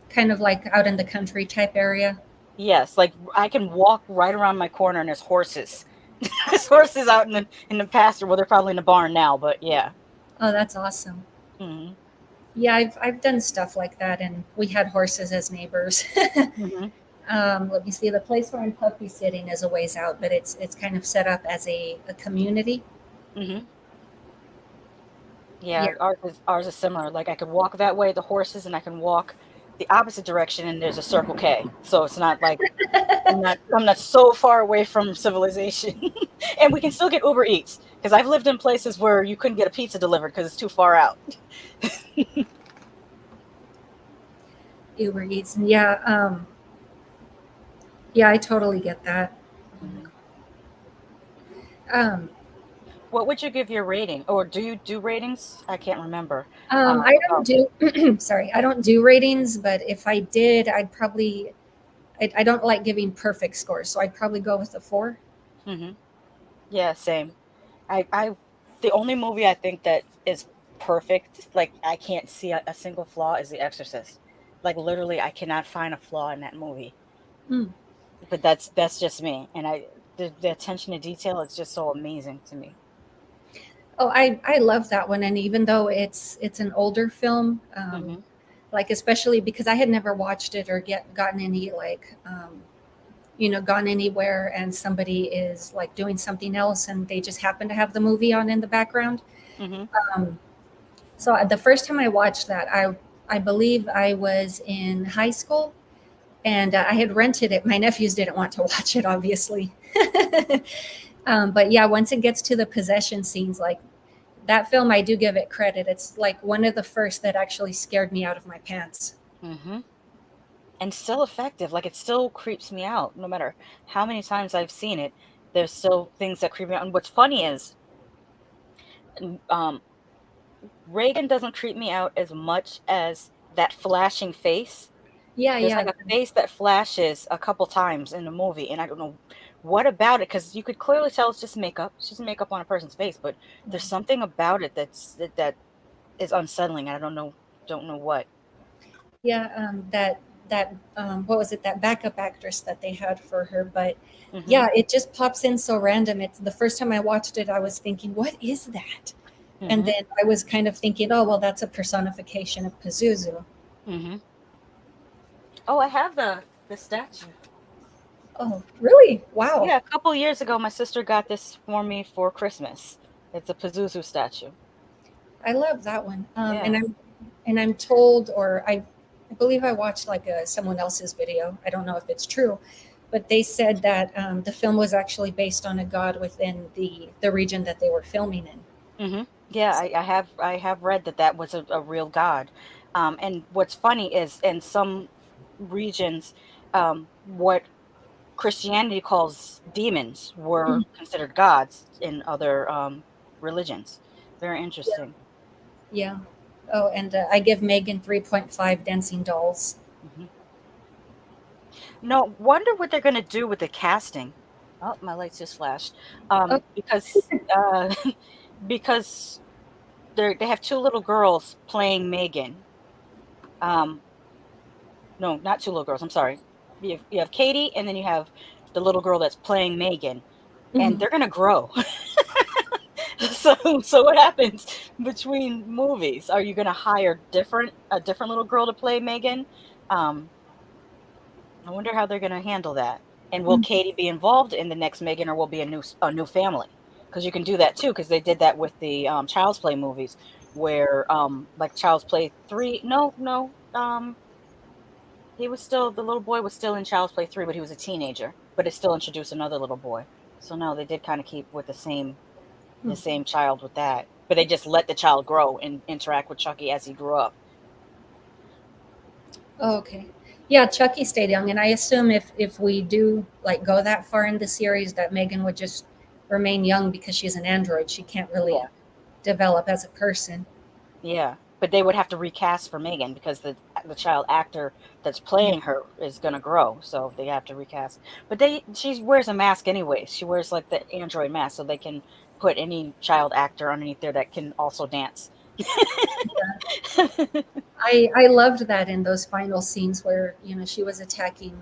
Kind of like out in the country type area. Yes, like I can walk right around my corner and there's horses. There's horses out in the pasture. Well, they're probably in the barn now, but yeah. Oh, that's awesome. Hmm. Yeah, I've done stuff like that, and we had horses as neighbors. Hmm. Let me see. The place where I'm puppy sitting is a ways out, but it's kind of set up as a community. Hmm. Yeah, Yeah, ours is similar. Like I could walk that way, the horses, and I can walk the opposite direction, and there's a Circle K. So it's not like I'm not so far away from civilization, and we can still get Uber Eats because I've lived in places where you couldn't get a pizza delivered because it's too far out. Uber Eats, and yeah, yeah, I totally get that. Mhm. Um, What would you give your rating, or do you do ratings? I can't remember. I don't About do sorry, I don't do ratings, but if I did, I'd probably I don't like giving perfect scores, so I'd probably go with a 4. Hmm. Yeah, same. I the only movie I think that is perfect, like I can't see a single flaw, is The Exorcist. Like literally, I cannot find a flaw in that movie. Mm. But that's just me, and the attention to detail is just so amazing to me. Oh, I love that one, and even though it's an older film, Hmm. like especially because I had never watched it or gotten any gone anywhere and somebody is like doing something else and they just happen to have the movie on in the background. Hmm. Um, so the first time I watched that, I believe I was in high school, and I had rented it. My nephews didn't want to watch it, obviously. But yeah, once it gets to the possession scenes, like that film, I do give it credit. It's like one of the first that actually scared me out of my pants. Hmm. And still effective. Like it still creeps me out, no matter how many times I've seen it. There's still things that creep me out. And what's funny is, um, Reagan doesn't creep me out as much as that flashing face. Yeah, There's yeah. like a face that flashes a couple times in the movie, and I don't know what about it, because you could clearly tell it's just makeup. It's just makeup on a person's face, but there's something about it that is unsettling. I don't know what. Yeah, that what was it? That backup actress that they had for her, but Hmm. yeah, it just pops in so random. It's the first time I watched it, I was thinking, "What is that?" And Hmm. then I was kind of thinking, "Oh, well, that's a personification of Pazuzu." Hmm. Oh, I have the statue. Oh, really? Wow, Yeah, a couple years ago, my sister got this for me for Christmas. It's a Pazuzu statue. I love that one. Yeah. And I'm told, or I believe I watched like someone else's video. I don't know if it's true, but they said that the film was actually based on a god within the region that they were filming in. Hmm. Yeah, I have read that was a real god. And what's funny is in some regions, what Christianity calls demons were Mm. considered gods in other religions. Very Yeah. interesting. Yeah. Oh, and I give Megan 3.5 dancing dolls. Hmm. No, wonder what they're gonna do with the casting. Oh, my lights just flashed. Oh, Because because they have two little girls playing Megan. Um, no, not two little girls. I'm sorry. You have Katie, and then you have the little girl that's playing Megan, and mhm. they're gonna grow. So what happens between movies? Are you gonna hire a different little girl to play Megan? Um, I wonder how they're gonna handle that. And will Mhm. Katie be involved in the next Megan, or will be a new family? Because you can do that too. Because they did that with the Child's Play movies, where like Child's Play 3. No, no. The little boy was still in Child's Play 3, but he was a teenager. But it still introduced another little boy. So no, they did kind of keep with the Hmm. same child with that. But they just let the child grow and interact with Chucky as he grew up. Oh, okay. Yeah, Chucky stayed young, and I assume if we do like go that far in the series, that Megan would just remain young because she's an android. She can't really Yeah. develop as a person. Yeah. But they would have to recast for Megan, because the child actor that's playing her is gonna grow, so they have to recast. But she wears a mask anyways. She wears like the android mask, so they can put any child actor underneath there that can also dance. I loved that in those final scenes where she was attacking.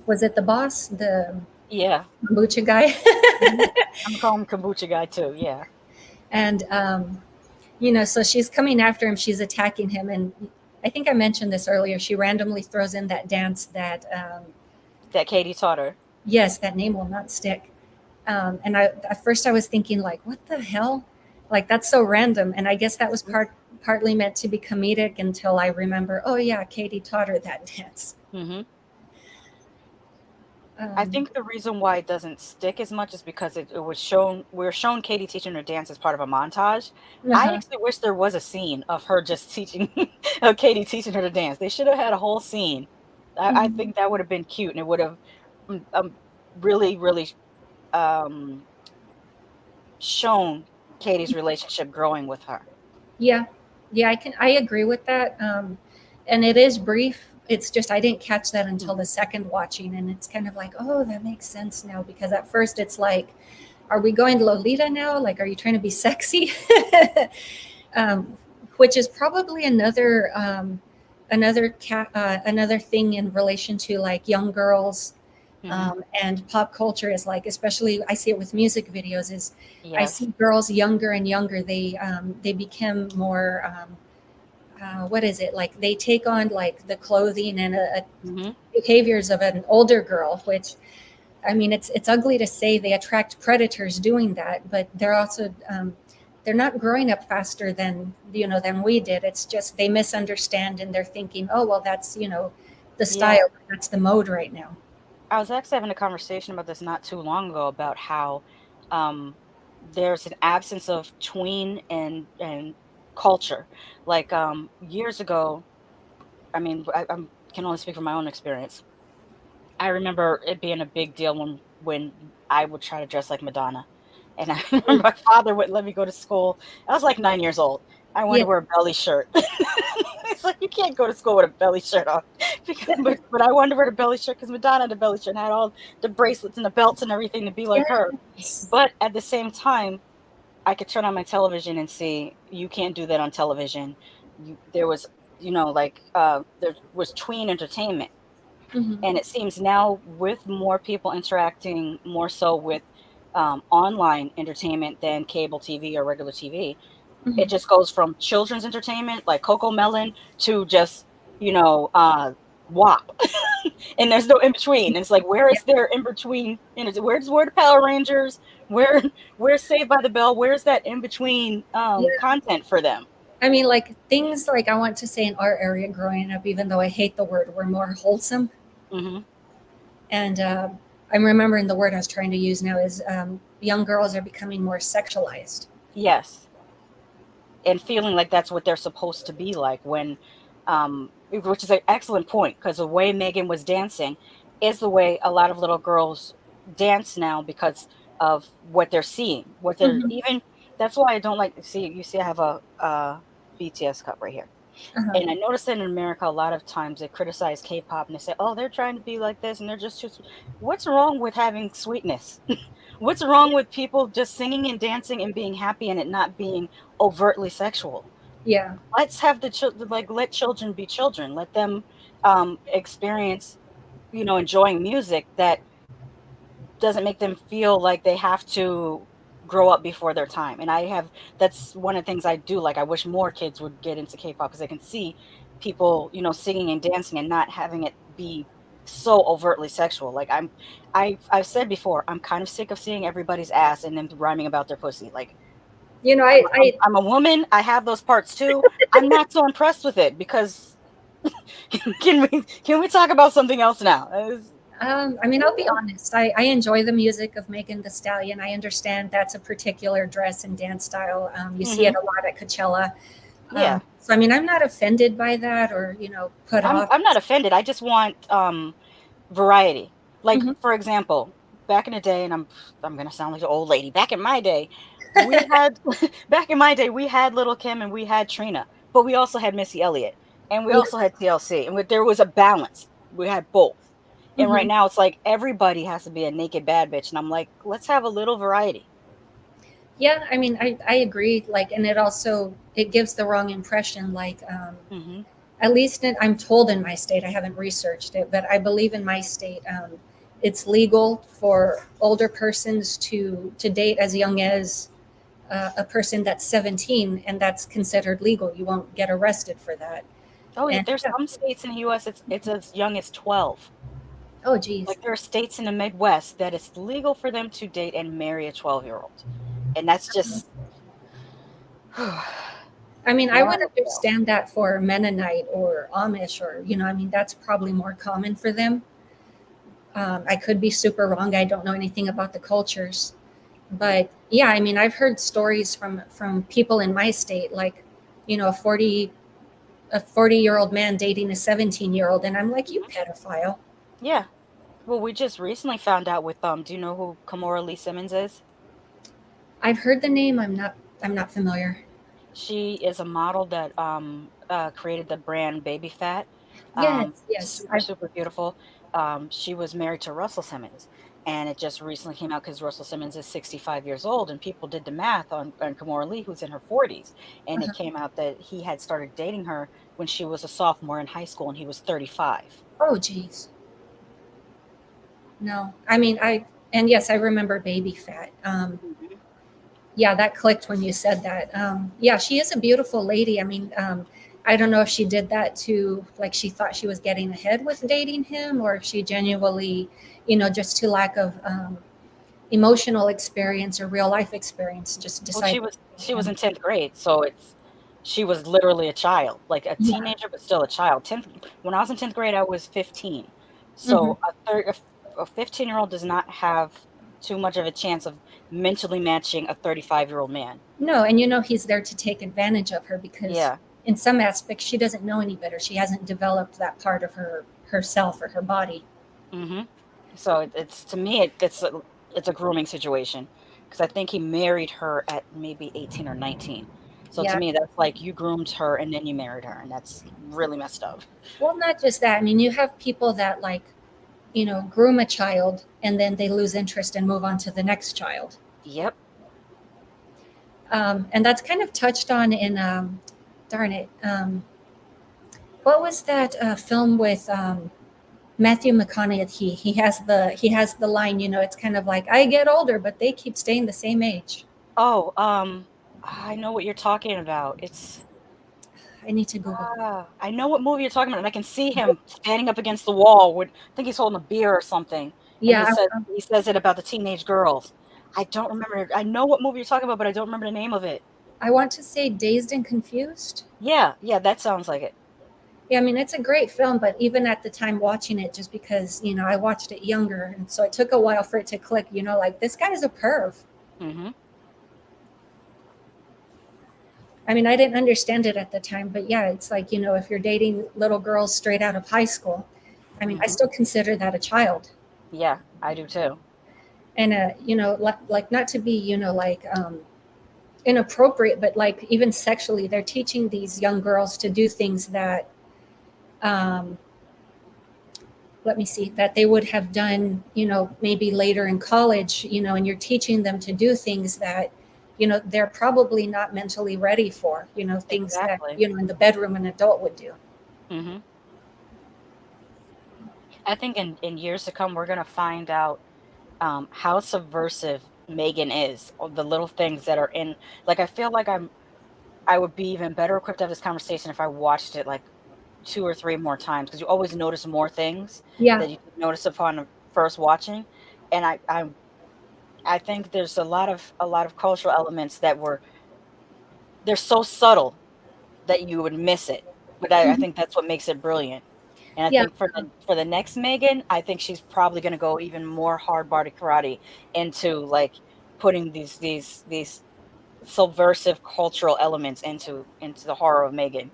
Was it the boss, the Yeah. kombucha guy? Mhm. I'm gonna call him Kombucha Guy too. Yeah. And so she's coming after him. She's attacking him, and I think I mentioned this earlier. She randomly throws in that dance that That Katie taught her. yes, that name will not stick. And at first I was thinking like, what the hell? Like that's so random. And I guess that was partly meant to be comedic until I remember, oh yeah, Katie taught her that dance. Hmm. I Um, think the reason why it doesn't stick as much is because it was shown. We were shown Katie teaching her dance as part of a montage. I uh-huh. actually wish there was a scene of her just teaching, of Katie teaching her to dance. They should have had a whole scene. I Mhm. think that would have been cute, and it would have really, really um, shown Katie's relationship growing with her. Yeah, yeah, I agree with that. And it is brief, it's just I didn't catch that until the Mhm. second watching, and it's kind of like, oh, that makes sense now, because at first it's like, are we going Lolita now? Like, are you trying to be sexy? um, which is probably another thing in relation to like young girls, Mhm. and pop culture is like, especially I see it with music videos, is I Yes. see girls younger and younger, they become more, what is it, like they take on like the clothing and Mhm. behaviors of an older girl, which, I mean, it's ugly to say they attract predators doing that, but they're also, they're not growing up faster than, than we did. It's just they misunderstand and they're thinking, oh well, that's, the Yeah. style, that's the mode right now. I was actually having a conversation about this not too long ago about how um, there's an absence of tween and culture. Like years ago, I mean, I can only speak from my own experience. I remember it being a big deal when I would try to dress like Madonna, and I remember my father wouldn't let me go to school. I was like 9 years old. I wanted Yeah, to wear a belly shirt. It's like you can't go to school with a belly shirt on, because, but I wanted to wear the belly shirt because Madonna had a belly shirt and had all the bracelets and the belts and everything to be like her. yes, But at the same time, I could turn on my television and see you can't do that on television. There was, like there was tween entertainment, hmm, and it seems now with more people interacting more so with online entertainment than cable TV or regular TV, hmm, it just goes from children's entertainment like Coco Melon to just, WAP. And there's no in between. It's like, where yeah, is there in between? Where's the Power Rangers? Where where's Saved by the Bell? Where's that in between yeah. content for them? I mean, like things like I want to say in our area growing up, even though I hate the word, were more wholesome. Hmm. And I'm remembering the word I was trying to use now is, young girls are becoming more sexualized. Yes. And feeling like that's what they're supposed to be like when which is an excellent point, because the way Megan was dancing is the way a lot of little girls dance now because of what they're seeing, what they're Hmm. even. That's why I don't like, see, you see I have a BTS cup right here. Uh-huh. And I noticed that in America, a lot of times they criticize K-pop and they say, "Oh, they're trying to be like this, and they're just too." What's wrong with having sweetness? What's wrong with people just singing and dancing and being happy and it not being overtly sexual? Yeah. Let's have the children, like, let children be children. Let them experience, enjoying music that doesn't make them feel like they have to grow up before their time. And that's one of the things I do. Like, I wish more kids would get into K-pop because they can see people, singing and dancing and not having it be so overtly sexual. Like, I've said before, I'm kind of sick of seeing everybody's ass and them rhyming about their pussy. Like, You know, I'm a woman. I have those parts too. I'm not so impressed with it because can we talk about something else now? I mean, I'll be honest. I enjoy the music of Megan the Stallion. I understand that's a particular dress and dance style. You see it Hmm. a lot at Coachella. Yeah. So, I mean, I'm not offended by that or, put I'm off. I'm not offended. I just want variety. Like, Hmm. for example, back in the day, and I'm gonna sound like an old lady. Back in my day, we had back in my day we had Little Kim and we had Trina, but we also had Missy Elliott and we Yeah. also had TLC, and there was a balance. We had both. And right Hmm. now it's like everybody has to be a naked bad bitch, and I'm like, let's have a little variety. Yeah. I mean, I agree. Like, and it gives the wrong impression. Like, Hmm. at least I'm told in my state, I haven't researched it, but I believe in my state, it's legal for older persons to date as young as, a person that's 17, and that's considered legal. You won't get arrested for that. Oh, yeah, And there's yeah. some states in the U.S. It's as young as 12. Oh, geez. Like, there are states in the Midwest that it's legal for them to date and marry a 12-year-old, and that's just I mean, I more would on a scale. understand that for Mennonite or Amish, or, I mean, that's probably more common for them. I could be super wrong. I don't know anything about the cultures. But yeah, I mean, I've heard stories from people in my state, like, a 40-year-old man dating a 17-year-old, and I'm like, you pedophile. Yeah. Well, we just recently found out with do you know who Kamora Lee Simmons is? I've heard the name. I'm not familiar. She is a model that created the brand Baby Fat. Yes, yes. Super, super beautiful. She was married to Russell Simmons, and it just recently came out because Russell Simmons is 65 years old, and people did the math on Kamora Lee, who's in her 40s, and it Uh-huh. came out that he had started dating her when she was a sophomore in high school, and he was 35. Oh, geez. No, I mean, and yes, I remember Baby Fat. Mhm. Yeah, that clicked when you said that. Yeah, she is a beautiful lady. I mean, I don't know if she did that to, like, she thought she was getting ahead with dating him, or if she genuinely, just to lack of emotional experience or real life experience, just Well, decided to date she was him. in 10th grade, so she was literally a child, like a Yeah. teenager, but still a child. 10th When I was in 10th grade, I was 15. Hmm. So a 15-year-old does not have too much of a chance of mentally matching a 35-year-old man. No, and he's there to take advantage of her because Yeah. in some aspects she doesn't know any better. She hasn't developed that part of herself or her body. Mhm. So it's to me it's a grooming situation because I think he married her at maybe 18 or 19. So to Yeah. me that's like you groomed her and then you married her and that's really messed up. Well, not just that. I mean, you have people that like, groom a child and then they lose interest and move on to the next child. Yep. And that's kind of touched on in, darn it, what was that film with Matthew McConaughey? He has the line. It's kind of like I get older, but they keep staying the same age. Oh, I know what you're talking about. I need to Google. I know what movie you're talking about, and I can see him standing up against the wall with, I think he's holding a beer or something, and Yeah, he says it about the teenage girls. I don't remember. I know what movie you're talking about, but I don't remember the name of it. I want to say Dazed and Confused. Yeah, yeah, that sounds like it. Yeah, I mean it's a great film, but even at the time watching it, just because I watched it younger, and so it took a while for it to click. Like this guy's a perv. Mhm. I mean, I didn't understand it at the time, but yeah, it's like if you're dating little girls straight out of high school, I mean, I Mhm. still consider that a child. Yeah, I do too. And like not to be like inappropriate, but like even sexually, they're teaching these young girls to do things that um, let me see, that they would have done, maybe later in college, and you're teaching them to do things that, they're probably not mentally ready for, things that, Exactly. in the bedroom an adult would do. Mhm. I think in years to come, we're gonna find out how subversive Megan is. Or the little things that are in. Like I feel like I would be even better equipped to have this conversation if I watched it like 2 or 3 more times because you always notice more things Yeah. that you didn't notice upon first watching, and I think there's a lot of cultural elements that they're so subtle that you would miss it, but I Mhm. think that's what makes it brilliant, and I Yeah. think for the next Megan, I think she's probably gonna go even more hard body karate into, like, putting these subversive cultural elements into the horror of Megan.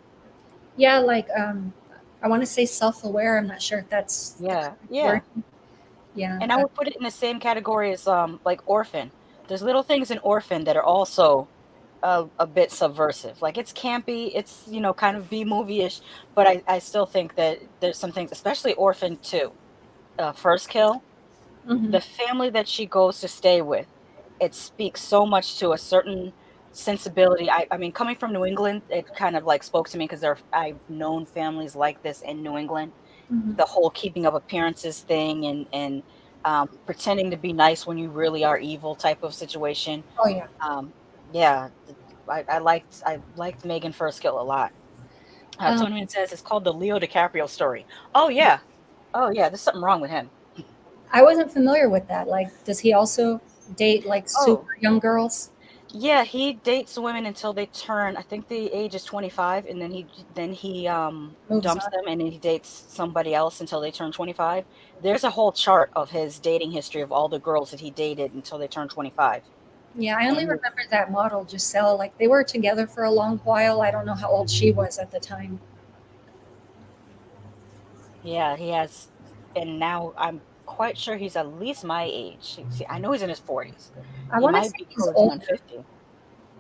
Yeah, like I want to say self-aware. I'm not sure if that's the Yeah, correct word. yeah. Yeah. And I would put it in the same category as, like, Orphan. There's little things in Orphan that are also a bit subversive. Like, it's campy, it's, kind of B-movie-ish, but I still think that there's some things, especially Orphan 2, First Kill, Hmm. the family that she goes to stay with, it speaks so much to a certain sensibility. I mean, coming from New England, it kind of, like, spoke to me because I've known families like this in New England. Hmm. The whole keeping up appearances thing and pretending to be nice when you really are evil type of situation. Oh yeah. Um, yeah, I liked Megan First Kill a lot. Um, Tony says it's called the Leo DiCaprio story. Oh yeah, oh yeah. There's something wrong with him. I wasn't familiar with that. Like, does he also date like Oh super young girls? yeah, he dates women until they turn. I think the age is 25, and then he Moves dumps on. them, and then he dates somebody else until they turn 25. There's a whole chart of his dating history of all the girls that he dated until they turned 25. Yeah, I only And remember that model, Giselle. Like they were together for a long while. I don't know how old she was at the time. yeah, he has, and now I'm quite sure he's at least my age. See, I know he's in his 40s. I He want to might say be he's closing on older. 50.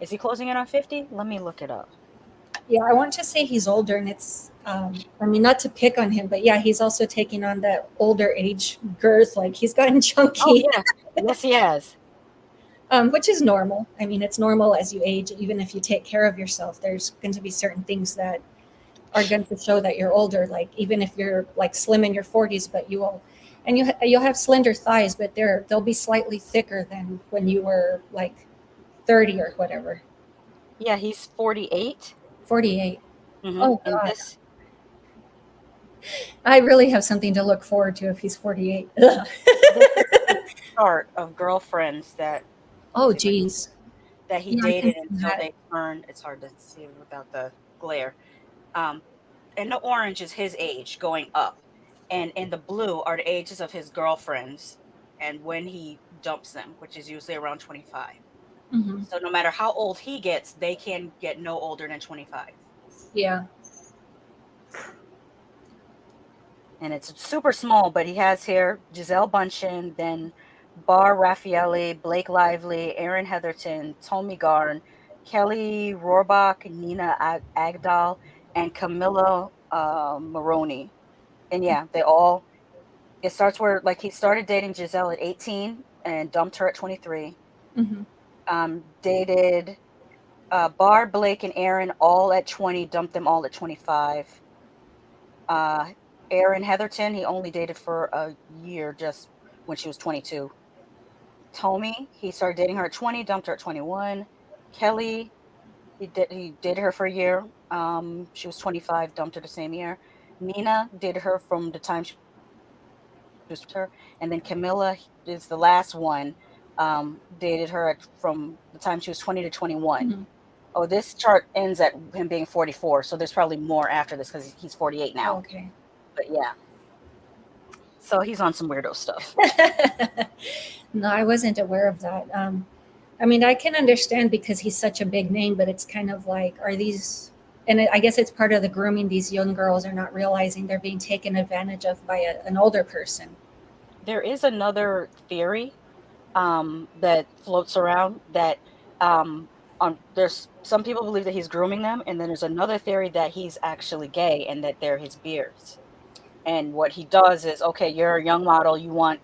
Is he closing in on 50? Let me look it up. Yeah, I want to say he's older, and it's I mean, not to pick on him, but yeah, he's also taking on that older age girth. Like he's gotten Oh chunky, yeah, yes he has. which is normal. I mean, it's normal as you age. Even if you take care of yourself, there's going to be certain things that are going to show that you're older. Like even if you're like slim in your 40s, but you will, and you'll have slender thighs, but they'll be slightly thicker than when you were like 30 or whatever. Yeah, he's 48. 48. Mm-hmm. Oh And God, this I really have something to look forward to if he's 48. Ugh. this is the start of girlfriends that, Oh see if I can, geez, that he yeah, I can dated see until that. they turned. It's hard to see without the glare. Um, and the orange is his age going up, and in the blue are the ages of his girlfriends, and when he dumps them, which is usually around 25. Hmm. So no matter how old he gets, they can get no older than 25. Yeah. And it's super small, but he has here Giselle Bundchen, then Bar Raffaele, Blake Lively, Aaron Heatherton, Tommy Garn, Kelly Rohrbach, Nina Agdal, and Camilla Maroney. And yeah, they all. It starts where like he started dating Giselle at 18 and dumped her at 23. Hmm. Dated Bar, Blake, and Aaron all at 20, dumped them all at 25. Uh, Erin Heatherton, he only dated for a year, just when she was 22. Tommy, he started dating her at 20, dumped her at 21. Kelly, he dated her for a year. She was 25, dumped her the same year. Nina dated her from the time she was with her, and then Camilla is the last one. Dated her from the time she was 20 to 21. Hmm. Oh, this chart ends at him being 44, so there's probably more after this because he's 48 Oh, now. okay. But yeah, so he's on some weirdo stuff. No, I wasn't aware of that. I mean, I can understand because he's such a big name, but it's kind of like, are these, and I guess it's part of the grooming. These young girls are not realizing they're being taken advantage of by an older person. There is another theory that floats around that there's some people believe that he's grooming them, and then there's another theory that he's actually gay and that they're his beards. And what he does is, okay, you're a young model, you want,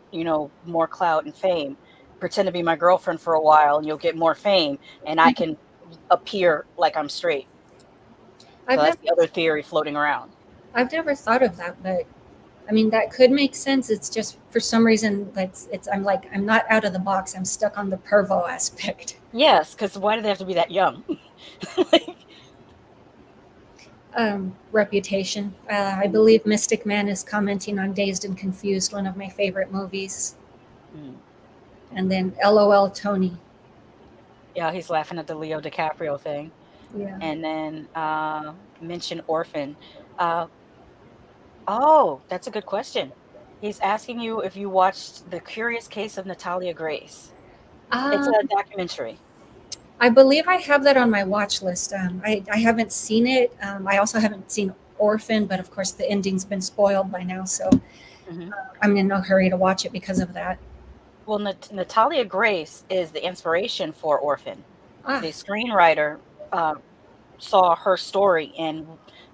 more clout and fame. Pretend to be my girlfriend for a while, and you'll get more fame, and I can appear like I'm straight. So I've that's never, the other theory floating around. I've never thought of that, but I mean, that could make sense. It's just for some reason, I'm like, I'm not out of the box. I'm stuck on the pervo aspect. Yes, because why do they have to be that young? Like, Reputation. I believe Mystic Man is commenting on Dazed and Confused, one of my favorite movies. mm. And then LOL Tony. Yeah, he's laughing at the Leo DiCaprio thing. Yeah. And then mention orphan. Uh, oh, that's a good question. He's asking you if you watched The Curious Case of Natalia Grace. It's Um, a documentary. I believe I have that on my watch list. I haven't seen it. I also haven't seen Orphan, but of course the ending's been spoiled by now, so Hmm. I'm in no hurry to watch it because of that. Well, Natalia Grace is the inspiration for Orphan. Ah. The screenwriter uh, saw her story and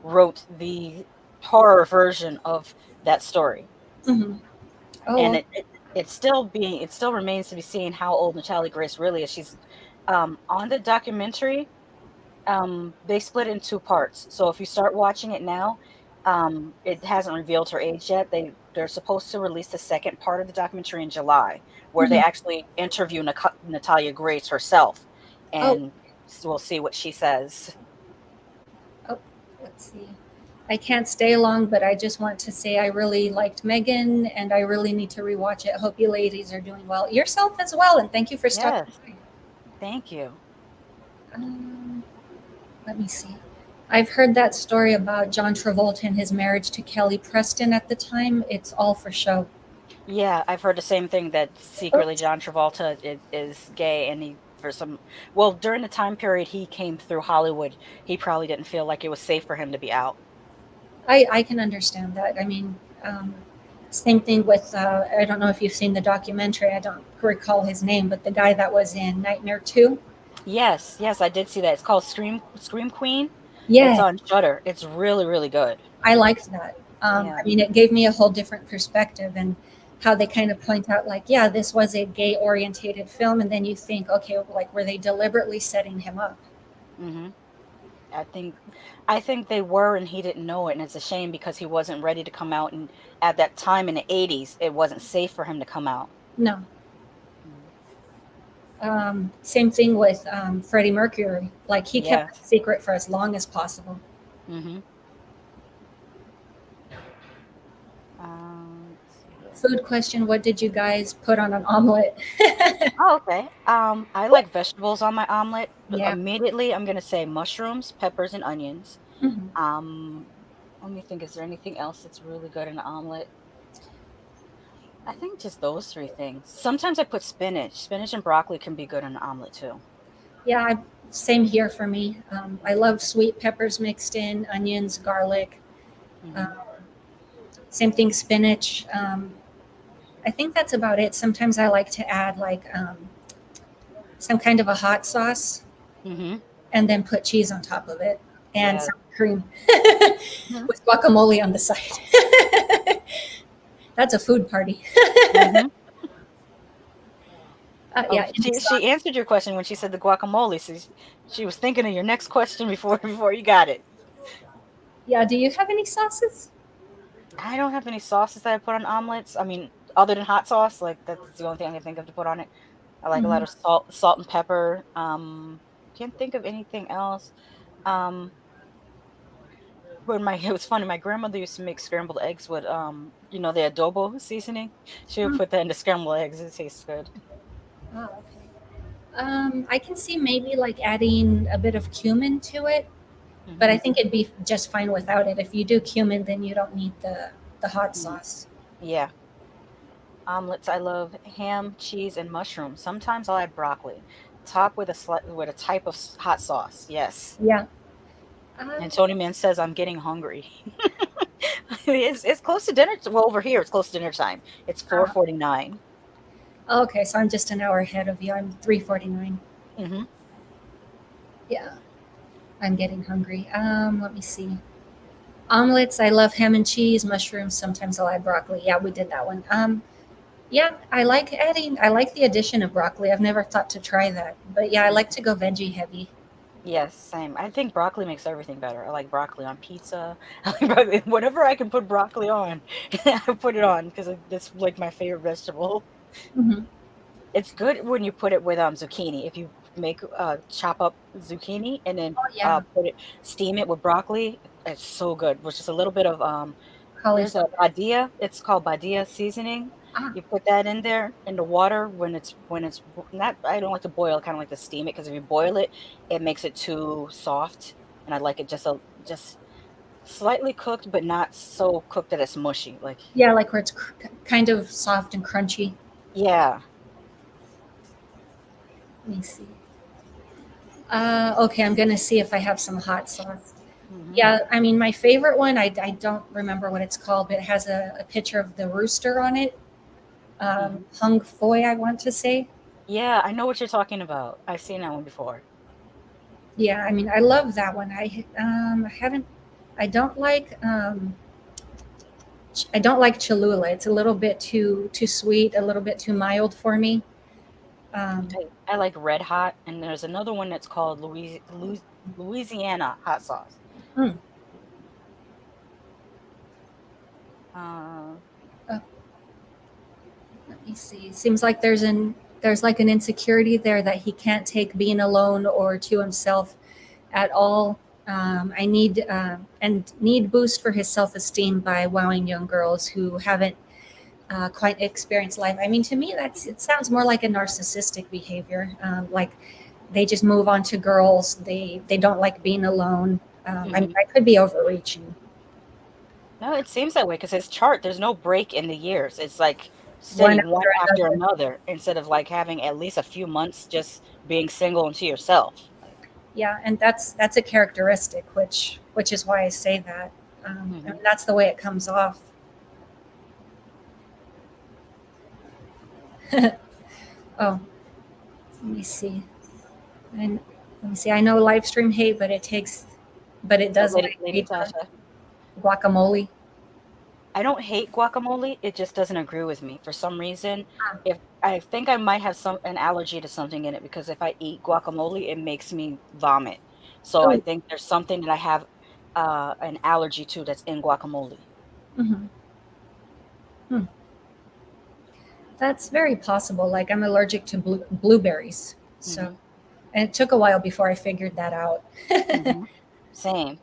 wrote the horror version of that story. Hmm. And Oh. it still remains to be seen how old Natalia Grace really is. She's on the documentary. They split it in two parts. So if you start watching it now, it hasn't revealed her age yet. They're supposed to release the second part of the documentary in July, where they Mhm. actually interview Natalia Grace herself, Oh. and we'll see what she says. Oh. Let's see. I can't stay long, but I just want to say I really liked Megan, and I really need to rewatch it. Hope you ladies are doing well, yourself as well, and thank you for stopping Yes, thank you. by. Let me see. I've heard that story about John Travolta and his marriage to Kelly Preston at the time. It's all for show. Yeah, I've heard the same thing that secretly Oops. John Travolta is gay, and he for some well during the time period he came through Hollywood, he probably didn't feel like it was safe for him to be out. I can understand that. I mean, same thing with, I don't know if you've seen the documentary, I don't recall his name, but the guy that was in Nightmare 2. Yes, yes, I did see that. It's called Scream Queen. It's Yeah, on Shutter. It's really, really good. I liked that. I Yeah. mean, it gave me a whole different perspective and how they kind of point out, like, yeah, this was a gay orientated film. And then you think, okay, like, were they deliberately setting him up? hmm I think I think they were, and he didn't know it, and it's a shame because he wasn't ready to come out, and at that time in the 80s, it wasn't safe for him to come out. No. Mhm. Same thing with Freddie Mercury. Like, he kept Yes. it secret for as long as possible. hmm let's see here. Food question: what did you guys put on an omelet? Oh, okay. I like vegetables on my omelet. Yeah. Immediately, I'm gonna say mushrooms, peppers, and onions. Hmm. Um, Let me think, is there anything else that's really good in an omelet? I think just those three things. Sometimes I put spinach. Spinach and broccoli can be good in an omelet too. Yeah, same here for me. I love sweet peppers mixed in, onions, garlic. Um, hmm Same thing, spinach. I think that's about it. Sometimes I like to add like some kind of a hot sauce hmm and then put cheese on top of it and Yeah. some cream hmm with guacamole on the side. That's a food party. hmm Oh, Yeah, any she sauce. answered your question when she said the guacamole. So she was thinking of your next question before before you got it. Yeah, do you have any sauces? I don't have any sauces that I put on omelets. I mean, other than hot sauce, like that's the only thing I can think of to put on it. I like a lot Mhm. of salt and pepper. Can't think of anything else. Um, when my it was funny, my grandmother used to make scrambled eggs with the adobo seasoning. She would Mm. put that in the scrambled eggs. It tastes good. Oh, okay. I can see maybe like adding a bit of cumin to it, but hmm I think it'd be just fine without it. If you do cumin, then you don't need the hot hmm sauce. Yeah. Omelets, I love ham, cheese, and mushrooms. Sometimes I'll add broccoli. Top with with a type of hot sauce. Yes. Yeah. And Tony Man says I'm getting hungry. It's close to dinner. Well, over here it's close to dinner time. It's Uh, 4:49. okay, so I'm just an hour ahead of you. I'm 3:49. Mm-hmm. Yeah, I'm getting hungry. Let me see. Omelets, I love ham and cheese, mushrooms, sometimes I'll add broccoli. Yeah, we did that one. Yeah, I like the addition of broccoli. I've never thought to try that. But yeah, I like to go veggie heavy. Yes, same. I think broccoli makes everything better. I like broccoli on pizza. I like broccoli, whatever I can put broccoli on, I put it on because that's like my favorite vegetable. Hmm. It's good when you put it with zucchini. If you make chop up zucchini and then Oh yeah, steam it with broccoli, it's so good. With just a little bit of there's a cauliflower. badia. It's called badia seasoning. Ah, You put that in there in the water when it's not. I don't like to boil. I kind of like to steam it because if you boil it, it makes it too soft, and I like it just slightly cooked, but not so cooked that it's mushy. Like yeah, like where it's kind of soft and crunchy. yeah. Let me see. Okay, I'm gonna see if I have some hot sauce. hmm Yeah, I mean, my favorite one, I don't remember what it's called, but it has a picture of the rooster on it. hmm Hung Foy, I want to say. Yeah, I know what you're talking about. I've seen that one before. Yeah, I mean, I love that one. I haven't, I don't like, I don't like Cholula. It's a little bit too sweet, a little bit too mild for me. Um, I like Red Hot, and there's another one that's called Louisiana hot sauce. hmm, Uh, uh, Let me see. Seems like there's like an insecurity there that he can't take being alone or to himself at all. I need and need boost for his self esteem by wowing young girls who haven't quite experienced life. I mean, to me, it sounds more like a narcissistic behavior. Like they just move on to girls. They don't like being alone. I mean, mhm. I could be overreaching. No, it seems that way because his chart, there's no break in the years. It's like One steady one after after another. another instead of like having at least a few months just being single and to yourself. Yeah, and that's a characteristic, which is why I say that. I hmm mean, that's the way it comes off. Oh, let me see. And let me see. I know live stream hate, but it takes but it does Lady Tasha. guacamole. I don't hate guacamole. It just doesn't agree with me for some reason. Ah, If I think I might have an allergy to something in it because if I eat guacamole, it makes me vomit. So I oh, think there's something that I have an allergy to that's in guacamole. mhm. Hmm. That's very possible. Like I'm allergic to blueberries, so Hmm. and it took a while before I figured that out. Hmm. Same.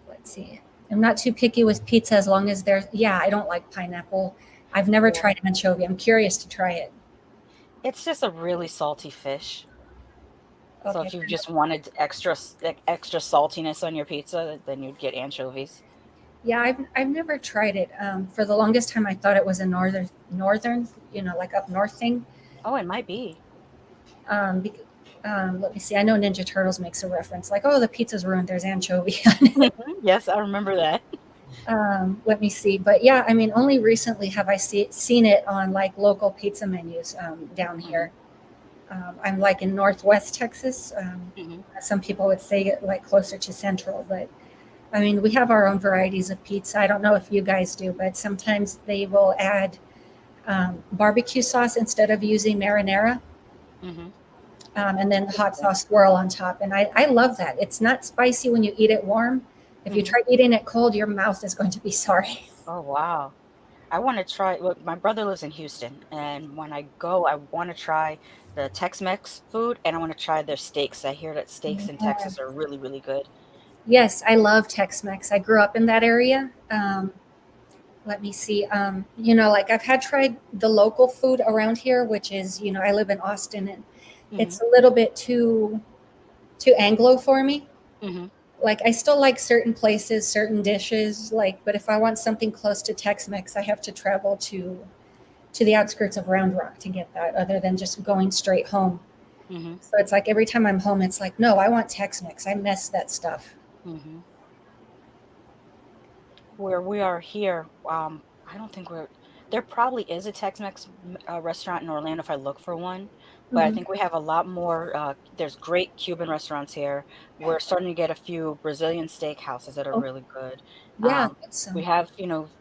Let's see. I'm not too picky with pizza as long as there's. Yeah, I don't like pineapple. I've never Yeah. tried anchovy. I'm curious to try it. It's just a really salty fish. So Okay. if you just wanted extra saltiness on your pizza, then you'd get anchovies. Yeah, I've never tried it. For the longest time, I thought it was a northern, like up north thing. Oh, it might be. Um, bec- Let me see. I know Ninja Turtles makes a reference, like, "Oh, the pizza's ruined. There's anchovy on it." Yes, I remember that. Let me see. But yeah, I mean, only recently have I seen it on like local pizza menus down Hmm. here. I'm like in Northwest Texas. Hmm. Some people would say it like closer to Central, but I mean, we have our own varieties of pizza. I don't know if you guys do, but sometimes they will add barbecue sauce instead of using marinara, Hmm. and then the hot sauce swirl on top. And I love that. It's not spicy when you eat it warm. If you Hmm. try eating it cold, your mouth is going to be sorry. Oh, wow. I want to try. Look, my brother lives in Houston, and when I go, I want to try the Tex-Mex food, and I want to try their steaks. I hear that steaks in Yeah. Texas are really, really good. Yes, I love Tex-Mex. I grew up in that area. Let me see. Like I've had tried the local food around here, which is, I live in Austin, and Hmm. it's a little bit too Anglo for me. Hmm. Like I still like certain places, certain dishes, like, but if I want something close to Tex-Mex, I have to travel to the outskirts of Round Rock to get that, other than just going straight home. Hmm. So it's like every time I'm home, it's like, no, I want Tex-Mex. I miss that stuff. Hmm. Where we are here, I don't think there probably is a Tex-Mex restaurant in Orlando if I look for one, but I Hmm. think we have a lot more. There's great Cuban restaurants here. We're starting to get a few Brazilian steakhouses that are Oh, really good. yeah. We have,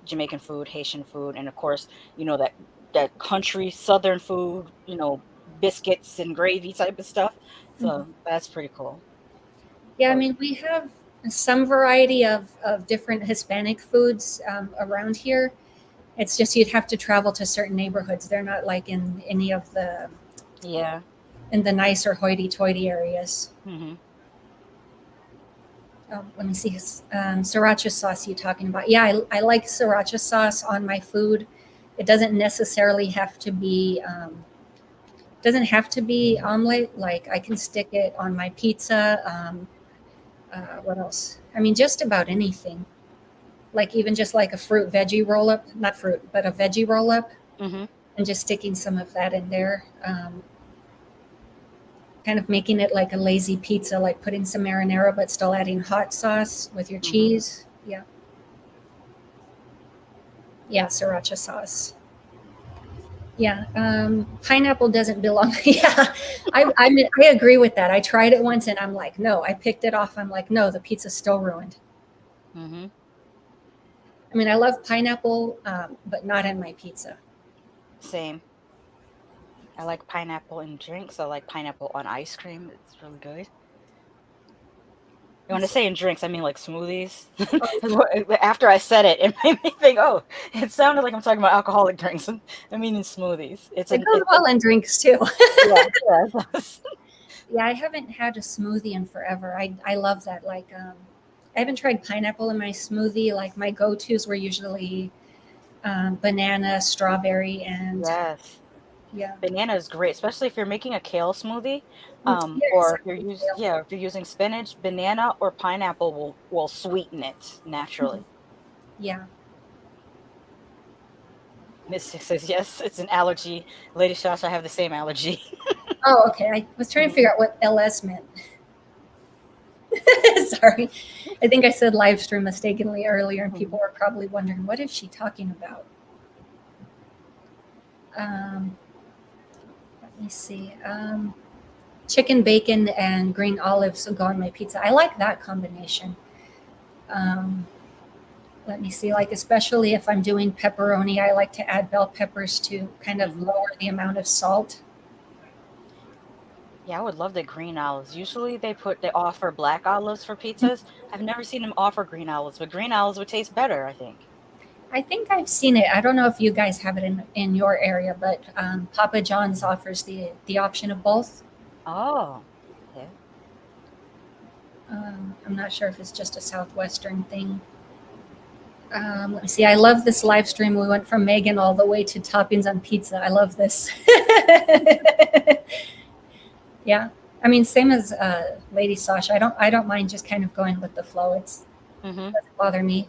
Jamaican food, Haitian food, and of course, that country Southern food, biscuits and gravy type of stuff. Mhm. So that's pretty cool. Yeah, I But mean, we have some variety of different Hispanic foods around here. It's just you'd have to travel to certain neighborhoods. They're not like in any of yeah. in the nicer hoity-toity areas. Hmm. Let me see. Sriracha sauce you talking about? Yeah, I like sriracha sauce on my food. It doesn't have to be omelet. Like I can stick it on my pizza. What else? I mean, just about anything. Like even just like a fruit veggie roll up, not fruit, but a veggie roll up, Hmm. and just sticking some of that in there. Kind of making it like a lazy pizza, like putting some marinara, but still adding hot sauce with your Hmm. cheese. Yeah. Yeah, sriracha sauce. Yeah, pineapple doesn't belong. Yeah, I agree with that. I tried it once and I'm like, no. I picked it off. I'm like, no, the pizza's still ruined. Hmm. I mean, I love pineapple, but not in my pizza. Same. I like pineapple in drinks. I like pineapple on ice cream. It's really good. And when I say in drinks, I mean like smoothies. Oh, After I said it, it made me think, oh, it sounded like I'm talking about alcoholic drinks. I mean in smoothies. it goes well in drinks too. Yeah, yeah, it does. Yeah, I haven't had a smoothie in forever. I love that. Like, I haven't tried pineapple in my smoothie. Like my go tos were usually banana, strawberry, and Yes. yeah. Banana is great, especially if you're making a kale smoothie, Yeah, or if exactly. if you're using spinach, banana or pineapple will sweeten it Mhm. naturally. Yeah. Mystic says yes, it's an allergy. Lady Shosh, I have the same allergy. Oh, okay. I was trying to figure out what LS meant. Sorry. I think I said live stream mistakenly earlier, and people were probably wondering, what is she talking about? Um, Let me see. chicken bacon and green olives go on my pizza. I like that combination. Um, Let me see, like especially if I'm doing pepperoni, I like to add bell peppers to kind of Hmm. lower the amount of salt. Yeah, I would love the green olives. Usually they offer black olives for pizzas. I've never seen them offer green olives, but green olives would taste better, I think. I think I've seen it. I don't know if you guys have it in your area, but Papa John's offers the option of both. Oh, yeah. I'm not sure if it's just a Southwestern thing. Let me see. I love this live stream. We went from Megan all the way to toppings on pizza. I love this. Yeah, I mean, same as Lady Sasha. I don't mind just kind of going with the flow. Hmm. Doesn't bother me.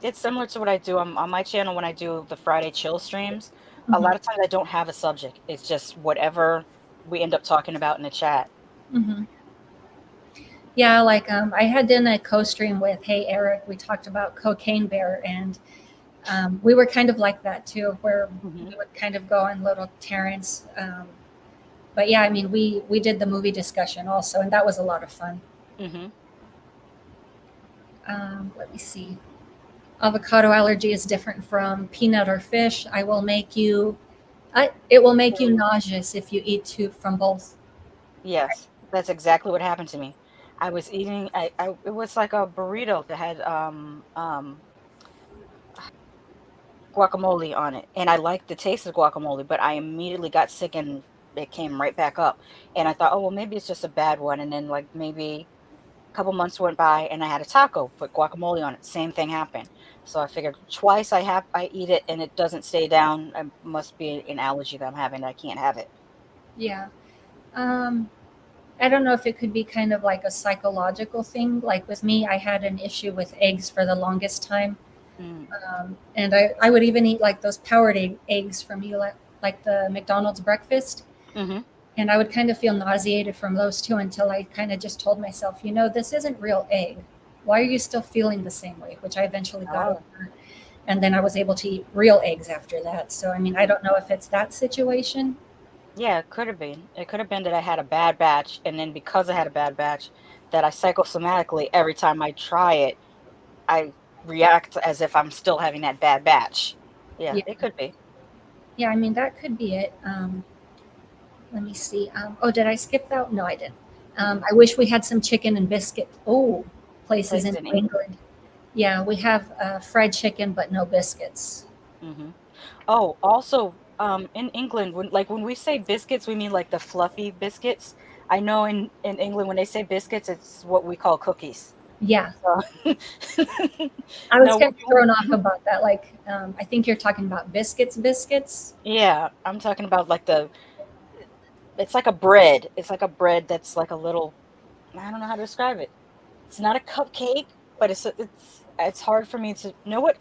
It's similar to what I do on my channel when I do the Friday chill streams. A Hmm. lot of times I don't have a subject. It's just whatever we end up talking about in the chat. Hmm. Yeah, like I had done a co-stream with Hey Eric. We talked about Cocaine Bear, and we were kind of like that too, where Hmm. we would kind of go on little Terrence. But yeah, I mean, we did the movie discussion also, and that was a lot of fun. Hmm. Let me see. Avocado allergy is different from peanut or fish. It will make you nauseous if you eat two from both. Yes, that's exactly what happened to me. I was eating it was like a burrito that had guacamole on it, and I liked the taste of guacamole, but I immediately got sick and it came right back up. And I thought, oh well, maybe it's just a bad one. And then like maybe a couple months went by, and I had a taco, put guacamole on it. Same thing happened. So I figured twice I eat it and it doesn't stay down. It must be an allergy that I'm having. I can't have it. Yeah. Um, I don't know if it could be kind of like a psychological thing. Like with me, I had an issue with eggs for the longest time. Mm, And I would even eat like those powered eggs from you, like the McDonald's breakfast. hmm. And I would kind of feel nauseated from those too until I kind of just told myself, this isn't real egg. Why are you still feeling the same way? Which I eventually got Oh, over. And then I was able to eat real eggs after that. So, I mean, I don't know if it's that situation. yeah, it could have been. It could have been that I had a bad batch, and then because I had a bad batch, that I psychosomatically every time I try it, I react as if I'm still having that bad batch. Yeah, Yeah. it could be. Yeah, I mean, that could be it. Let me see. Oh, did I skip that? No, I didn't. Mm-mm. I wish we had some chicken and biscuit. Oh, places Places in in New England. England. Yeah, we have fried chicken, but no biscuits. Hmm. Oh, also, in England, when we say biscuits, we mean like the fluffy biscuits. I know in England when they say biscuits, it's what we call cookies. Yeah, So, I was no, kind of thrown off about that. Like, I think you're talking about biscuits, biscuits. yeah, I'm talking about like it's like a bread. It's like a bread that's like a little, I don't know how to describe it. It's not a cupcake, but it's hard for me to you know what.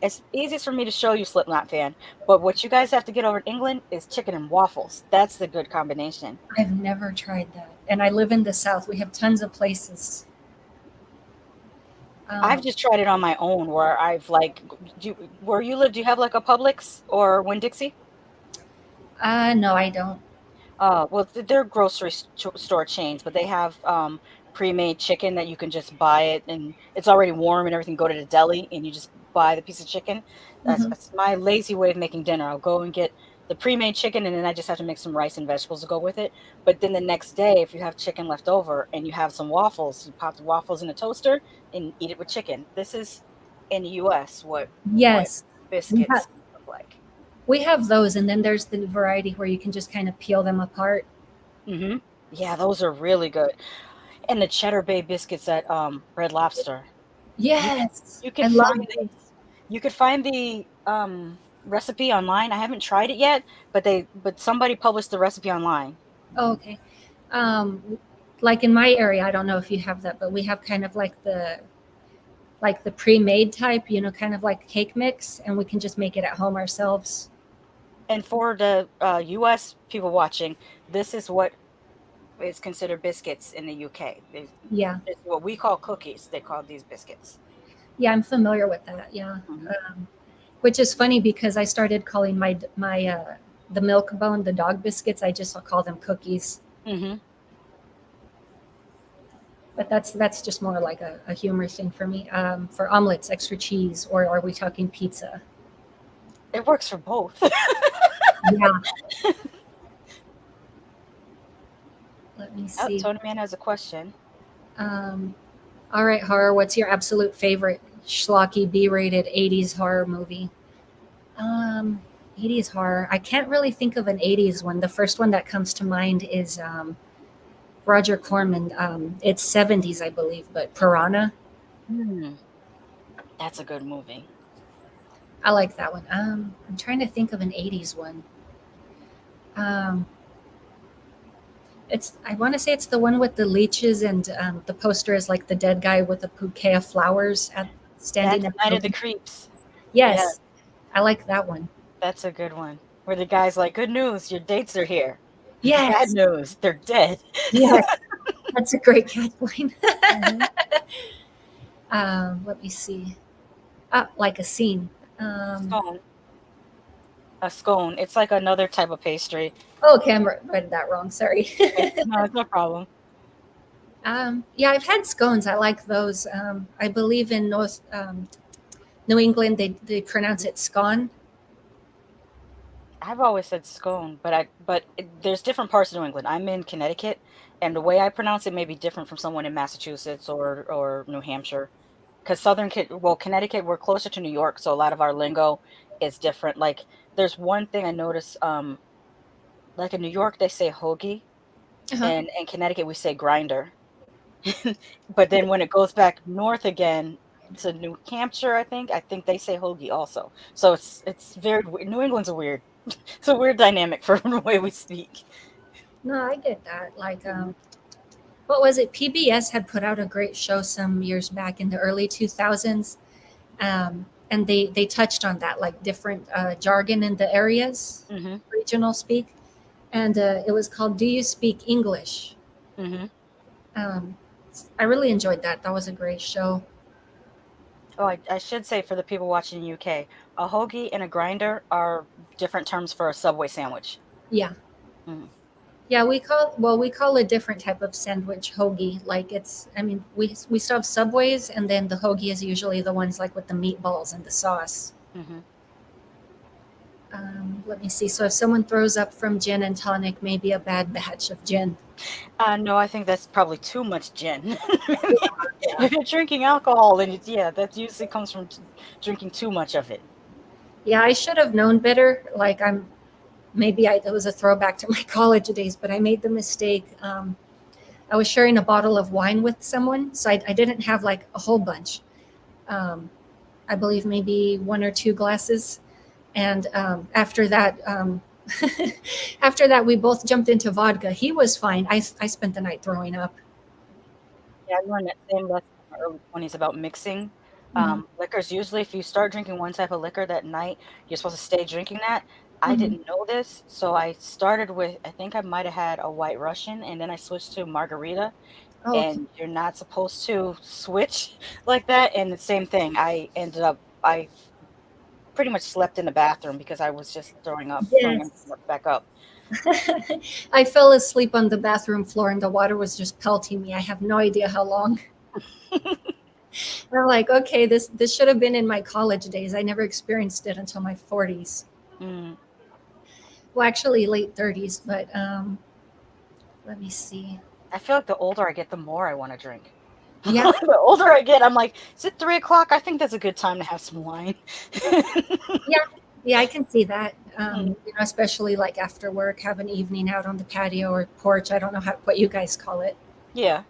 It's easiest for me to show you, Slipknot fan. But what you guys have to get over in England is chicken and waffles. That's the good combination. I've never tried that, and I live in the South. We have tons of places. I've Um, just tried it on my own where I've like, where you live, do you have like a Publix or Winn-Dixie? no, I don't. Well, they're grocery store chains, but they have pre-made chicken that you can just buy it and it's already warm and everything. Go to the deli and you just buy the piece of chicken. Hmm. That's my lazy way of making dinner. I'll go and get the pre-made chicken and then I just have to make some rice and vegetables to go with it. But then the next day, if you have chicken left over and you have some waffles, you pop the waffles in a toaster and eat it with chicken. This is in the US what Yes, we have biscuits look like. we have those, and then there's the variety where you can just kind of peel them apart. Hmm. Yeah, those are really good. And the Cheddar Bay biscuits at Red Lobster. You can Yes, you I could love find those. the recipe online. I haven't tried it yet, but somebody published the recipe online. Oh, okay. Um, like in my area, I don't know if you have that, but we have kind of like the pre-made type, kind of like cake mix, and we can just make it at home ourselves. And for the US people watching, this is what is considered biscuits in the UK. Yeah, It's what we call cookies. They call these biscuits. yeah, I'm familiar with that. Yeah, Hmm. which is funny because I started calling my the milk bone, the dog biscuits. I just call them cookies. Hmm. but that's just more like a humor thing for me. For omelets, extra cheese, or are we talking pizza? It works for both. Yeah. Let me Oh, see. Tony Man has a question. Um, all right, horror. What's your absolute favorite schlocky B-rated '80s horror movie? Um, '80s horror. I can't really think of an '80s one. The first one that comes to mind is Roger Corman. It's '70s, I believe, but Piranha. Hmm, that's a good movie. I like that one. I'm trying to think of an '80s one. Um, it's I want to say it's the one with the leeches and the poster is like the dead guy with a bouquet of flowers standing That's at the Night of the building. Creeps. Yeah, Yes, I like that one. that's a good one. Where the guy's like, "Good news, your dates are here." Bad Yes, news, they're dead. yes, that's a great catchline. Mhm. Let me see. Like a scene. Um, Scone, a scone. It's like another type of pastry. oh, okay, read that wrong. Sorry. Okay, no, it's no problem. Yeah, I've had scones. I like those. I believe in New England, they pronounce it scone. I've always said scone, there's different parts of New England. I'm in Connecticut, and the way I pronounce it may be different from someone in Massachusetts or New Hampshire. Because Connecticut, we're closer to New York, so a lot of our lingo is different. Like, there's one thing I notice, like in New York they say hoagie, Uh-huh. and in Connecticut we say grinder. But then when it goes back north again to New Hampshire, I think they say hoagie also. So it's very New England's a weird. It's a weird dynamic for the way we speak. No, I get that. Like, Mhm. what was it? PBS had put out a great show some years back in the early 2000s, and they touched on that, like different jargon in the areas, Mhm. regional speak, and it was called "Do You Speak English?" Mhm. Um, I really enjoyed that. That was a great show. Oh, I should say for the people watching UK, a hoagie and a grinder are different terms for a Subway sandwich. Yeah, Mhm. yeah. We call a different type of sandwich hoagie. Like it's, I mean, we still have Subways, and then the hoagie is usually the ones like with the meatballs and the sauce. Mhm. Let me see. So if someone throws up from gin and tonic, maybe a bad batch of gin. No, I think that's probably too much gin. Yeah. If you're drinking alcohol, then yeah, that usually comes from drinking too much of it. Yeah, I should have known better. Like it was a throwback to my college days, but I made the mistake. I was sharing a bottle of wine with someone, so I didn't have like a whole bunch. Um, I believe maybe one or two glasses, and after that, after that, we both jumped into vodka. He was fine. I spent the night throwing up. Yeah, I learned that same lesson in my early 20s about mixing Mhm, liquors. Usually, if you start drinking one type of liquor that night, you're supposed to stay drinking that. I mhm. didn't know this, so I started with, I think I might have had a White Russian, and then I switched to margarita. Oh, okay. And you're not supposed to switch like that. And the same thing, I pretty much slept in the bathroom because I was just throwing Yes. everything back up. I fell asleep on the bathroom floor and the water was just pelting me. I have no idea how long. I'm like, okay, this should have been in my college days. I never experienced it until my 40s. Mm. Well, actually late 30s, but let me see. I feel like the older I get, the more I want to drink. Yeah, The older I get, I'm like, is it 3 o'clock? I think that's a good time to have some wine. yeah, yeah, I can see that. Mm. Especially like after work, have an evening out on the patio or porch. I don't know what you guys call it. Yeah.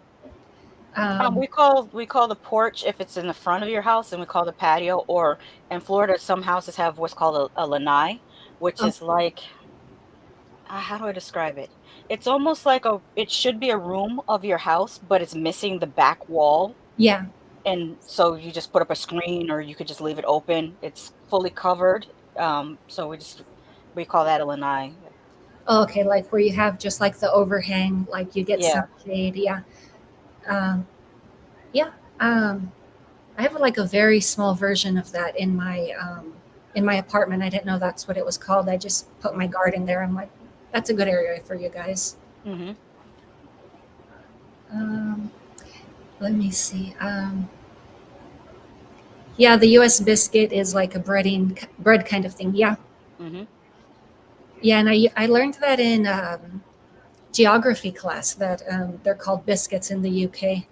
Um, We call the porch if it's in the front of your house, and we call the patio. Or in Florida, some houses have what's called a lanai, which oh, is like, how do I describe it? It's almost like it should be a room of your house, but it's missing the back wall. yeah. And so you just put up a screen, or you could just leave it open. It's fully covered. So we call that a lanai. Oh, okay, like where you have just like the overhang, like you get Yeah. some shade. Yeah. Um, yeah. Um, I have like a very small version of that in my apartment. I didn't know that's what it was called. I just put my garden there. I'm like, that's a good area for you guys. Mm-hmm. Um, Let me see. Yeah, the U.S. biscuit is like a bread kind of thing. Yeah, Hmm. yeah, and I learned that in geography class that they're called biscuits in the UK.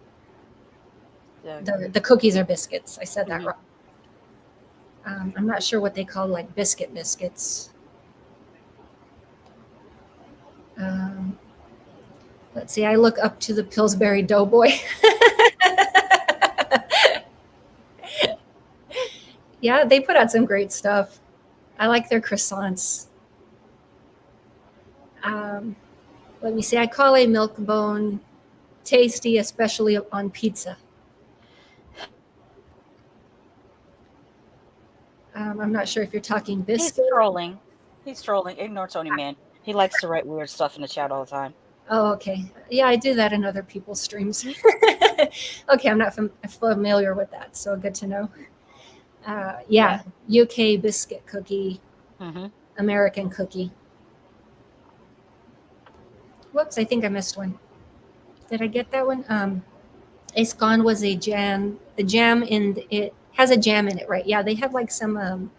Yeah. The cookies are biscuits. I said that Hmm. wrong. I'm not sure what they call like biscuits. Um, let's see. I look up to the Pillsbury Doughboy. Yeah, they put out some great stuff. I like their croissants. Um, let me see. I call a milk bone tasty, especially on pizza. I'm not sure if you're talking He's biscuit. trolling. He's trolling. Ignore Tony Man. He likes to write weird stuff in the chat all the time. Oh, okay. Yeah, I do that in other people's streams. Okay, I'm not familiar with that, so good to know. Yeah. Yeah, UK biscuit cookie, Hmm. American cookie. Whoops, I think I missed one. Did I get that one? A scone was a jam. The jam in it has a jam in it, right? Yeah, they have like some.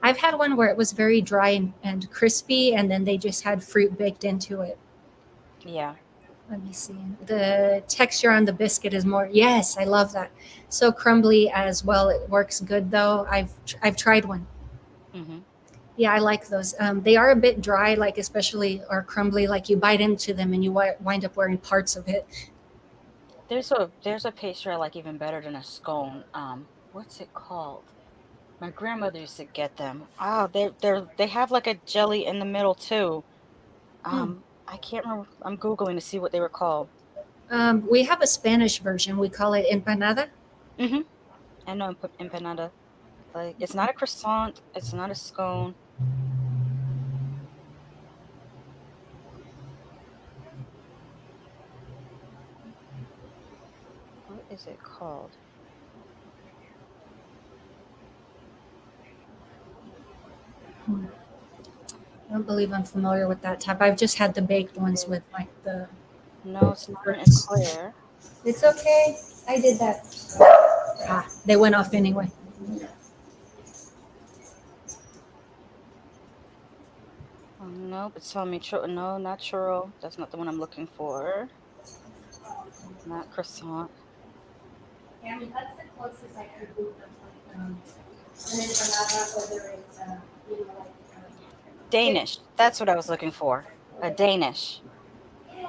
I've had one where it was very dry and crispy, and then they just had fruit baked into it. Yeah. Let me see. The texture on the biscuit is more. Yes, I love that. So crumbly as well. It works good though. I've tried one. Hmm. Yeah, I like those. They are a bit dry, like especially or crumbly. Like you bite into them and you wind up wearing parts of it. There's a pastry I like even better than a scone. What's it called? My grandmother used to get them. Oh, they have like a jelly in the middle too. Hmm. I can't remember. I'm googling to see what they were called. We have a Spanish version. We call it empanada. Hmm. I know empanada. Like it's not a croissant. It's not a scone. What is it called? Hmm. I don't believe I'm familiar with that type. I've just had the baked ones It- with like the no, it's not an fruits. eclair. It's okay. I did that. Ah, they went off anyway. Nope, it's telling me no, not churro. That's not the one I'm looking for. Not croissant. Yeah, I mean that's the closest I could do. An empanada, whether it's like chicken. Danish. That's what I was looking for. A Danish. Yes,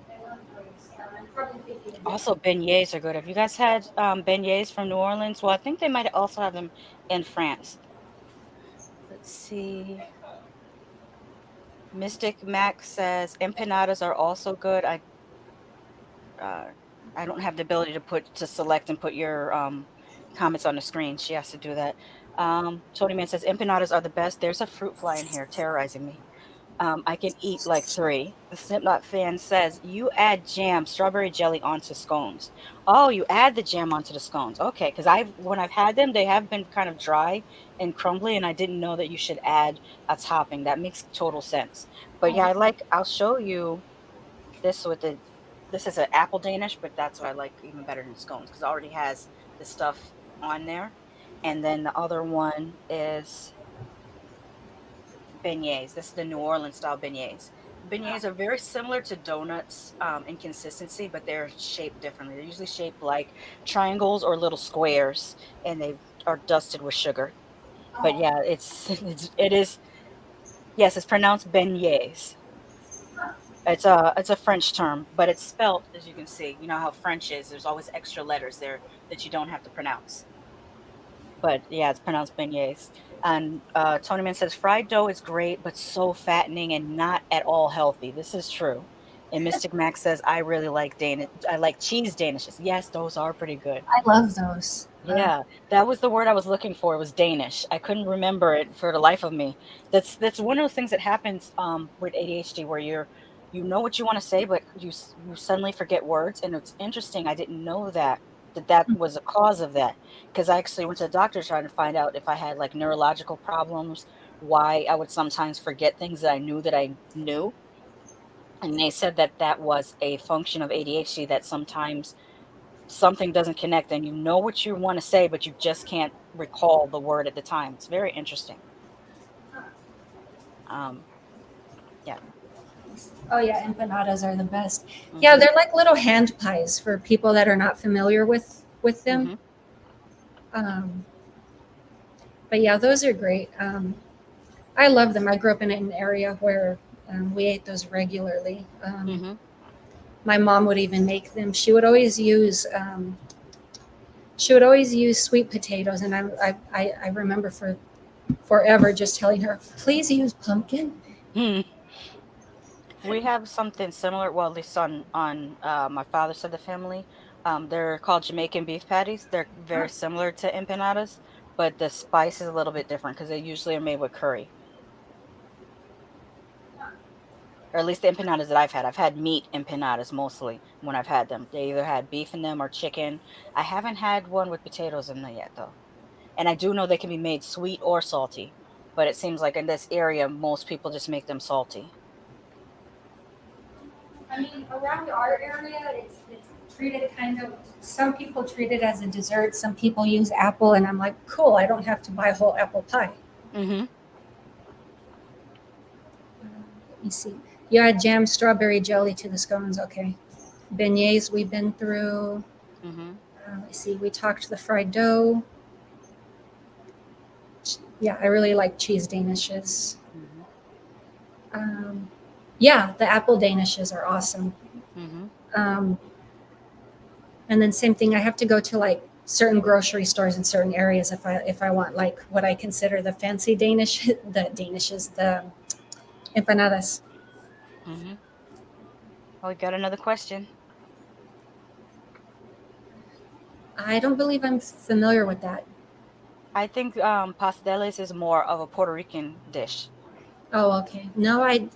I love those. I'm probably thinking of Also, different. beignets are good. Have you guys had beignets from New Orleans? Well, I think they might also have them in France. Let's see. Mystic Mac says empanadas are also good. Uh, I don't have the ability to select and put your comments on the screen. She has to do that. Tony Man says empanadas are the best. There's a fruit fly in here terrorizing me. I can eat like three. The Snipnut fan says you add jam, strawberry jelly onto scones. Oh, you add the jam onto the scones. Okay, because when I've had them, they have been kind of dry and crumbly, and I didn't know that you should add a topping. That makes total sense. But yeah, Oh, I'll show you this with the. This is an apple Danish, but that's what I like even better than scones because it already has the stuff on there. And then the other one is beignets. This is the New Orleans style beignets. Beignets are very similar to donuts in consistency, but they're shaped differently. They're usually shaped like triangles or little squares, and they are dusted with sugar. But oh, yeah, it is yes, it's pronounced beignets. It's a French term, but it's spelt as you can see. You know how French is. There's always extra letters there that you don't have to pronounce. But yeah, it's pronounced beignets. And Tony Man says fried dough is great, but so fattening and not at all healthy. This is true. And Mystic Max says I really like Danish. I like cheese danishes. Yes, those are pretty good. I love those. Yeah, that was the word I was looking for. It was Danish. I couldn't remember it for the life of me. That's one of those things that happens with ADHD where you know what you want to say, but you suddenly forget words. And it's interesting. I didn't know that was a cause of that because I actually went to the doctor trying to find out if I had like neurological problems, why I would sometimes forget things that I knew that I knew. And they said that that was a function of ADHD, that sometimes something doesn't connect and you know what you want to say, but you just can't recall the word at the time. It's very interesting. Um, yeah. Oh yeah, empanadas are the best. Yeah, Mm-hmm. they're like little hand pies for people that are not familiar with them. Mm-hmm. Um, but yeah, those are great. I love them. I grew up in an area where we ate those regularly. Mm-hmm. My mom would even make them. She would always use sweet potatoes, and I remember for forever just telling her, please use pumpkin. Hmm. We have something similar. Well, at least on my father's side of the family, they're called Jamaican beef patties. They're very similar to empanadas, but the spice is a little bit different because they usually are made with curry. Or at least the empanadas that I've had. I've had meat empanadas mostly when I've had them. They either had beef in them or chicken. I haven't had one with potatoes in them yet, though. And I do know they can be made sweet or salty, but it seems like in this area, most people just make them salty. I mean, around our area, it's treated kind of. Some people treat it as a dessert. Some people use apple, and I'm like, cool. I don't have to buy a whole apple pie. Mm-hmm. Let me see. You add jam, strawberry jelly to the scones. Okay. Beignets we've been through. Mm-hmm. Let's see. We talked the fried dough. Yeah, I really like cheese danishes. Mm-hmm. Um, yeah, the apple danishes are awesome. Mm-hmm. Um, and then same thing. I have to go to like certain grocery stores in certain areas if I want like what I consider the fancy Danish the danishes the empanadas. Mm-hmm. Oh, we got another question. I don't believe I'm familiar with that. I think pasteles is more of a Puerto Rican dish. Oh, okay. No, I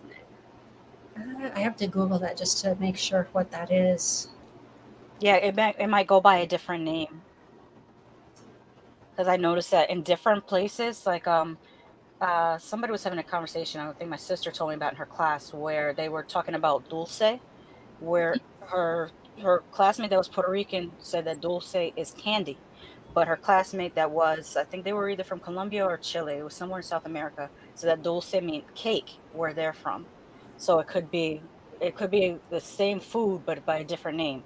have to Google that just to make sure what that is. Yeah, it might go by a different name because I noticed that in different places, like somebody was having a conversation. I think my sister told me about in her class where they were talking about dulce, where her classmate that was Puerto Rican said that dulce is candy, but her classmate that was, I think they were either from Colombia or Chile, it was somewhere in South America, so that dulce mean cake where they're from. So it could be the same food but by a different name.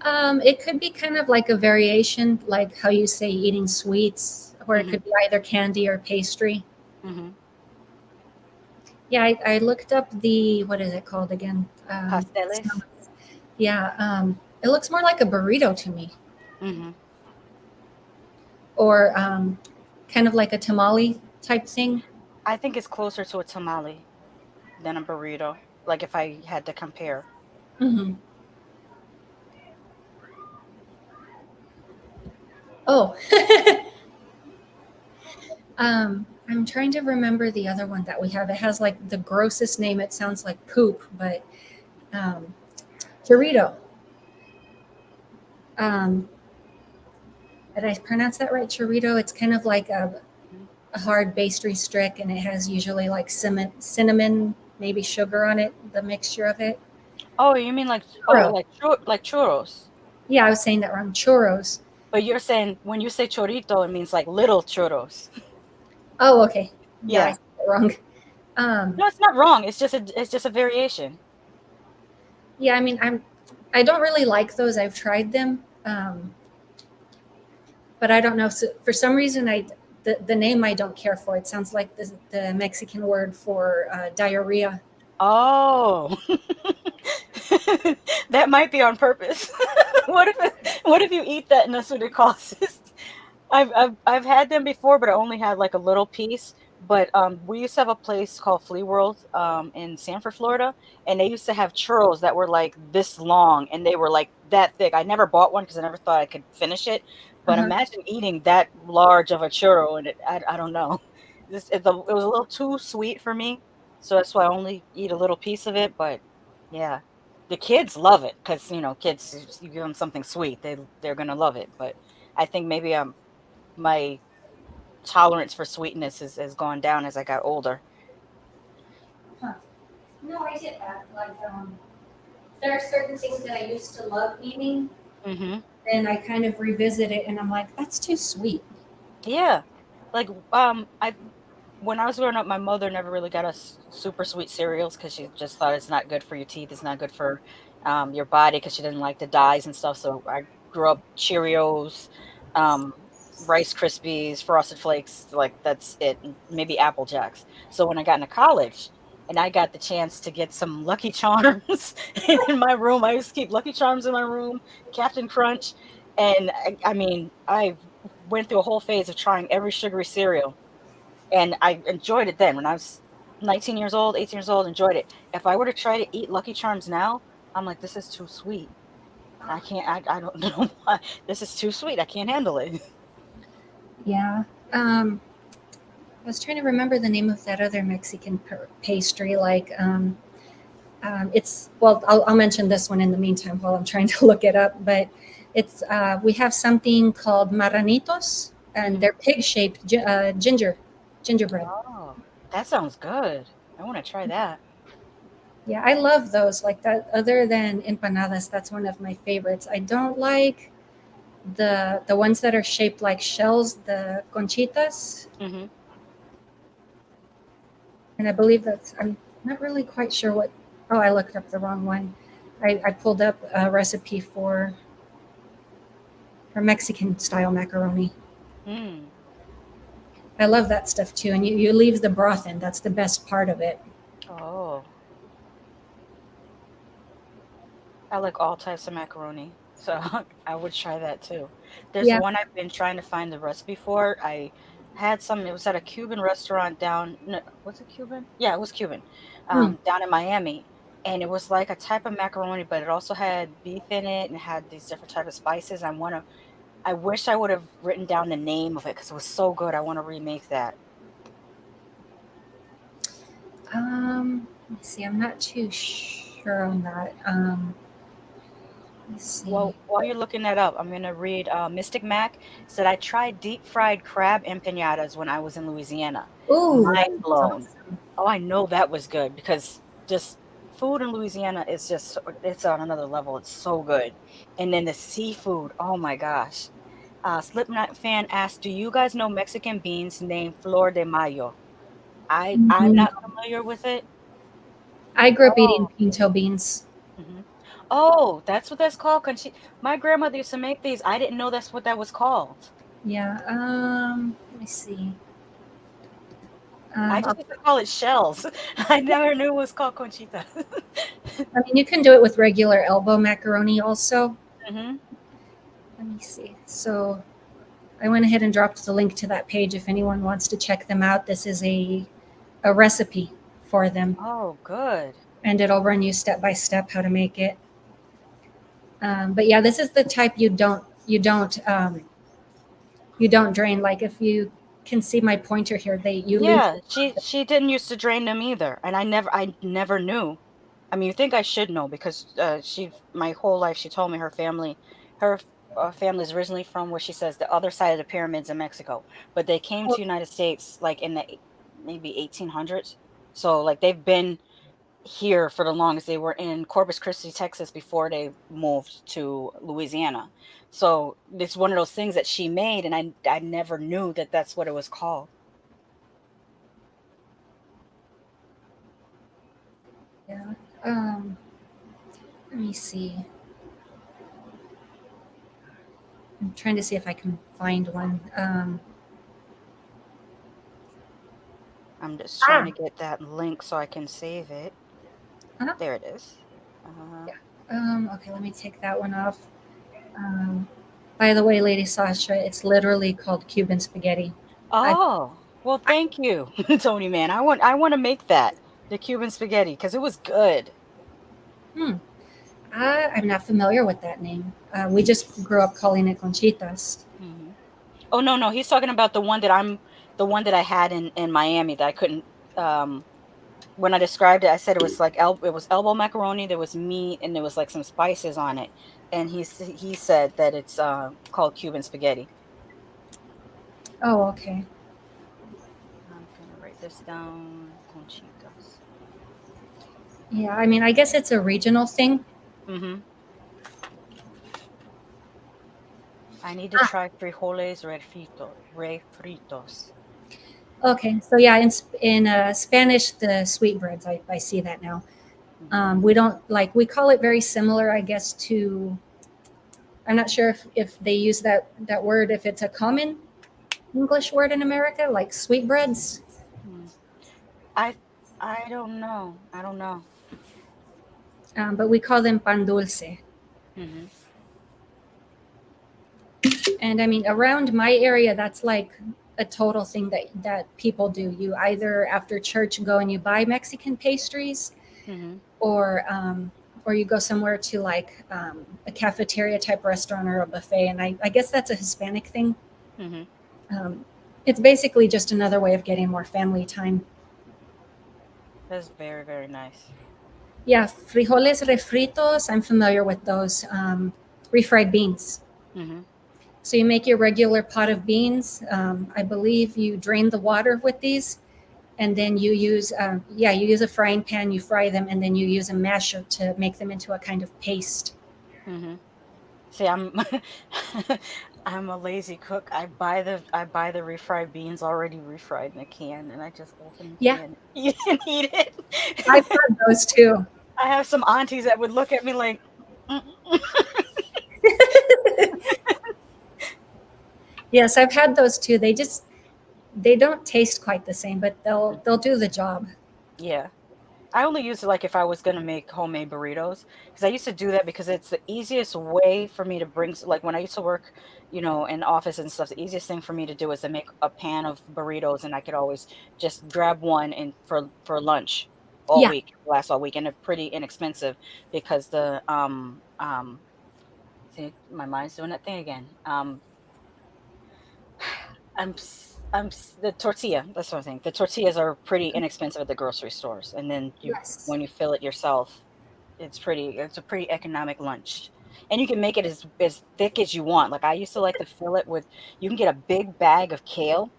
It could be kind of like a variation, like how you say eating sweets, where it Hmm. could be either candy or pastry. Hmm. Yeah, I looked up the what is it called again? Pasteles. Yeah, it looks more like a burrito to me, Hmm. or kind of like a tamale type thing. I think it's closer to a tamale than a burrito, like if I had to compare. Hmm. Oh, I'm trying to remember the other one that we have. It has like the grossest name. It sounds like poop, but um, chorito. Um, did I pronounce that right? Chorito. It's kind of like Mhm. a hard pastry stick, and it has usually like cinnamon, maybe sugar on it. The mixture of it. Oh, you mean like, oh, Churro. like churros? Yeah, I was saying that wrong. Churros. But you're saying when you say chorito, it means like little churros. Oh, okay. Yeah, I Yeah. said it wrong. Um, No, it's not wrong. It's just a variation. yeah, I mean, I don't really like those. I've tried them, but I don't know. So for some reason, the name I don't care for. It sounds like the Mexican word for diarrhea. Oh, that might be on purpose. What if you eat that and that's what it causes? I've had them before, but I only had like a little piece. But we used to have a place called Flea World in Sanford, Florida, and they used to have churros that were like this long, and they were like that thick. I never bought one because I never thought I could finish it. But Uh-huh. imagine eating that large of a churro, and I don't know. It was a little too sweet for me, so that's why I only eat a little piece of it. But yeah, the kids love it because kids, you give them something sweet, they're gonna love it. But I think maybe my tolerance for sweetness has gone down as I got older. Huh. No, I get that. Like, there are certain things that I used to love eating, Mm-hmm. then I kind of revisit it, and I'm like, that's too sweet. Yeah. Like I when I was growing up, my mother never really got us super sweet cereals because she just thought it's not good for your teeth, it's not good for your body because she didn't like the dyes and stuff. So I grew up Cheerios, um, Rice Krispies, Frosted Flakes, like that's it, and maybe Apple Jacks. So when I got into college and I got the chance to get some Lucky Charms in my room, I used to keep Lucky Charms in my room, Captain Crunch, and I mean, I went through a whole phase of trying every sugary cereal, and I enjoyed it then when I was 19 years old, 18 years old, enjoyed it. If I were to try to eat Lucky Charms now, I'm like, this is too sweet. I can't, I don't know why. This is too sweet. I can't handle it. Yeah. I was trying to remember the name of that other Mexican pastry. Like, it's well, I'll mention this one in the meantime while I'm trying to look it up. But it's we have something called marranitos, and Mhm. they're pig-shaped gingerbread. Oh, that sounds good. I want to try that. Yeah, I love those. Like that. Other than empanadas, that's one of my favorites. I don't like the ones that are shaped like shells, the conchitas, Hmm. and I believe that's. I'm not really quite sure what. Oh, I looked up the wrong one. I pulled up a recipe for Mexican style macaroni. Mm. I love that stuff too. And you leave the broth in. That's the best part of it. Oh, I like all types of macaroni, so I would try that too. There's Yeah. one I've been trying to find the recipe for. I had some, it was at a Cuban restaurant down, no, was it Cuban? Yeah, it was Cuban, Hmm. down in Miami. And it was like a type of macaroni, but it also had beef in it and had these different type of spices. I wish I would have written down the name of it because it was so good. I want to remake that. Let me see. I'm not too sure on that. Let's see. Well, while you're looking that up, I'm gonna read Mystic Mac said I tried deep fried crab empanadas when I was in Louisiana. Ooh, Mind that sounds blown. awesome. Oh, I know that was good because just food in Louisiana is just it's on another level. It's so good. And then the seafood, oh my gosh. Slipknot fan asked, "Do you guys know Mexican beans named Flor de Mayo?" I'm Mhm. not familiar with it. I grew up eating Oh. pinto beans. Mhm. Oh, that's what that's called? My grandmother used to make these. I didn't know that's what that was called. Yeah. Let me see. I Um, just used to call it shells. I never knew it was called conchita. I mean, you can do it with regular elbow macaroni also. Hmm. Let me see. So I went ahead and dropped the link to that page if anyone wants to check them out. This is a recipe for them, Oh, good. and it'll run you step by step how to make it. But yeah, this is the type you don't drain. Like if you can see my pointer here, they you leave. Yeah, she didn't used to drain them either, and I never knew. I mean, you think I should know because she my whole life she told me her family's originally from where she says the other side of the pyramids in Mexico, but they came to United States like in the maybe 1800s. So like they've been here for the longest. They were in Corpus Christi, Texas before they moved to Louisiana. So it's one of those things that she made, and I never knew that that's what it was called. Yeah. Um, Let me see. I'm trying to see if I can find one. I'm just trying to get that link so I can save it. Uh-huh. There it is. Uh, Yeah. Okay, let me take that one off. Um, by the way, Lady Sasha, it's literally called Cuban spaghetti. I, oh, well, thank you, Tony man. I want to make that the Cuban spaghetti because it was good. hmm, I'm not familiar with that name. We just grew up calling it conchitas. Hmm. Oh no, no, he's talking about the one that I had in Miami that I couldn't. Um, when I described it, I said it was like it was elbow macaroni. There was meat and there was like some spices on it, and he said that it's called Cuban spaghetti. Oh, okay. I'm gonna write this down. Conchitas. Yeah, I mean, I guess it's a regional thing. Mm-hmm. I need to Ah, try frijoles refritos. okay. So yeah, in Spanish, the sweetbreads, I see that now. Mm-hmm. We don't like we call it very similar, I guess. To I'm not sure if they use that word, if it's a common English word in America, like sweetbreads. Mm. I I don't know. I don't know. But we call them pan dulce. Mm-hmm. And I mean, around my area, that's like a total thing that people do. You either after church go and you buy Mexican pastries, Mm-hmm. or or you go somewhere to like a cafeteria type restaurant or a buffet. And I guess that's a Hispanic thing. Mm-hmm. Um, it's basically just another way of getting more family time. That's very, very nice. Yeah, frijoles refritos. I'm familiar with those refried beans. Mm-hmm. So you make your regular pot of beans. I believe you drain the water with these, and then you use you use a frying pan. You fry them, and then you use a masher to make them into a kind of paste. Mm-hmm. See, I'm I'm a lazy cook. I buy the refried beans already refried in a can, and I just open the Yeah, can and eat it. I've had those too. I have some aunties that would look at me like, "Mm." Yes, I've had those too. They don't taste quite the same, but they'll do the job. Yeah. I only use it like if I was gonna make homemade burritos, because I used to do that because it's the easiest way for me to like when I used to work, in office and stuff. The easiest thing for me to do is to make a pan of burritos, and I could always just grab one and for lunch all Yeah. week, last all week, and they're pretty inexpensive because see, my mind's doing that thing again. The tortilla. That's what I'm saying. The tortillas are pretty inexpensive at the grocery stores, and then Yes. when you fill it yourself, it's a pretty economic lunch. And you can make it as thick as you want. Like I used to like to fill it with you can get a big bag of kale,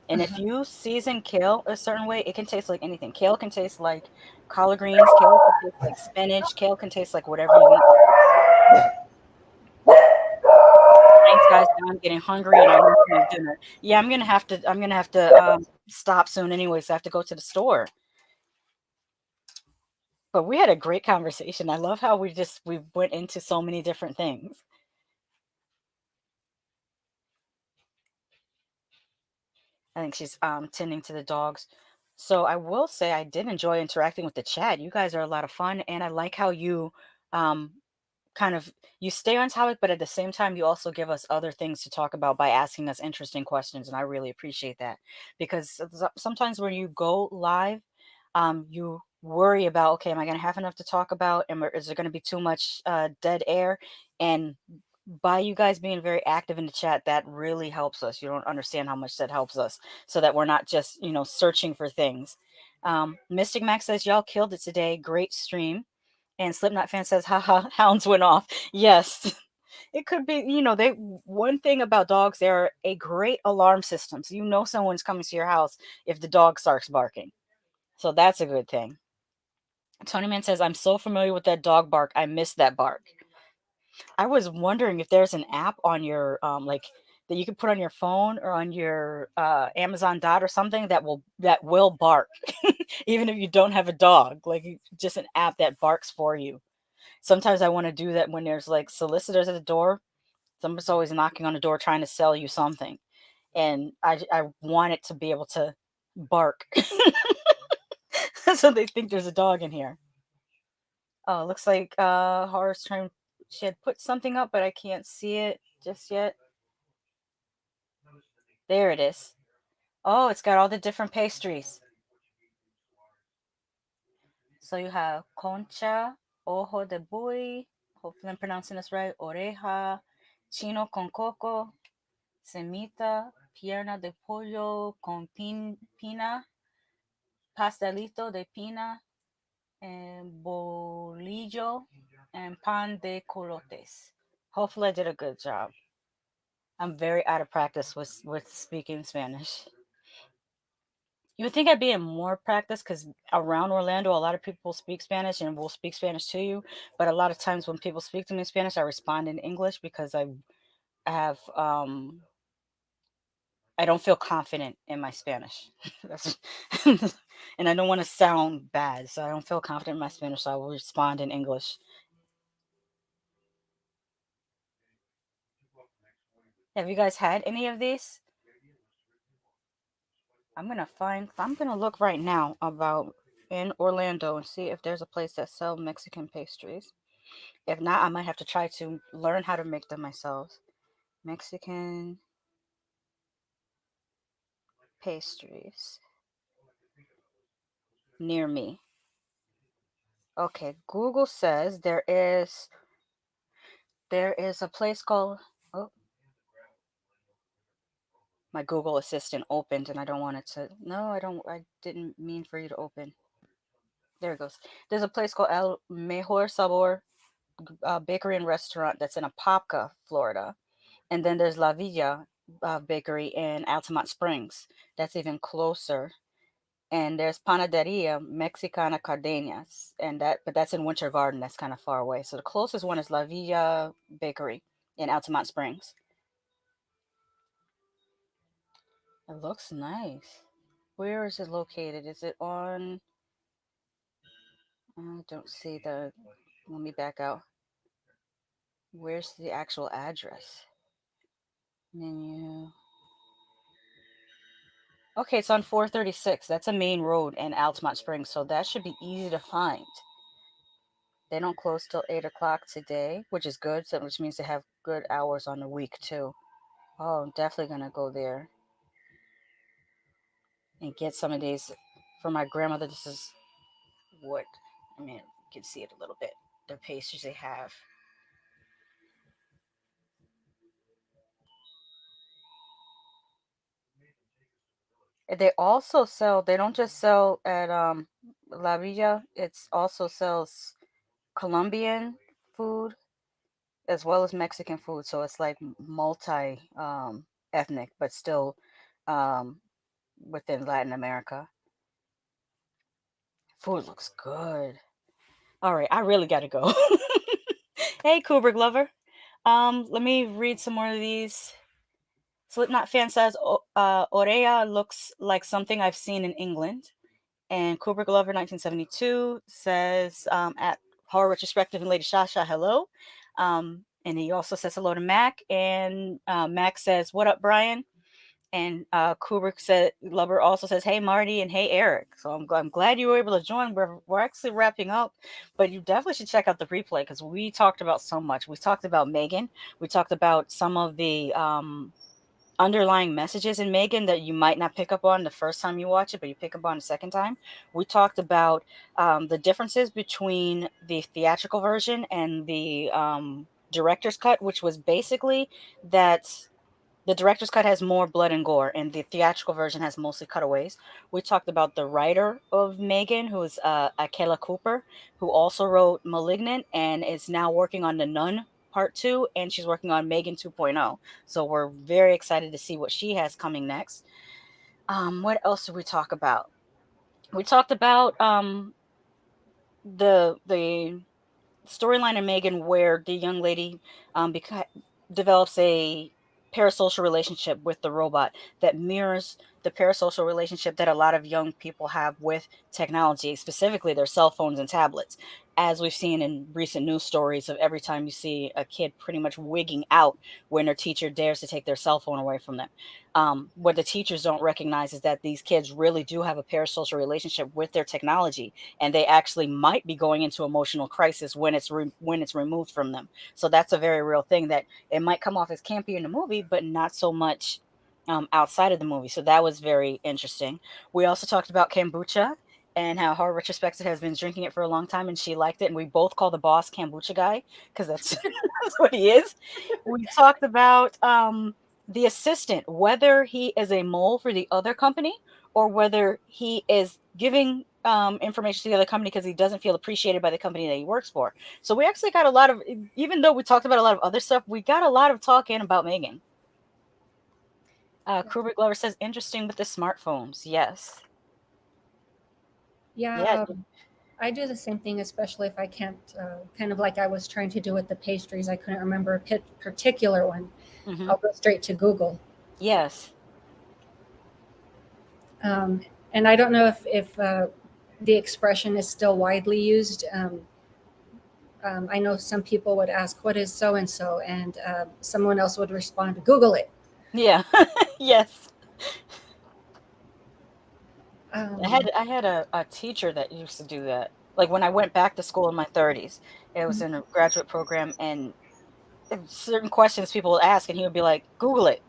and if Uh-huh. you season kale a certain way, it can taste like anything. Kale can taste like collard greens, kale can taste like spinach, kale can taste like whatever you want. Thanks, guys. Now I'm getting hungry and I want to eat dinner. Yeah, I'm gonna have to stop soon anyways. I have to go to the store. But we had a great conversation. I love how we went into so many different things. I think she's tending to the dogs. So I will say I did enjoy interacting with the chat. You guys are a lot of fun, and I like how you um kind of you stay on topic, but at the same time you also give us other things to talk about by asking us interesting questions, and I really appreciate that because sometimes when you go live, you worry about, okay, am I going to have enough to talk about, and is there going to be too much dead air? And by you guys being very active in the chat, that really helps us. You don't understand how much that helps us, so that we're not just searching for things. Mystic Max says y'all killed it today. Great stream. And Slipknot fan says, haha, hounds went off. Yes. It could be, one thing about dogs, they're a great alarm system. So someone's coming to your house if the dog starts barking. So that's a good thing. Tony Man says, I'm so familiar with that dog bark. I miss that bark. I was wondering if there's an app on your like that you can put on your phone or on your Amazon Dot or something that will bark even if you don't have a dog. Like just an app that barks for you. Sometimes I want to do that when there's like solicitors at the door. Someone's always knocking on the door trying to sell you something. And I want it to be able to bark. So they think there's a dog in here. Oh, looks like Horror's trying she had put something up, but I can't see it just yet. There it is. Oh, it's got all the different pastries. So you have concha, ojo de buey, hopefully I'm pronouncing this right, oreja, chino con coco, semita, pierna de pollo con pina, pastelito de pina, and bolillo, and pan de colotes. Hopefully I did a good job. I'm very out of practice with speaking Spanish. You would think I'd be in more practice because around Orlando, a lot of people speak Spanish and will speak Spanish to you. But a lot of times when people speak to me in Spanish, I respond in English because have I don't feel confident in my Spanish. That's and I don't want to sound bad, so I don't feel confident in my Spanish, so I will respond in English. Have you guys had any of these? I'm gonna look right now about in Orlando and see if there's a place that sell Mexican pastries. If not, I might have to try to learn how to make them myself. Mexican pastries near me. Okay, Google says there is a place called, oh, my Google Assistant opened and I don't want it to. No, I didn't mean for you to open. There it goes. There's a place called El Mejor Sabor Bakery and Restaurant that's in Apopka, Florida. And then there's La Villa Bakery in Altamont Springs. That's even closer. And there's Panaderia Mexicana Cardenas, but that's in Winter Garden. That's kind of far away. So the closest one is La Villa Bakery in Altamont Springs. It looks nice. Where is it located? Is it on? I don't see the. Let me back out. Where's the actual address? Menu. Okay, it's on 436. That's a main road in Altamont Springs, so that should be easy to find. They don't close till 8 o'clock today, which is good, so which means they have good hours on the week too. Oh, I'm definitely gonna go there and get some of these for my grandmother. This is what I mean. You can see it a little bit. The pastries they have. They also sell. They don't just sell at La Villa. It's also sells Colombian food as well as Mexican food. So it's like multi ethnic, but still um, within Latin America. Food looks good. All right, I really got to go. Hey, Kubrick lover. Let me read some more of these. Slipknot fan says, Orea looks like something I've seen in England. And Kubrick Lover 1972 says, at Horror Retrospective and Lady Shasha, hello. And he also says hello to Mac. And Mac says, what up, Brian? And Kubrick said, Lover also says, hey, Marty, and hey, Eric. So I'm glad you were able to join. We're actually wrapping up, but you definitely should check out the replay because we talked about so much. We talked about M3gan. We talked about some of the underlying messages in M3gan that you might not pick up on the first time you watch it, but you pick up on the second time. We talked about the differences between the theatrical version and the director's cut, which was basically that the director's cut has more blood and gore, and the theatrical version has mostly cutaways. We talked about the writer of M3gan, who is Akela Cooper, who also wrote *Malignant* and is now working on *The Nun* Part 2, and she's working on *M3gan 2.0. So we're very excited to see what she has coming next. What else did we talk about? We talked about the storyline in M3gan where the young lady develops a parasocial relationship with the robot that mirrors the parasocial relationship that a lot of young people have with technology, specifically their cell phones and tablets. As we've seen in recent news stories of every time you see a kid pretty much wigging out when their teacher dares to take their cell phone away from them. What the teachers don't recognize is that these kids really do have a parasocial relationship with their technology, and they actually might be going into emotional crisis when it's removed from them. So that's a very real thing that it might come off as campy in the movie, but not so much outside of the movie. So that was very interesting. We also talked about kombucha and how Horror Retrospective has been drinking it for a long time, and she liked it. And we both call the boss kombucha guy because that's, that's what he is. We talked about the assistant, whether he is a mole for the other company or whether he is giving information to the other company because he doesn't feel appreciated by the company that he works for. So we actually got a lot of, even though we talked about a lot of other stuff, we got a lot of talk in about M3gan. Kubrick Glover says, interesting with the smartphones. Yes. Yeah, Yeah. I do the same thing, especially if I can't, kind of like I was trying to do with the pastries. I couldn't remember a particular one. Hmm. I'll go straight to Google. Yes. Um, and I don't know if the expression is still widely used. I know some people would ask, "What is so and so?" and someone else would respond, "Google it." Yeah. Yes. Um, I had a teacher that used to do that. Like when I went back to school in my 30s, it was in a graduate program, and certain questions people would ask, and he would be like, "Google it."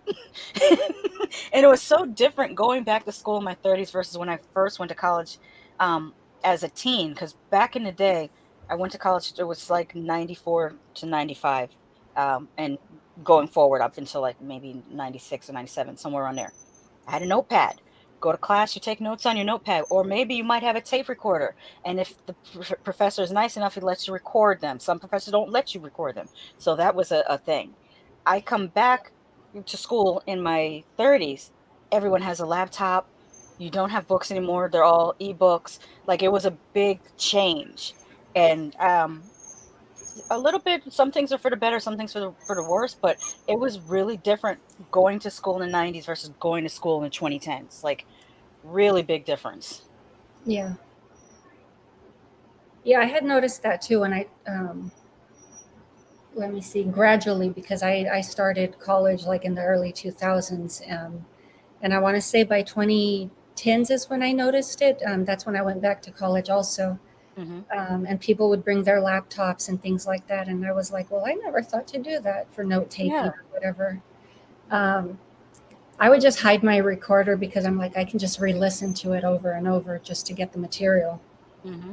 And it was so different going back to school in my 30s versus when I first went to college um, as a teen. Because back in the day, I went to college, it was like 94 to 95. And going forward up until like maybe 96 or 97, somewhere around there. I had a notepad. Go to class, you take notes on your notepad, or maybe you might have a tape recorder. And if the professor is nice enough, he lets you record them. Some professors don't let you record them. So that was a thing. I come back to school in my 30s. Everyone has a laptop. You don't have books anymore. They're all ebooks. Like it was a big change. And a little bit, some things are for the better, some things for the worse, but it was really different going to school in the 90s versus going to school in the 2010s. Like really big difference. yeah, yeah, I had noticed that too. And let me see, gradually, because I started college like in the early 2000s. And I want to say by 2010s is when I noticed it. That's when I went back to college also. Hmm. And people would bring their laptops and things like that. And I was like, well, I never thought to do that for note taking Yeah. or whatever. Um, I would just hide my recorder because I'm like, I can just re listen to it over and over just to get the material. Hmm.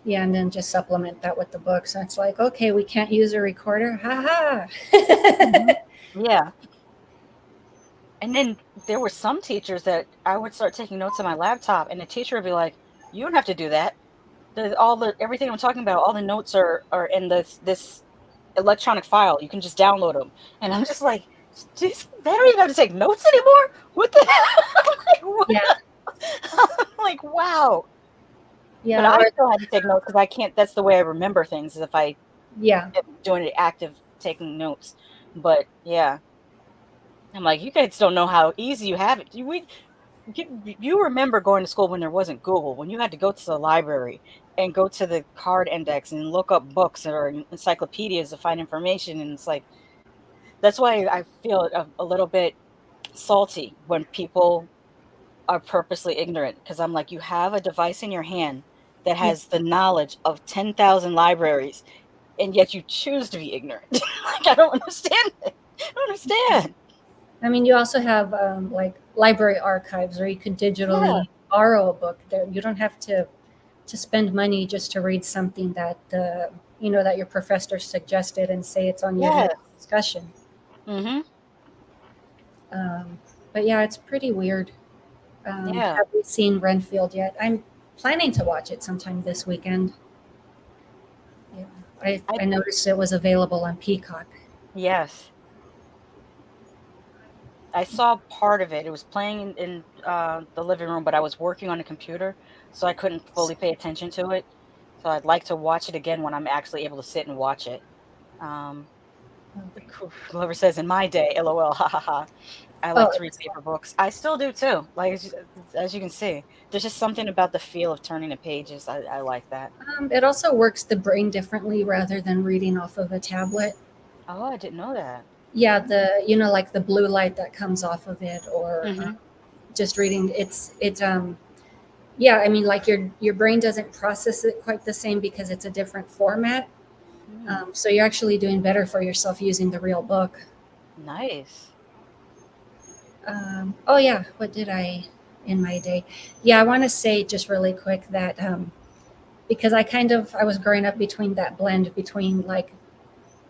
Yeah, and then just supplement that with the book. So it's like, okay, we can't use a recorder. Ha Hmm. ha. Yeah. And then there were some teachers that I would start taking notes on my laptop, and the teacher would be like, "You don't have to do that. All the everything I'm talking about, all the notes are in this electronic file. You can just download them." And I'm just like, "Jeez, they don't even have to take notes anymore. What the hell?" I'm like, Yeah, what? I'm like, wow. But yeah, I or still had to take notes because I can't. That's the way I remember things, is if I yeah, am doing the active taking notes. But yeah, I'm like, you guys don't know how easy you have it. You remember going to school when there wasn't Google, when you had to go to the library and go to the card index and look up books or encyclopedias to find information. And it's like, that's why I feel a little bit salty when people are purposely ignorant. Because I'm like, you have a device in your hand that yeah. has the knowledge of 10,000 libraries, and yet you choose to be ignorant. Like, I don't understand it. I don't understand. I mean, you also have like library archives, or you could Yeah. digitally borrow a book. There, you don't have to spend money just to read something that that your professor suggested and say it's on your Yes. next discussion. Mm-hmm. Um, but yeah, it's pretty weird. Yeah. Have we seen Renfield yet? I'm planning to watch it sometime this weekend. Yeah, I I noticed it was available on Peacock. Yes. I saw part of it. It was playing in the living room, but I was working on a computer, so I couldn't fully pay attention to it. So I'd like to watch it again when I'm actually able to sit and watch it. Um, whoever says in my day, LOL, ha ha ha. I Oh, like to read paper books. I still do too. Like as you can see, there's just something about the feel of turning the pages. I like that. it also works the brain differently rather than reading off of a tablet. Oh, I didn't know that. Yeah, the like the blue light that comes off of it, or Mm-hmm. just reading. It's yeah. I mean, like your brain doesn't process it quite the same because it's a different format. Mm, So you're actually doing better for yourself using the real book. nice. Oh yeah, what did I in my day? Yeah, I want to say just really quick that because I was growing up between that blend between like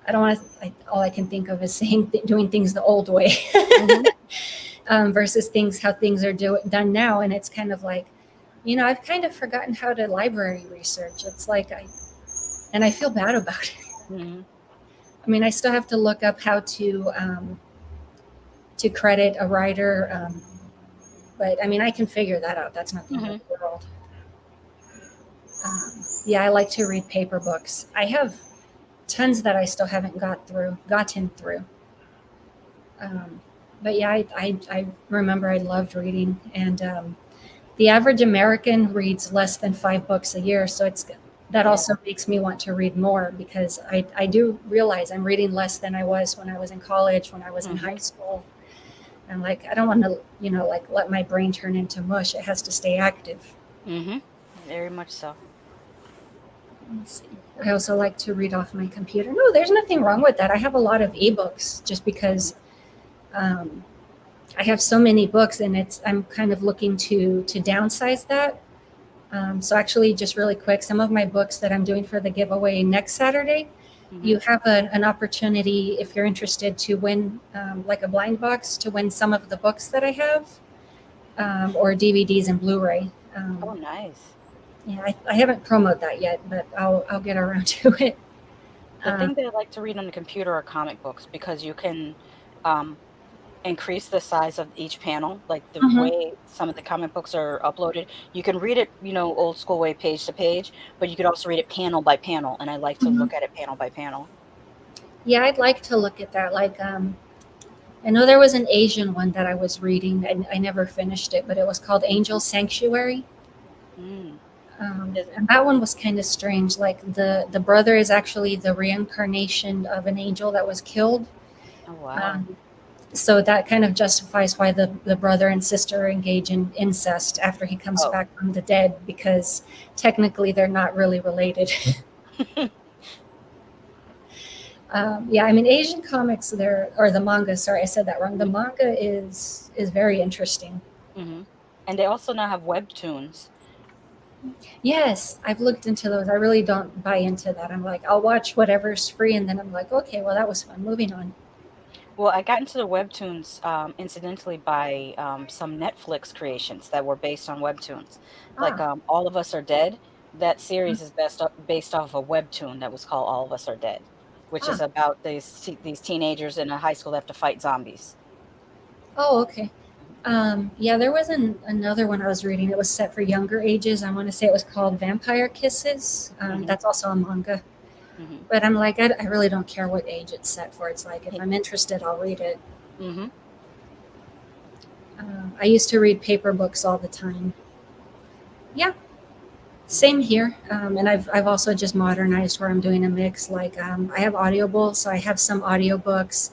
I don't want to. All I can think of is doing things the old way, Mm-hmm. versus how things are done now, and it's kind of like, I've kind of forgotten how to library research. It's like and I feel bad about it. Mm-hmm. I mean, I still have to look up how to credit a writer, but I mean, I can figure that out. That's not the end of Mm-hmm. the world. Yeah, I like to read paper books. I have tons that I still haven't gotten through. Um, but yeah, I remember I loved reading, and the average American reads less than 5 books a year. So that Yeah. also makes me want to read more because I do realize I'm reading less than I was when I was in college, when I was in high Mm-hmm. school. And like, I don't want to, like let my brain turn into mush. It has to stay active. Mm-hmm. Very much so. Let's see. I also like to read off my computer. No, there's nothing wrong with that. I have a lot of ebooks just Mm-hmm. because um, I have so many books, and I'm kind of looking to downsize that. So actually, just really quick, some of my books that I'm doing for the giveaway next Saturday, Mm-hmm. you have an opportunity if you're interested to win like a blind box to win some of the books that I have, or DVDs and Blu-ray. Oh, nice. Yeah, I haven't promoted that yet, but I'll get around to it. The Um, thing that I like to read on the computer are comic books because you can um, increase the size of each panel, like the mhm. way some of the comic books are uploaded. You can read it, old school way, page to page, but you could also read it panel by panel, and I like to Mhm. look at it panel by panel. Yeah, I'd like to look at that. Like, I know there was an Asian one that I was reading, and I never finished it, but it was called Angel Sanctuary. Mm. Is it? And that one was kind of strange. Like the brother is actually the reincarnation of an angel that was killed. Oh, wow. Um, so that kind of justifies why the brother and sister engage in incest after he comes Oh. back from the dead, because technically they're not really related. Yeah, I mean Asian comics there, or the manga. Sorry, I said that wrong. The Hmm. manga is very interesting. Hmm. And they also now have webtoons. Yes, I've looked into those. I really don't buy into that. I'm like, I'll watch whatever's free, and then I'm like, okay, well that was fun. Moving on. Well, I got into the webtoons incidentally by some Netflix creations that were based on webtoons. Like Ah. All of Us Are Dead. That series is based off of a webtoon that was called All of Us Are Dead, which is Ah. about these teenagers in a high school that have to fight zombies. Oh, okay. Yeah, there was another one I was reading. It was set for younger ages. I want to say it was called Vampire Kisses. Hmm. That's also a manga. Hmm. But I'm like, I really don't care what age it's set for. It's like, if I'm interested, I'll read it. Hmm. I used to read paper books all the time. Yeah, same here. And I've also just modernized where I'm doing a mix. Like, I have Audible, so I have some audiobooks.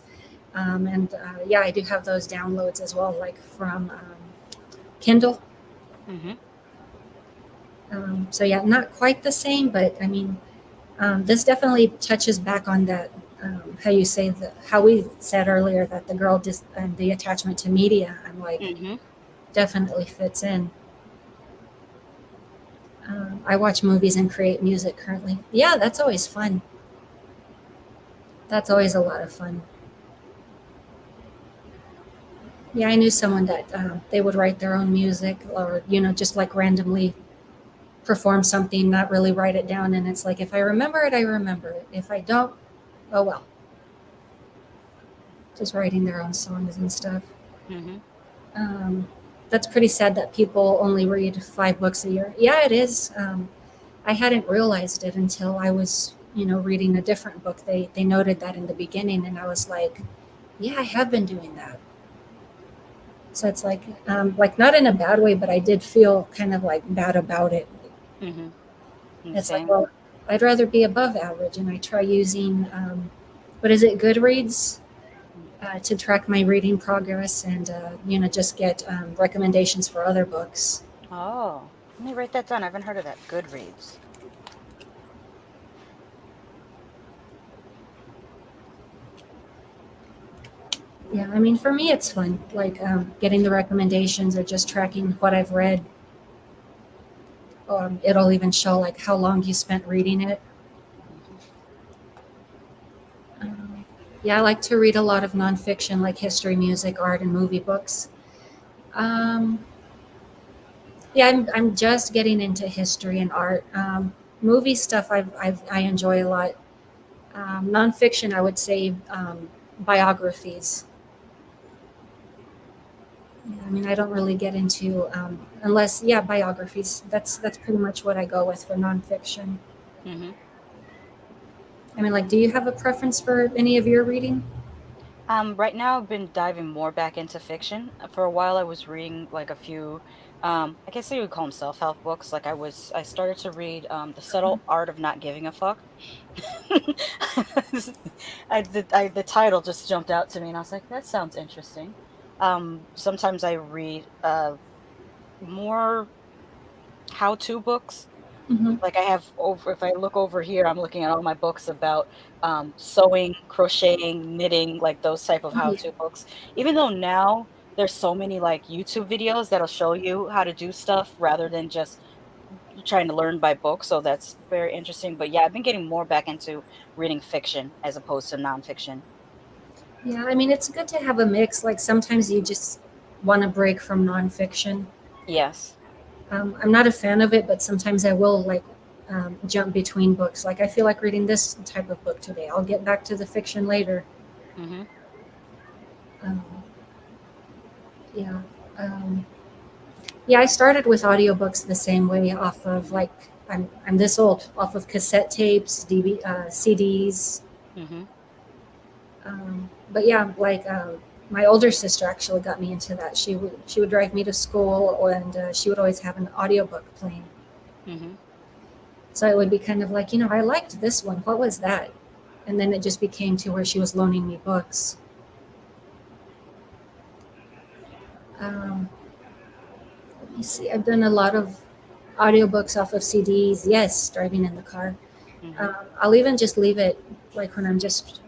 And yeah, I do have those downloads as well, like from Kindle. Hmm. So yeah, not quite the same, but I mean, this definitely touches back on that. How you say how we said earlier that the girl just and the attachment to media. I'm like, Hmm. definitely fits in. I watch movies and create music currently. Yeah, that's always fun. That's always a lot of fun. Yeah, I knew someone that they would write their own music, or just like randomly perform something, not really write it down. And it's like, if I remember it, I remember it. If I don't, oh well. Just writing their own songs and stuff. Hmm. Um, that's pretty sad that people only read 5 books a year. Yeah, it is. I hadn't realized it until I was, reading a different book. They noted that in the beginning, and I was like, yeah, I have been doing that. So it's like not in a bad way, but I did feel kind of like bad about it. Hmm. It's like, Same. well, I'd rather be above average, and I try using, what is it, Goodreads, to track my reading progress, and just get recommendations for other books. Oh, let me write that down. I haven't heard of that. Goodreads. Yeah, I mean, for me, it's fun, like getting the recommendations or just tracking what I've read. It'll even show like how long you spent reading it. Um, yeah, I like to read a lot of nonfiction, like history, music, art, and movie books. Um, yeah, I'm just getting into history and art. Movie stuff I enjoy a lot. Nonfiction, I would say biographies. Yeah, I mean, I don't really get into unless, yeah, biographies. That's pretty much what I go with for nonfiction. Hmm. I mean, like, do you have a preference for any of your reading? Right now I've been diving more back into fiction. For a while I was reading like a few, I guess you would call them self-help books. Like I started to read The Subtle Art of Not Giving a Fuck. The title just jumped out to me and I was like, that sounds interesting. Sometimes I read more how-to books. Mm-hmm. Like I have over if I look over here, I'm looking at all my books about sewing, crocheting, knitting, like those type of Oh, yeah. how-to books. Even though now there's so many like YouTube videos that'll show you how to do stuff rather than just trying to learn by book. So that's very interesting. But yeah, I've been getting more back into reading fiction as opposed to nonfiction. Yeah, I mean, it's good to have a mix. Like, sometimes you just want to break from nonfiction. Yes. I'm not a fan of it, but sometimes I will like jump between books. Like, I feel like reading this type of book today. I'll get back to the fiction later. Hmm. Um, yeah. Um, yeah, I started with audiobooks the same way off of like, I'm this old, off of cassette tapes, CDs. Hmm. But yeah, like my older sister actually got me into that. She would drive me to school, and she would always have an audiobook playing. Hmm. So it would be kind of like, I liked this one. What was that? And then it just became to where she was loaning me books. Um, Let me see. I've done a lot of audiobooks off of CDs. Yes, driving in the car. Hmm. I'll even just leave it like when I'm just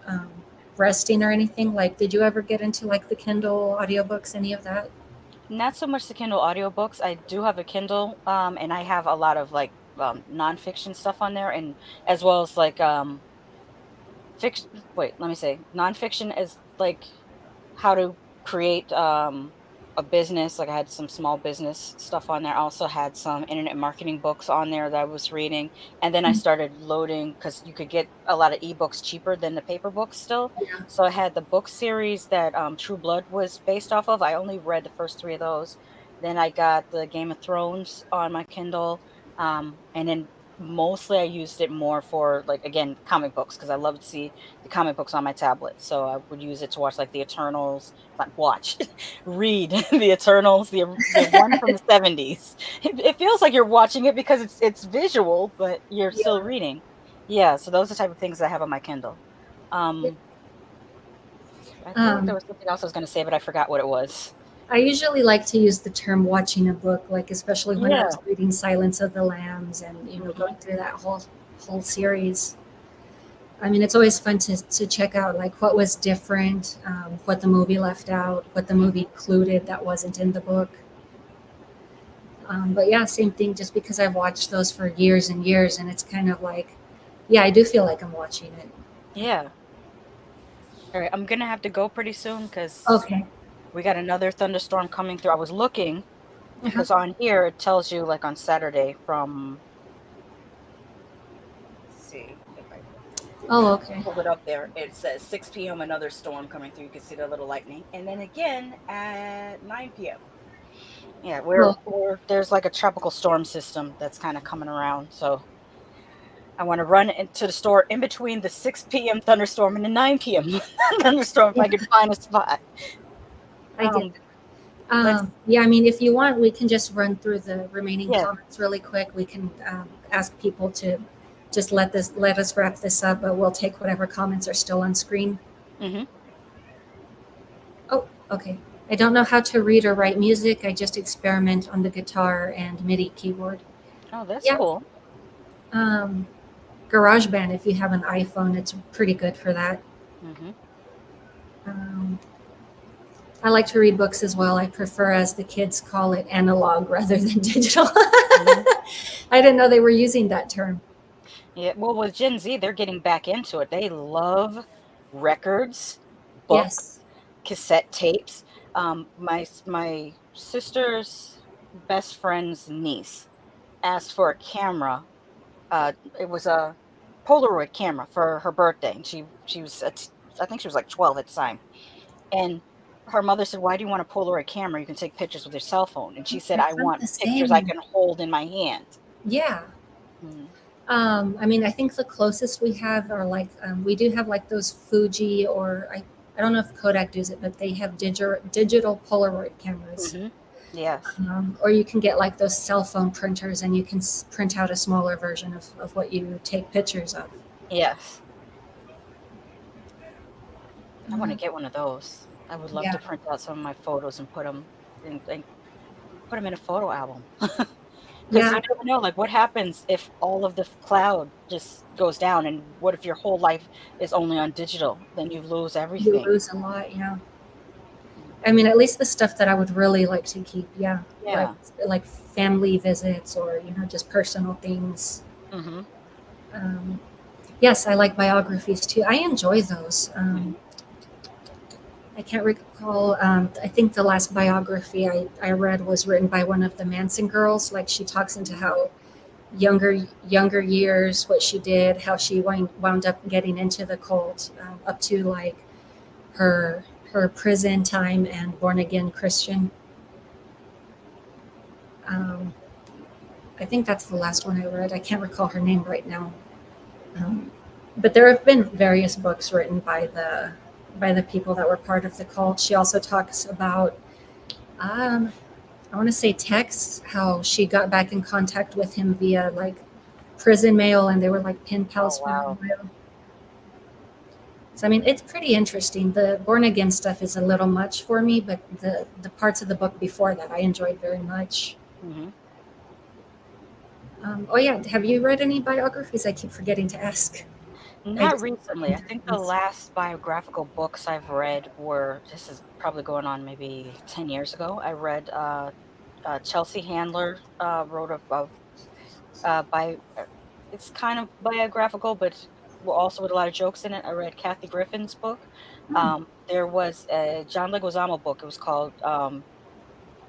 resting or anything. Like, did you ever get into like the Kindle audiobooks, any of that? Not so much the Kindle audiobooks. I do have a Kindle, and I have a lot of like nonfiction stuff on there, and as well as like fiction. Wait, let me say nonfiction is like how to create a business. Like I had some small business stuff on there. I also had some internet marketing books on there that I was reading. And then I started loading because you could get a lot of ebooks cheaper than the paper books still. Yeah. So I had the book series that True Blood was based off of. I only read the first three of those. Then I got the Game of Thrones on my Kindle. And then mostly I used it more for like again comic books because I love to see the comic books on my tablet. So I would use it to watch like the Eternals, not watch, read the Eternals, the one from the 70s. It feels like you're watching it because it's visual, but you're still Yeah. reading. Yeah, so those are the type of things I have on my Kindle. Yeah. Um, I feel like there Um, was something else I was going to say, but I forgot what it was. I usually like to use the term watching a book, like especially when I Yeah. was reading Silence of the Lambs and Hmm. going through that whole series. I mean, it's always fun to check out like what was different, what the movie left out, what the movie Hmm. included that wasn't in the book. But yeah, same thing. Just because I've watched those for years and years, and it's kind of like, yeah, I do feel like I'm watching it. Yeah. All right, I'm gonna have to go pretty soon because Okay. we got another thunderstorm coming through. I was looking Uh-huh. because on here it tells you like on Saturday from, let's see if I Oh, okay. pull it up there. It says 6 p.m. another storm coming through. You can see the little lightning, and then again at 9 p.m. Yeah, Well, we're there's like a tropical storm system that's kind of coming around. So I want to run into the store in between the 6 p.m. thunderstorm and the 9 p.m. thunderstorm if yeah, I could find a spot. I get Um, it. let's Yeah, I mean, if you want, we can just run through the remaining yeah. comments really quick. We can ask people to just let us wrap this up, but we'll take whatever comments are still on screen. Hmm. Oh, okay. I don't know how to read or write music. I just experiment on the guitar and MIDI keyboard. Oh, that's Yeah. cool. Um, GarageBand, if you have an iPhone, it's pretty good for that. Hmm. Um, I like to read books as well. I prefer, as the kids call it, analog rather than digital. Hmm. I didn't know they were using that term. Yeah, well, with Gen Z, they're getting back into it. They love records, books, Yes. cassette tapes. My sister's best friend's niece asked for a camera. It was a Polaroid camera for her birthday, and she was I think she was like 12 at the time, and her mother said, "Why do you want a Polaroid camera? You can take pictures with your cell phone." And she said, I "I felt want the pictures I same. can hold in my hand." Yeah. Mm-hmm. I mean, I think the closest we have are like we do have like those Fuji or I don't know if Kodak does it, but they have digital Polaroid cameras. Mm-hmm. Yes. Or you can get like those cell phone printers and you can print out a smaller version of what you take pictures of. Yes. I want to Uh, get one of those. I would love to yeah, print out some of my photos and put them in a photo album. Because yeah, you never know, like, what happens if all of the cloud just goes down, and what if your whole life is only on digital? Then you lose you everything. lose a lot. Yeah, I mean, at least the stuff that I would really like to keep. Yeah, Yeah. like family visits or just personal things. Mhm. Um, yes, I like biographies too. I enjoy those. Mhm. I can't recall. I think the last biography I read was written by one of the Manson girls. Like she talks into how younger years, what she did, how she wound up getting into the cult, up to like her prison time and born again Christian. Um, I think that's the last one I read. I can't recall her name right now. Um, but there have been various books written by the people that were part of the cult. She also talks about um, I want to say Tex, how she got back in contact with him via like prison mail and they were like pen Oh, pals for a wow. while. So I mean, it's pretty interesting. The born again stuff is a little much for me, but the parts of the book before that I enjoyed very much. Mhm. Oh yeah, have you read any biographies? I keep forgetting to ask. I Not just recently. I think the last biographical books I've read were this is probably going on maybe 10 years ago. I read, Chelsea Handler, wrote by it's kind of biographical, but also with a lot of jokes in it. I read Kathy Griffin's book. There was a John Leguizamo book. It was called,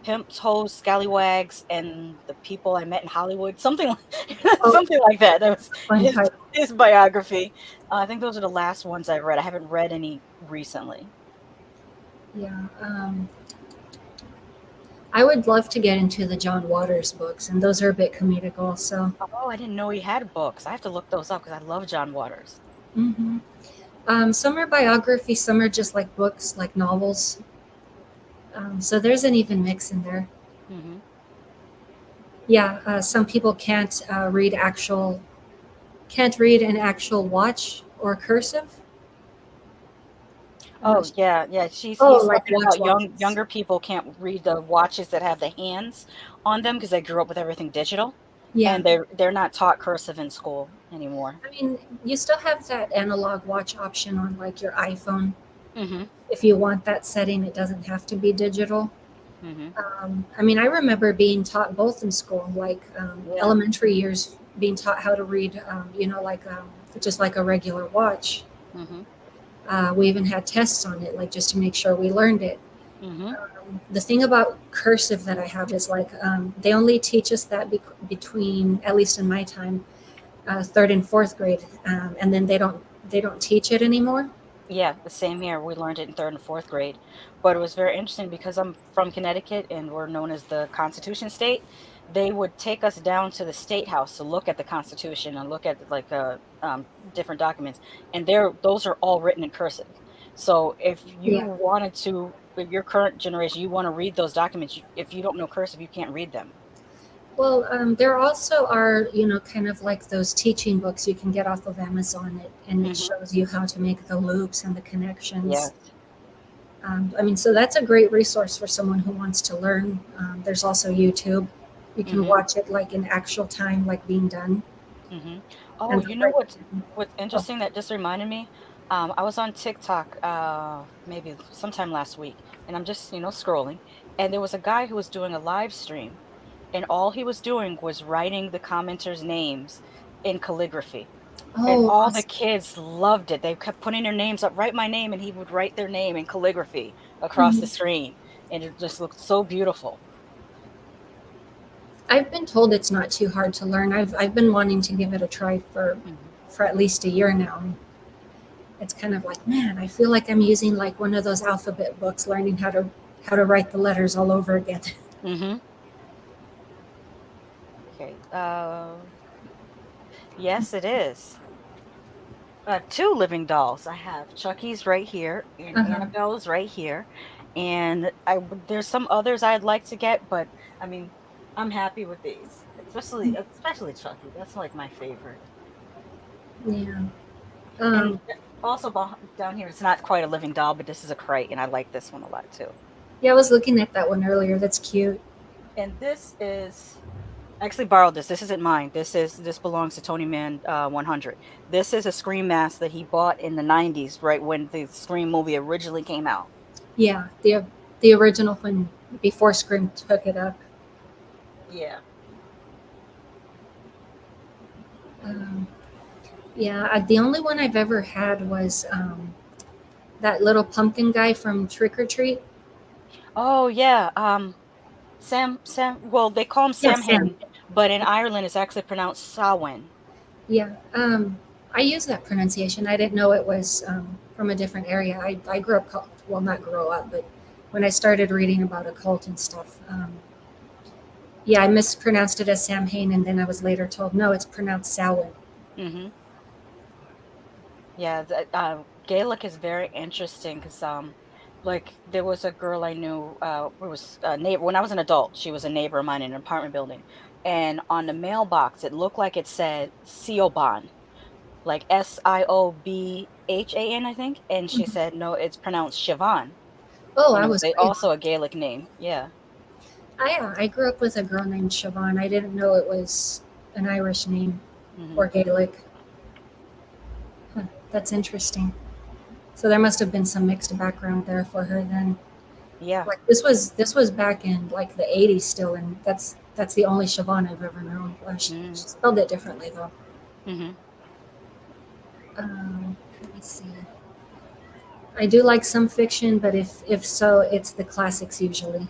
Pimps, Hoes, Scallywags, and the People I Met in Hollywood, something like oh, something like that. That was fun his title. his biography. I think those are the last ones I've read. I haven't read any recently. Yeah. I would love to get into the John Waters books, and those are a bit comedic also. Oh, I didn't know he had books. I have to look those up because I love John Waters. hmm some are biography, some are just like books, like novels. So there's an even mix in there. Mhm. Yeah, some people can't read an actual watch or cursive. I'm not Oh, sure. yeah, yeah, Oh, he's like talking about watches. younger people can't read the watches that have the hands on them because they grew up with everything digital, Yeah, and they're not taught cursive in school anymore. I mean, you still have that analog watch option on like your iPhone. Mhm, If you want that setting, it doesn't have to be digital. mhm. I mean, I remember being taught both in school, like Yeah, elementary years, being taught how to read, like just like a regular watch. mhm, We even had tests on it, like just to make sure we learned it. mhm. The thing about cursive that I have is like they only teach us that between, at least in my time, third and fourth grade, and then they don't teach it anymore. Yeah, the same here. We learned it in 3rd and 4th grade, but it was very interesting because I'm from Connecticut and we're known as the Constitution State. They would take us down to the State House to look at the Constitution and look at like different documents, and those are all written in cursive. So Yeah. if your current generation, you want to read those documents, if you don't know cursive, you can't read them. Well, there also are, kind of like those teaching books you can get off of Amazon, and it Hmm. shows you how to make the loops and the connections. Yes. I mean, so that's a great resource for someone who wants to learn. There's also YouTube. You can Hmm. watch it like in actual time, like being done. Hmm. Oh, And you they'll know break it what's down. what's Oh, interesting that just reminded me? I was on TikTok maybe sometime last week, and I'm just scrolling, and there was a guy who was doing a live stream, and all he was doing was writing the commenters' names in calligraphy, and oh, all the awesome. kids loved it. They kept putting their names up, write my name, and he would write their name in calligraphy across the Mhm. screen, and it just looked so beautiful. I've been told it's not too hard to learn. I've been wanting to give it a try for Hmm. at least a year now, it's kind of like, man, I feel like I'm using like one of those alphabet books, learning how to write the letters all over again. Mm-hmm. Okay. Yes, it is. I have two living dolls. I have Chucky's right here and Uh-huh. Annabelle's right here. And there's some others I'd like to get, but I mean, I'm happy with these. Especially Chucky. That's like my favorite. Yeah. And Um, also down here, it's not quite a living doll, but this is a crate, and I like this one a lot too. yeah, I was looking at that one earlier. That's cute. And this is I actually borrowed this. This isn't mine. This belongs to Tony Man 100. This is a Scream mask that he bought in the 90s, right when the Scream movie originally came out. Yeah, the original one before Scream took it up. Yeah. Um, yeah, the only one I've ever had was that little pumpkin guy from Trick or Treat. Oh yeah. Sam. Well, they call him Yeah, Sam Sam. Hain, but in Ireland it's actually pronounced Samhain. Yeah. I use that pronunciation. I didn't know it was from a different area. I grew up, well, not grow up, but when I started reading about occult and stuff, yeah, I mispronounced it as Sam Hain, and then I was later told, no, it's pronounced Samhain. Mm-hmm. Yeah. Gaelic is very interesting because like there was a girl I knew who was a neighbor when I was an adult. She was a neighbor of mine in an apartment building, and on the mailbox it looked like it said Siobhan, like Siobhan, I think. And she said, no, it's pronounced Siobhan. Oh, And I it was was right. also a Gaelic name. Yeah. I grew up with a girl named Siobhan. I didn't know it was an Irish name Hmm. or Gaelic. Huh, that's interesting. So there must have been some mixed background there for her then. Yeah. Like this was back in like the 80s still, and that's the only Siobhan I've ever known. She Mm-hmm. spelled it differently though. Mm-hmm. Let me see. I do like some fiction, but if so, it's the classics usually.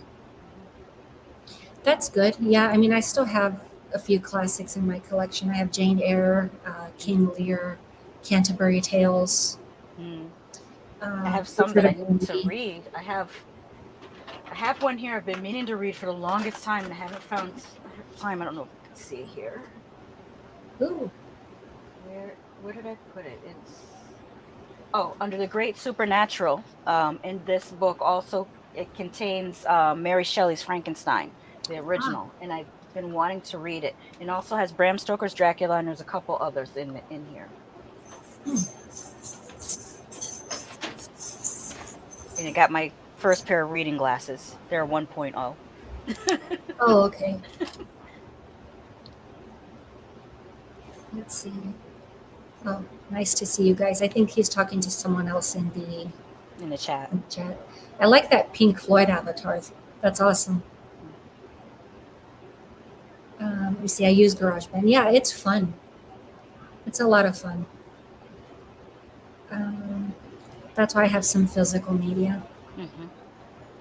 That's good. Yeah, I mean, I still have a few classics in my collection. I have Jane Eyre, King Lear, Canterbury Tales, Mm. I have some Richard that I of need to Normandy. read. I have one here I've been meaning to read for the longest time and I haven't found time. I don't know if you can see it here. Ooh, Where did I put it? Under the Great Supernatural. In this book also it contains Mary Shelley's Frankenstein, the ah, original, and I've been wanting to read it. It also has Bram Stoker's Dracula, and there's a couple others in here. And it got my first pair of reading glasses. They're 1.0. oh, okay. Let's see. Oh, nice to see you guys. I think he's talking to someone else In the chat. in the chat. I like that Pink Floyd avatar. That's awesome. Let me see. I use GarageBand. Yeah, it's fun. It's a lot of fun. Um, that's why I have some physical media. Hmm.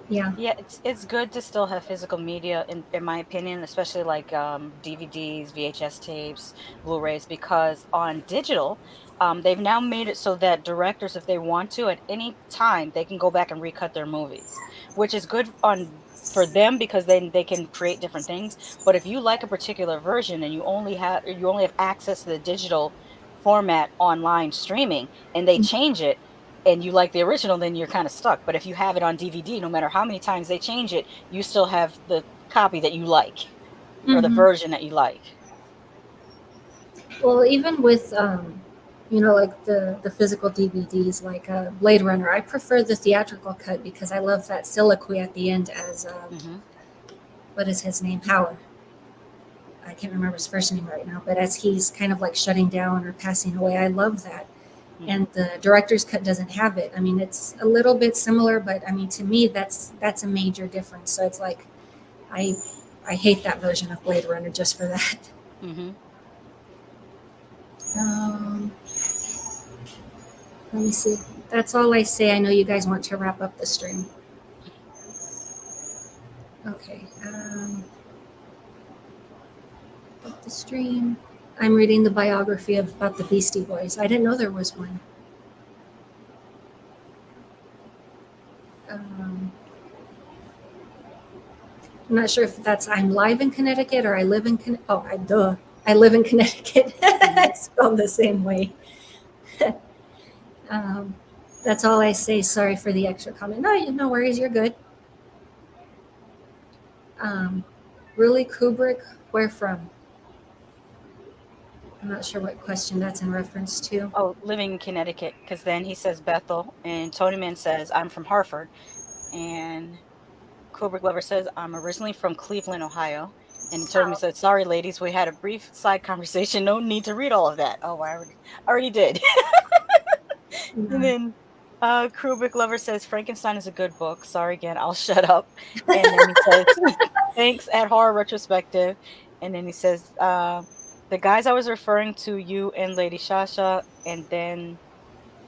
Yeah. Yeah, it's good to still have physical media in my opinion, especially like DVDs, VHS tapes, Blu-rays, because on digital, they've now made it so that directors, if they want to, at any time, they can go back and recut their movies, which is good on for them because then they can create different things. But if you like a particular version and you only have access to the digital format online streaming, and they change it and you like the original, then you're kind of stuck. But if you have it on DVD, no matter how many times they change it, you still have the copy that you like or the Hmm. version that you like. Well, even with like the physical DVDs, like Blade Runner, I prefer the theatrical cut because I love that soliloquy at the end as Hmm. what is his name? Howard. I can't remember his first name right now, but as he's kind of like shutting down or passing away, I love that. Hmm. And the director's cut doesn't have it. I mean, it's a little bit similar, but I mean, to me, that's a major difference. So it's like I I hate that version of Blade Runner just for that. Hmm. Um, Let me see. That's all I say. I know you guys want to wrap up the stream. Okay. Up the stream. I'm reading the biography about the Beastie Boys. I didn't know there was one. I'm not sure if that's I'm live in Connecticut or I live in I live in Connecticut. Mhm. It's spelled the same way. Um, that's all I say. Sorry for the extra comment. No, no worries. You're good. Um, really, Kubrick? Where from? I'm not sure what question that's in reference to. Oh, living in Connecticut, because then he says Bethel, and Tony Man says I'm from Hartford, and Kubrick Lover says I'm originally from Cleveland, Ohio, and Tony Man Oh, says sorry, ladies, we had a brief side conversation. No need to read all of that. Oh, I already did. And no. then Kubrick Lover says Frankenstein is a good book. Sorry again, I'll shut up. And then he says thanks at Horror Retrospective. And then he says the guys I was referring to, you and Lady Shasha, and then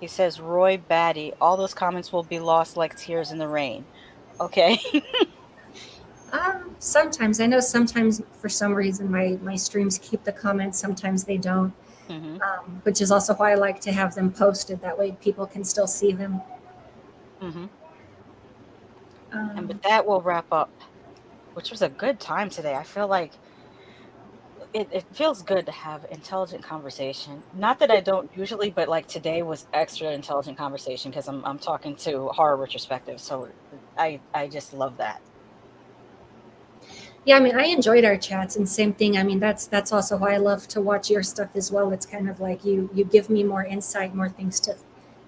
he says Roy Batty. All those comments will be lost like tears in the rain. Okay. Sometimes I know. Sometimes for some reason my streams keep the comments. Sometimes they don't. Hmm. Which is also why I like to have them posted. That way people can still see them. Hmm. And Um, but that will wrap up, which was a good time today. I feel like it feels good to have intelligent conversation. Not that I don't usually, but like today was extra intelligent conversation because I'm talking to horror retrospective. So I just love that. yeah, I mean, I enjoyed our chats, and same thing. I mean, that's also why I love to watch your stuff as well. It's kind of like you give me more insight, more things to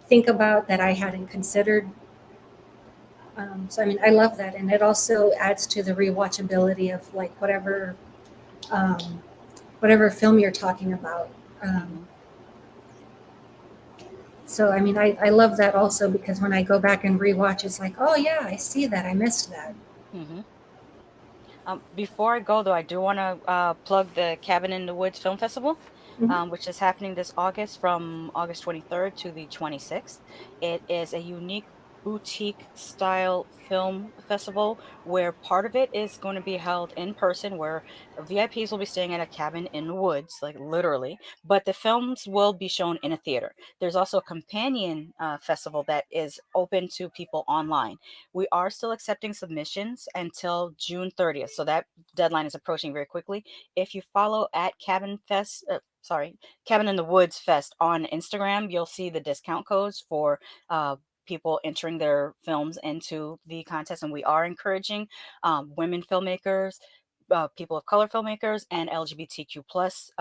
think about that I hadn't considered. So I mean, I love that, and it also adds to the rewatchability of like um, whatever film you're talking about. Um, Hmm. so I mean, I love that also because when I go back and rewatch, it's like, oh yeah, I see that, I missed that. Hmm. Before I go, though, I do want to plug the Cabin in the Woods Film Festival, Mhm. which is happening this August from August 23rd to the 26th. It is a unique boutique style film festival where part of it is going to be held in person, where VIPs will be staying at a cabin in the woods, like literally, but the films will be shown in a theater. There's also a companion festival that is open to people online. We are still accepting submissions until June 30th, so that deadline is approaching very quickly. If you follow at Cabin in the Woods Fest on Instagram, you'll see the discount codes for people entering their films into the contest, and we are encouraging women filmmakers, people of color filmmakers, and LGBTQ plus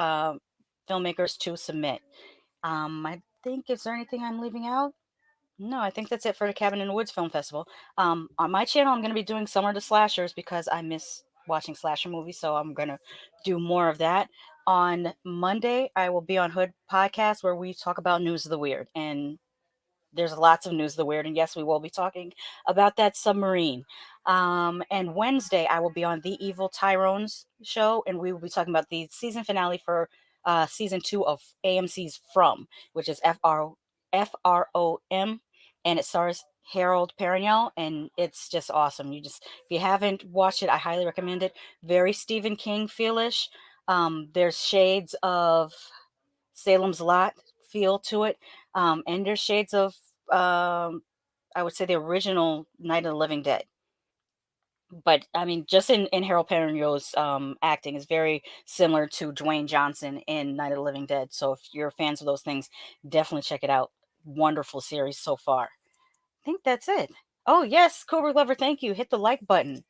filmmakers to submit. I think, is there anything I'm leaving out? No, I think that's it for the Cabin in the Woods Film Festival. On my channel, I'm going to be doing Summer to Slashers because I miss watching slasher movies, so I'm going to do more of that. On Monday, I will be on Hood Podcast where we talk about news of the weird, and there's lots of news of the weird, and yes, we will be talking about that submarine. And Wednesday, I will be on The Evil Tyrone's show, and we will be talking about the season finale for season 2 of AMC's From, which is FROM, and it stars Harold Perrineau, and it's just awesome. If you haven't watched it, I highly recommend it. Very Stephen King feelish. There's shades of Salem's Lot feel to it. And there's shades of, I would say, the original Night of the Living Dead. But I mean, just in Harold Perrineau's acting is very similar to Dwayne Johnson in Night of the Living Dead. So if you're fans of those things, definitely check it out. Wonderful series so far. I think that's it. Oh yes, Cobra Lover, thank you. Hit the like button.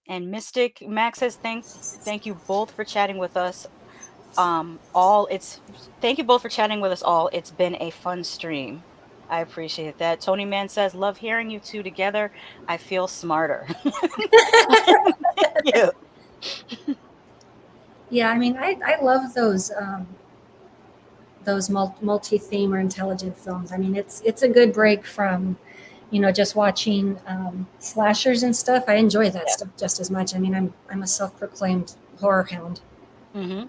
And Mystic Max says thank you both for chatting with us. All it's Thank you both for chatting with us all. It's been a fun stream. I appreciate that. Tony Man says, love hearing you two together. I feel smarter. Thank you. Yeah, I mean, I love those multi-theme or intelligent films. I mean, it's a good break from, just watching slashers and stuff. I enjoy that Yeah. stuff just as much. I mean, I'm a self-proclaimed horror hound, Hmm.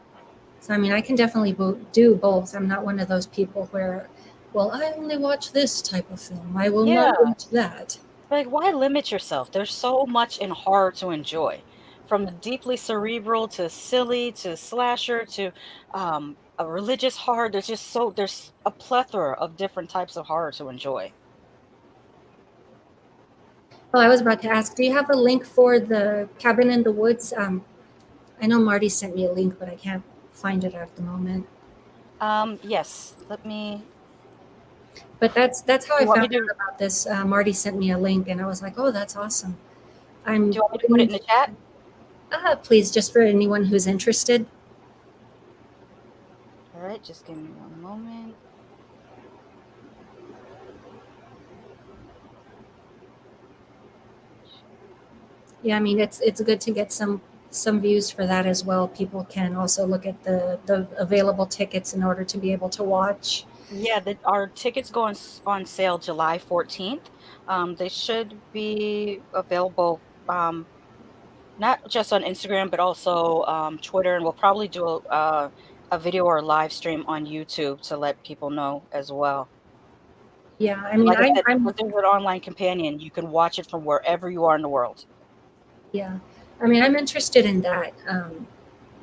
so I mean, I can definitely do both. I'm not one of those people where, well, I only watch this type of film. I will Yeah. not watch that. Like, why limit yourself? There's so much in horror to enjoy. From the deeply cerebral to silly to slasher to a religious horror. There's a plethora of different types of horror to enjoy. Oh, I was about to ask, do you have a link for the Cabin in the Woods? I know Marty sent me a link, but I can't find it at the moment. Yes. Let me. But that's how I You want me found to? out about this. Marty sent me a link, and I was like, "Oh, that's awesome." Do I'm you want me to put it looking. in the chat? Please, just for anyone who's interested. All right. Just give me one moment. Yeah, I mean, it's good to get some views for that as well. People can also look at the available tickets in order to be able to watch. Yeah, our tickets go on sale July 14th. They should be available not just on Instagram, but also Twitter, and we'll probably do a video or a live stream on YouTube to let people know as well. Yeah, I And mean, like I said, I'm because there's an online companion, you can watch it from wherever you are in the world. yeah, I mean, I'm interested in that.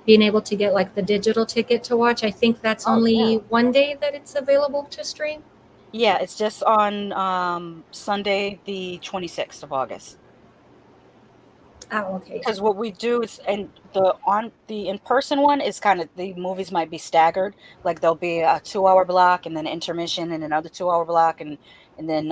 Being able to get like the digital ticket to watch. I think that's Oh yeah. only one day that it's available to stream. Yeah, it's just on Sunday, the 26th of August. Oh, okay. Because what we do is, and the in-person one is kind of, the movies might be staggered. Like there'll be a 2 hour block and then intermission and another 2 hour block and then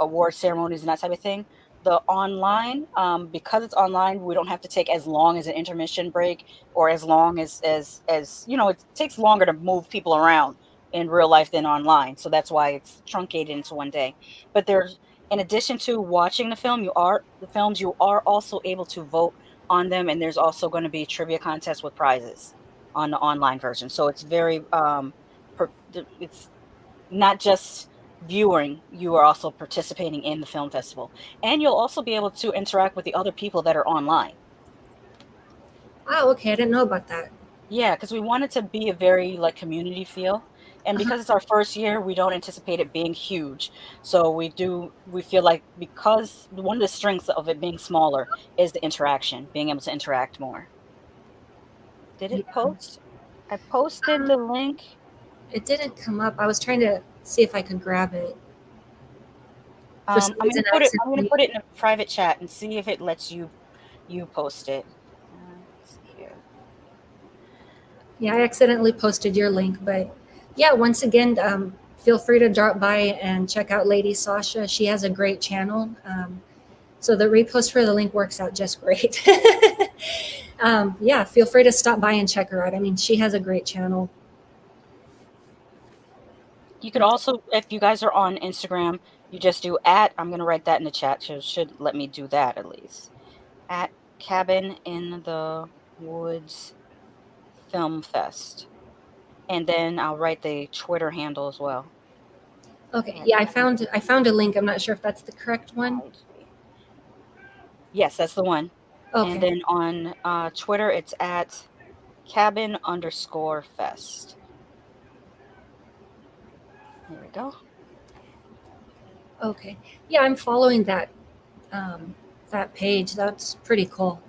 award ceremonies and that type of thing. The online, because it's online, we don't have to take as long as an intermission break or as long as it takes longer to move people around in real life than online. So that's why it's truncated into one day. But there's in addition to watching the films, you are also able to vote on them, and there's also going to be trivia contests with prizes on the online version. So it's very it's not just viewing, you are also participating in the film festival. And you'll also be able to interact with the other people that are online. Oh, okay. I didn't know about that. Yeah, because we want it to be a very like community feel. And Uh-huh. because it's our first year, we don't anticipate it being huge. So we feel like because one of the strengths of it being smaller is the interaction, being able to interact more. Did Yeah. it post? I posted the link. It didn't come up. I was trying to see if I could grab it. For some I'm gonna reason, I put it. I'm gonna accidentally, put it in a private chat and see if it lets you post it. Let's see here. yeah, I accidentally posted your link. But yeah, once again, feel free to drop by and check out Lady Sasha. She has a great channel. So the repost for the link works out just great. Yeah, feel free to stop by and check her out. I mean, she has a great channel. You could also, if you guys are on Instagram, you just do at. I'm gonna write that in the chat. So it should let me do that at least. At Cabin in the Woods Film Fest. And then I'll write the Twitter handle as well. Okay, At yeah, I found a link. I'm not sure if that's the correct one. IG. Yes, that's the one. And Okay, then on Twitter, it's at cabin_fest. There we go. okay, yeah, I'm following that page. That's pretty cool.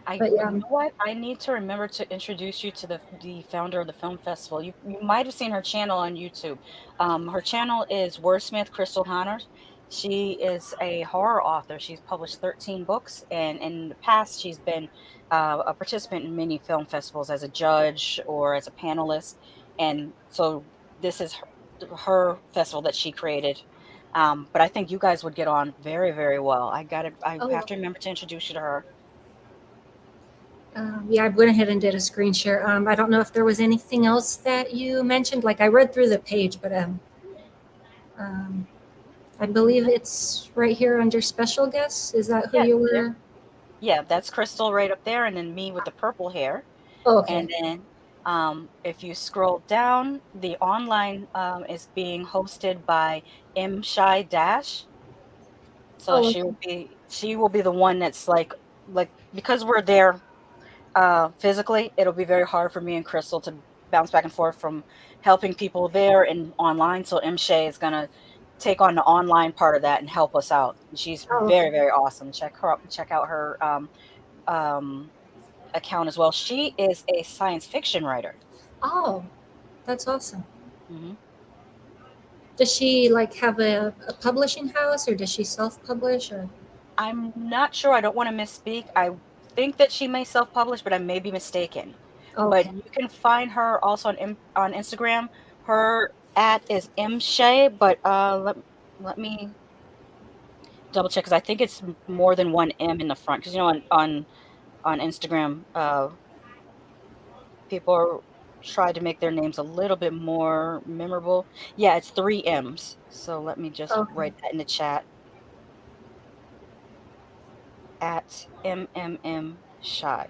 But You yeah, know what? I need to remember to introduce you to the founder of the film festival. You might have seen her channel on YouTube. Her channel is Wordsmith Crystal Honners. She is a horror author. She's published 13 books, and in the past, she's been a participant in many film festivals as a judge or as a panelist. And so this is her festival that she created. But I think you guys would get on very, very well. I oh, have to remember to introduce you to her. yeah, I went ahead and did a screen share. I don't know if there was anything else that you mentioned. Like I read through the page, but um, I believe it's right here under special guests. Is that who Yeah, you there. were? Yeah, that's Crystal right up there, and then me with the purple hair. Oh, And okay. then if you scroll down, the online is being hosted by M Shy Dash. So Oh, okay. she will be the one that's like because we're there physically, it'll be very hard for me and Crystal to bounce back and forth from helping people there and online. So M Shay is gonna take on the online part of that and help us out. She's Oh, very, okay. very awesome. Check out her um, account as well. She is a science fiction writer. Oh, that's awesome. Hmm Does she like have a publishing house, or does she self-publish, or? I'm not sure. I don't want to misspeak. I think that she may self-publish, but I may be mistaken. But Okay. you can find her also on Instagram. Her at is mshay, but let me double check because I think it's more than one M in the front. Because on Instagram, people try to make their names a little bit more memorable. Yeah, it's three M's. So let me just Okay. write that in the chat at shy.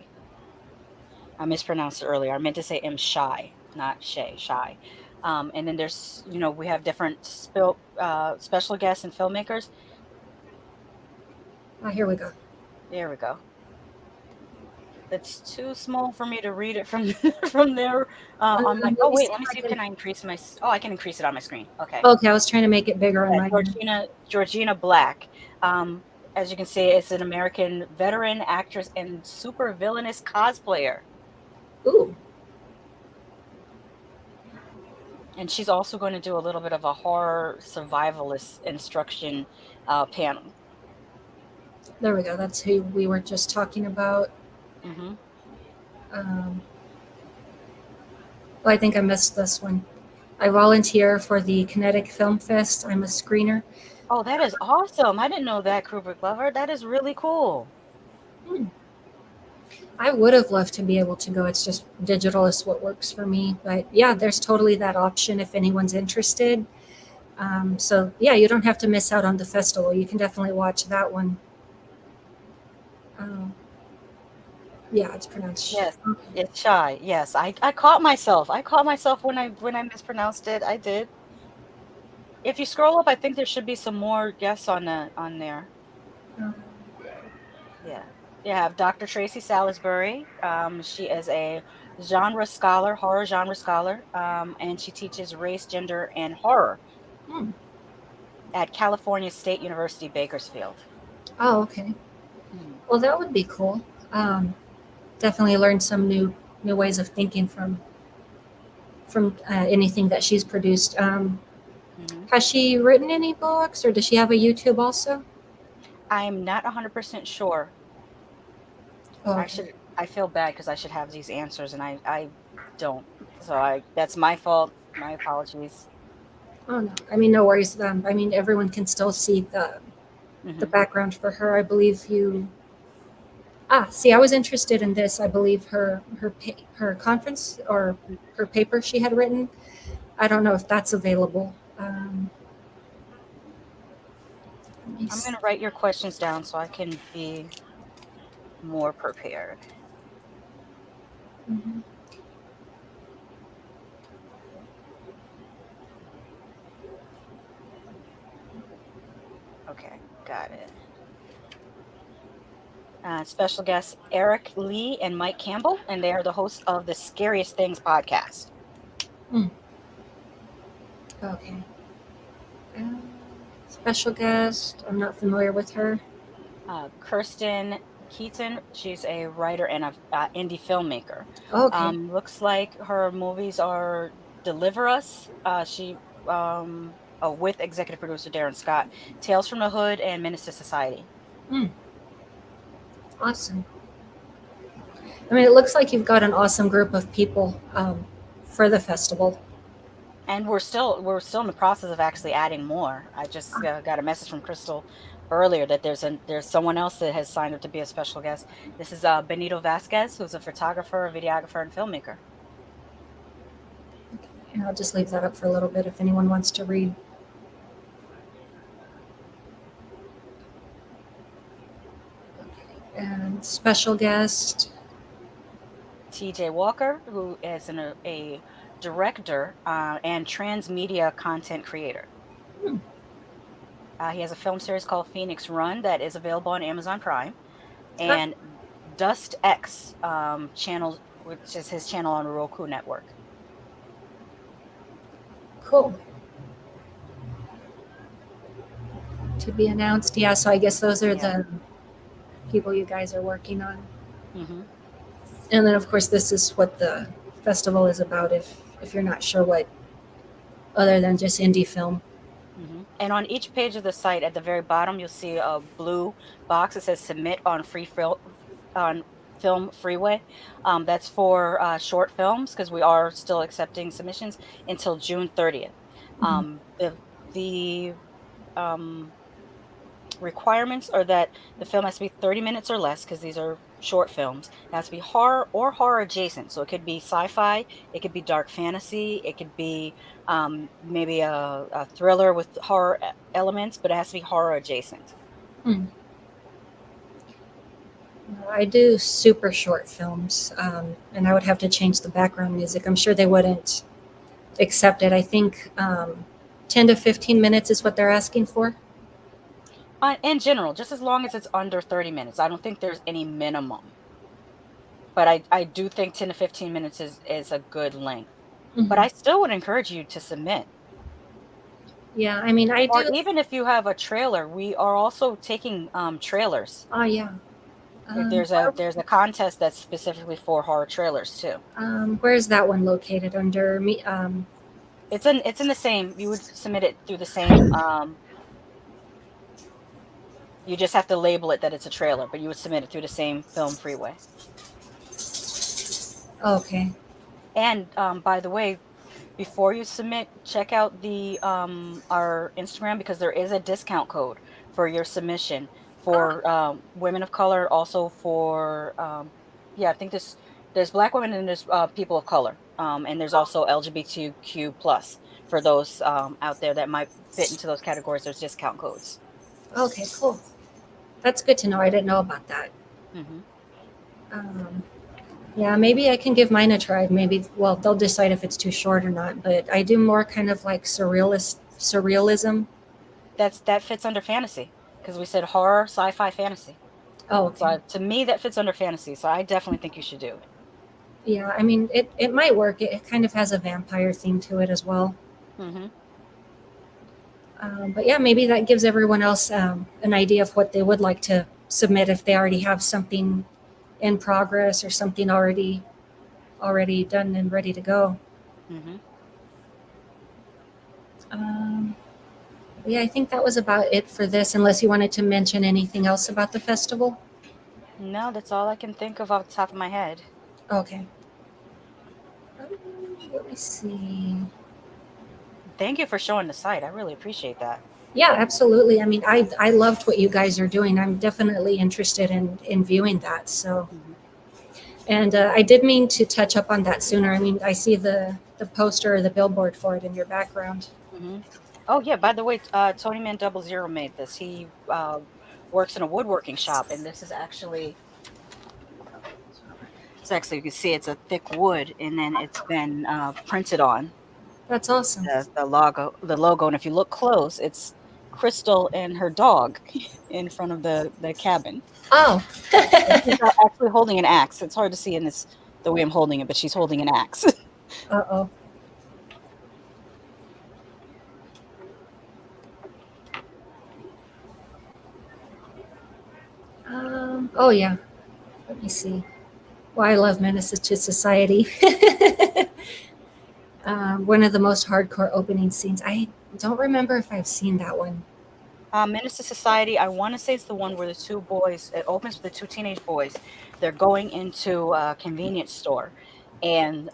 I mispronounced it earlier. I meant to say M shy, not Shay, shy. And then there's, we have different special guests and filmmakers. Oh, here we go. There we go. It's too small for me to read it from from there on my. Let Oh me wait, see let me if I see if can. can I increase my. Oh, I can increase it on my screen. Okay. Okay, I was trying to make it bigger on Yeah, my end. Georgina Black. As you can see, it's an American veteran actress and super villainous cosplayer. Ooh, And she's also going to do a little bit of a horror survivalist instruction panel. there we go. That's who we were just talking about. Hmm. Um, oh, I think I missed this one. I volunteer for the Kinetic Film Fest. I'm a screener. Oh, that is awesome. I didn't know that, Kubrick Lover. That is really cool. Hmm. I would have loved to be able to go. It's just digital is what works for me. But yeah, there's totally that option if anyone's interested. So yeah, you don't have to miss out on the festival. You can definitely watch that one. Um, yeah, it's pronounced. Yes, it's shy. Yes, I caught myself. I caught myself when I mispronounced it. I did. If you scroll up, I think there should be some more guests on there. Um, Yeah. You have Dr. Tracy Salisbury. She is a genre scholar, horror genre scholar, and she teaches race, gender, and horror hmm. at California State University, Bakersfield. Oh, okay. Hmm. Well, that would be cool. Definitely learn some new ways of thinking from anything that she's produced. Hmm. Has she written any books, or does she have a YouTube also? I'm not 100% sure. Oh, I okay. should. I feel bad because I should have these answers, and I don't. So that's my fault. My apologies. Oh no. I mean, no worries. I mean, everyone can still see the Hmm. background for her. I believe you. Ah, see, I was interested in this. I believe her conference or her paper she had written. I don't know if that's available. Let me I'm see. gonna write your questions down so I can be more prepared. Mhm. Okay, got it. Special guests Eric Lee and Mike Campbell, and they are the hosts of the Scariest Things podcast. Okay. Um, Special guest. I'm not familiar with her. Kirsten Keaton, she's a writer and a indie filmmaker. Okay. Looks like her movies are Deliver Us. With executive producer Darren Scott, Tales from the Hood, and Menace to Society. Hmm. Awesome. I mean, it looks like you've got an awesome group of people for the festival. And we're still in the process of actually adding more. I just got a message from Crystal earlier that there's someone else that has signed up to be a special guest. This is Benito Vasquez, who's a photographer, a videographer, and filmmaker. And I'll just leave that up for a little bit if anyone wants to read. And special guest. TJ Walker, who is a director and transmedia content creator. Hmm. He has a film series called Phoenix Run that is available on Amazon Prime, Ah, and Dust X channel, which is his channel on the Roku network. cool. To be announced. Yeah, so I guess those are Yeah. the people you guys are working on. Hmm. And then, of course, this is what the festival is about if you're not sure what, other than just indie film. And on each page of the site, at the very bottom, you'll see a blue box that says "Submit on on Film Freeway." That's for short films because we are still accepting submissions until June 30th. Mhm. The um, requirements are that the film has to be 30 minutes or less because these are short films. It has to be horror or horror adjacent. So it could be sci-fi, it could be dark fantasy, it could be maybe a thriller with horror elements, but it has to be horror adjacent. Mm. I do super short films, and I would have to change the background music. I'm sure they wouldn't accept it. I think 10 to 15 minutes is what they're asking for. In general, just as long as it's under 30 minutes. I don't think there's any minimum. But I do think 10 to 15 minutes is a good length. But Mhm. I still would encourage you to submit. Yeah, I mean, I Or do. even if you have a trailer, we are also taking trailers. Oh, yeah. There's a contest that's specifically for horror trailers too. Where is that one located under me? It's in the same. You would submit it through the same. You just have to label it that it's a trailer, but you would submit it through the same Film Freeway. Okay. And by the way, before you submit, check out the our Instagram because there is a discount code for your submission for women of color, also for yeah, I think there's Black women and there's people of color, and there's also LGBTQ plus for those out there that might fit into those categories. There's discount codes. Okay, cool. That's good to know. I didn't know about that. Hmm. Um, yeah, maybe I can give mine a try. Maybe, well, they'll decide if it's too short or not. But I do more kind of like surrealism. That fits under fantasy because we said horror, sci-fi, fantasy. Oh, So okay. to me, that fits under fantasy. So I definitely think you should do it. Yeah, I mean, it might work. It kind of has a vampire theme to it as well. Hmm. But yeah, maybe that gives everyone else an idea of what they would like to submit if they already have something in progress or something already done and ready to go. Hmm. Um, yeah, I think that was about it for this, unless you wanted to mention anything else about the festival. No, that's all I can think of off the top of my head. Okay. Let me see. Thank you for showing the site. I really appreciate that. Yeah, absolutely. I mean, I loved what you guys are doing. I'm definitely interested in viewing that. So, Hmm. and I did mean to touch up on that sooner. I mean, I see the poster or the billboard for it in your background. Hmm. Oh yeah, by the way, Tony Man 00 made this. He works in a woodworking shop, and this is actually you can see it's a thick wood, and then it's been printed on That's awesome. the logo. And if you look close, it's Crystal and her dog in front of the cabin. Oh, And she's actually holding an axe. It's hard to see in this the way I'm holding it, but she's holding an axe. uh-oh. Oh yeah. Let me see. Well, I love Menace to Society. One of the most hardcore opening scenes. I don't remember if I've seen that one. Menace to Society, I want to say it's the one where the two boys, it opens with the two teenage boys. They're going into a convenience store, and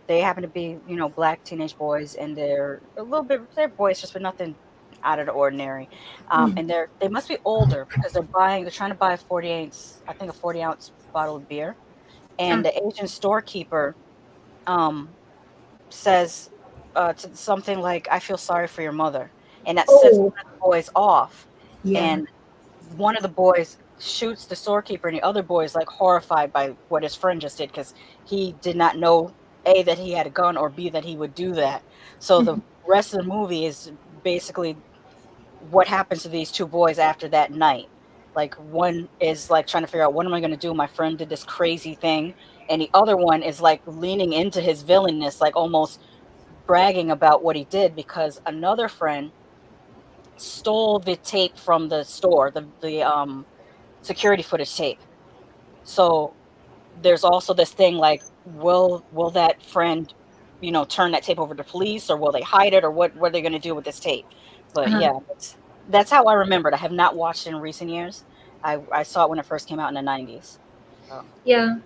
they happen to be, black teenage boys, and they're a little bit, they're boisterous, but nothing out of the ordinary. Mm. And they must be older because they're trying to buy a 40 ounce, I think a 40-ounce bottle of beer. Ah, And the Asian storekeeper um, says something like, "I feel sorry for your mother," and that sets oh, one of the boys off. yeah. And one of the boys shoots the storekeeper, and the other boy is like horrified by what his friend just did because he did not know A, that he had a gun, or B, that he would do that. So the Mhm. rest of the movie is basically what happens to these two boys after that night. Like one is like trying to figure out, what am I going to do? My friend did this crazy thing, and the other one is like leaning into his villainness, like almost bragging about what he did because another friend stole the tape from the store, the security footage tape. So there's also this thing like, will that friend, turn that tape over to police, or will they hide it, or what are they going to do with this tape? But Uh, yeah, that's how I remembered. I have not watched it in recent years. I saw it when it first came out in the 90s. So, yeah,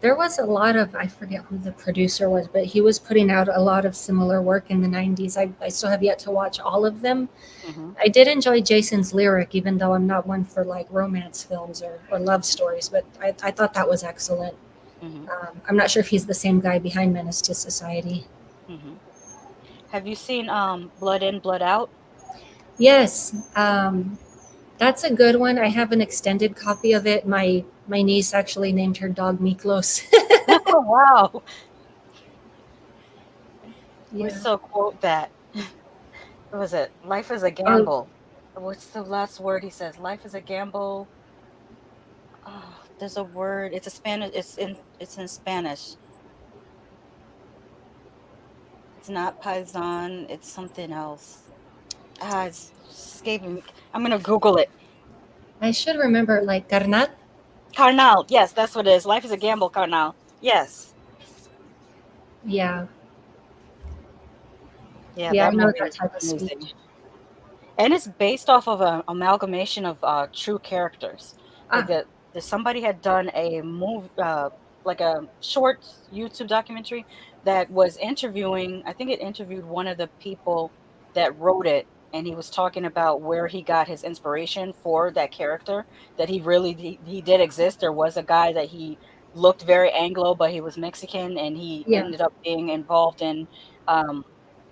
there was a lot of, I forget who the producer was, but he was putting out a lot of similar work in the 90s. I still have yet to watch all of them. hmm I did enjoy Jason's lyric, even though I'm not one for like romance films or love stories, but I thought that was excellent. hmm I'm not sure if he's the same guy behind Menace to Society. hmm Have you seen Blood In, Blood Out? Yes, that's a good one. I have an extended copy of it. My niece actually named her dog Miklos. Oh wow, we Yeah. still quote that. What was it? Life is a Oh, gamble. What's the last word he says? Life is a gamble. Oh, there's a word. It's a Spanish. It's in Spanish. It's not paisan. It's something else. It's escaping me. I'm gonna Google it. I should remember like carnal. Carnal. Yes, that's what it is. Life is a gamble, Carnal. Yes. Yeah, Yeah, yeah, I that know movie that was type of amazing. speech. And it's based off of an amalgamation of true characters. Like Ah, somebody had done a move, like a short YouTube documentary that was interviewing. I think it interviewed one of the people that wrote it, and he was talking about where he got his inspiration for that character. That he did exist. There was a guy that he looked very Anglo, but he was Mexican, and he yeah. ended up being involved in um,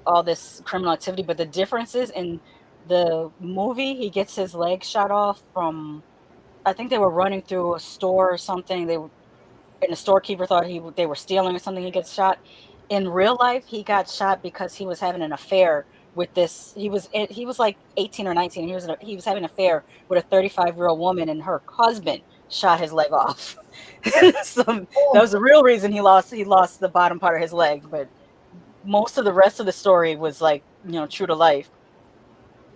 all this criminal activity. But the differences in the movie, he gets his leg shot off from, I think they were running through a store or something. And the storekeeper thought they were stealing or something. He gets shot. In real life, he got shot because he was having an affair with this. He was like 18 or 19. He was having an affair with a 35-year-old woman, and her husband shot his leg off. So that Oh, was the real reason he lost the bottom part of his leg. But most of the rest of the story was like, true to life.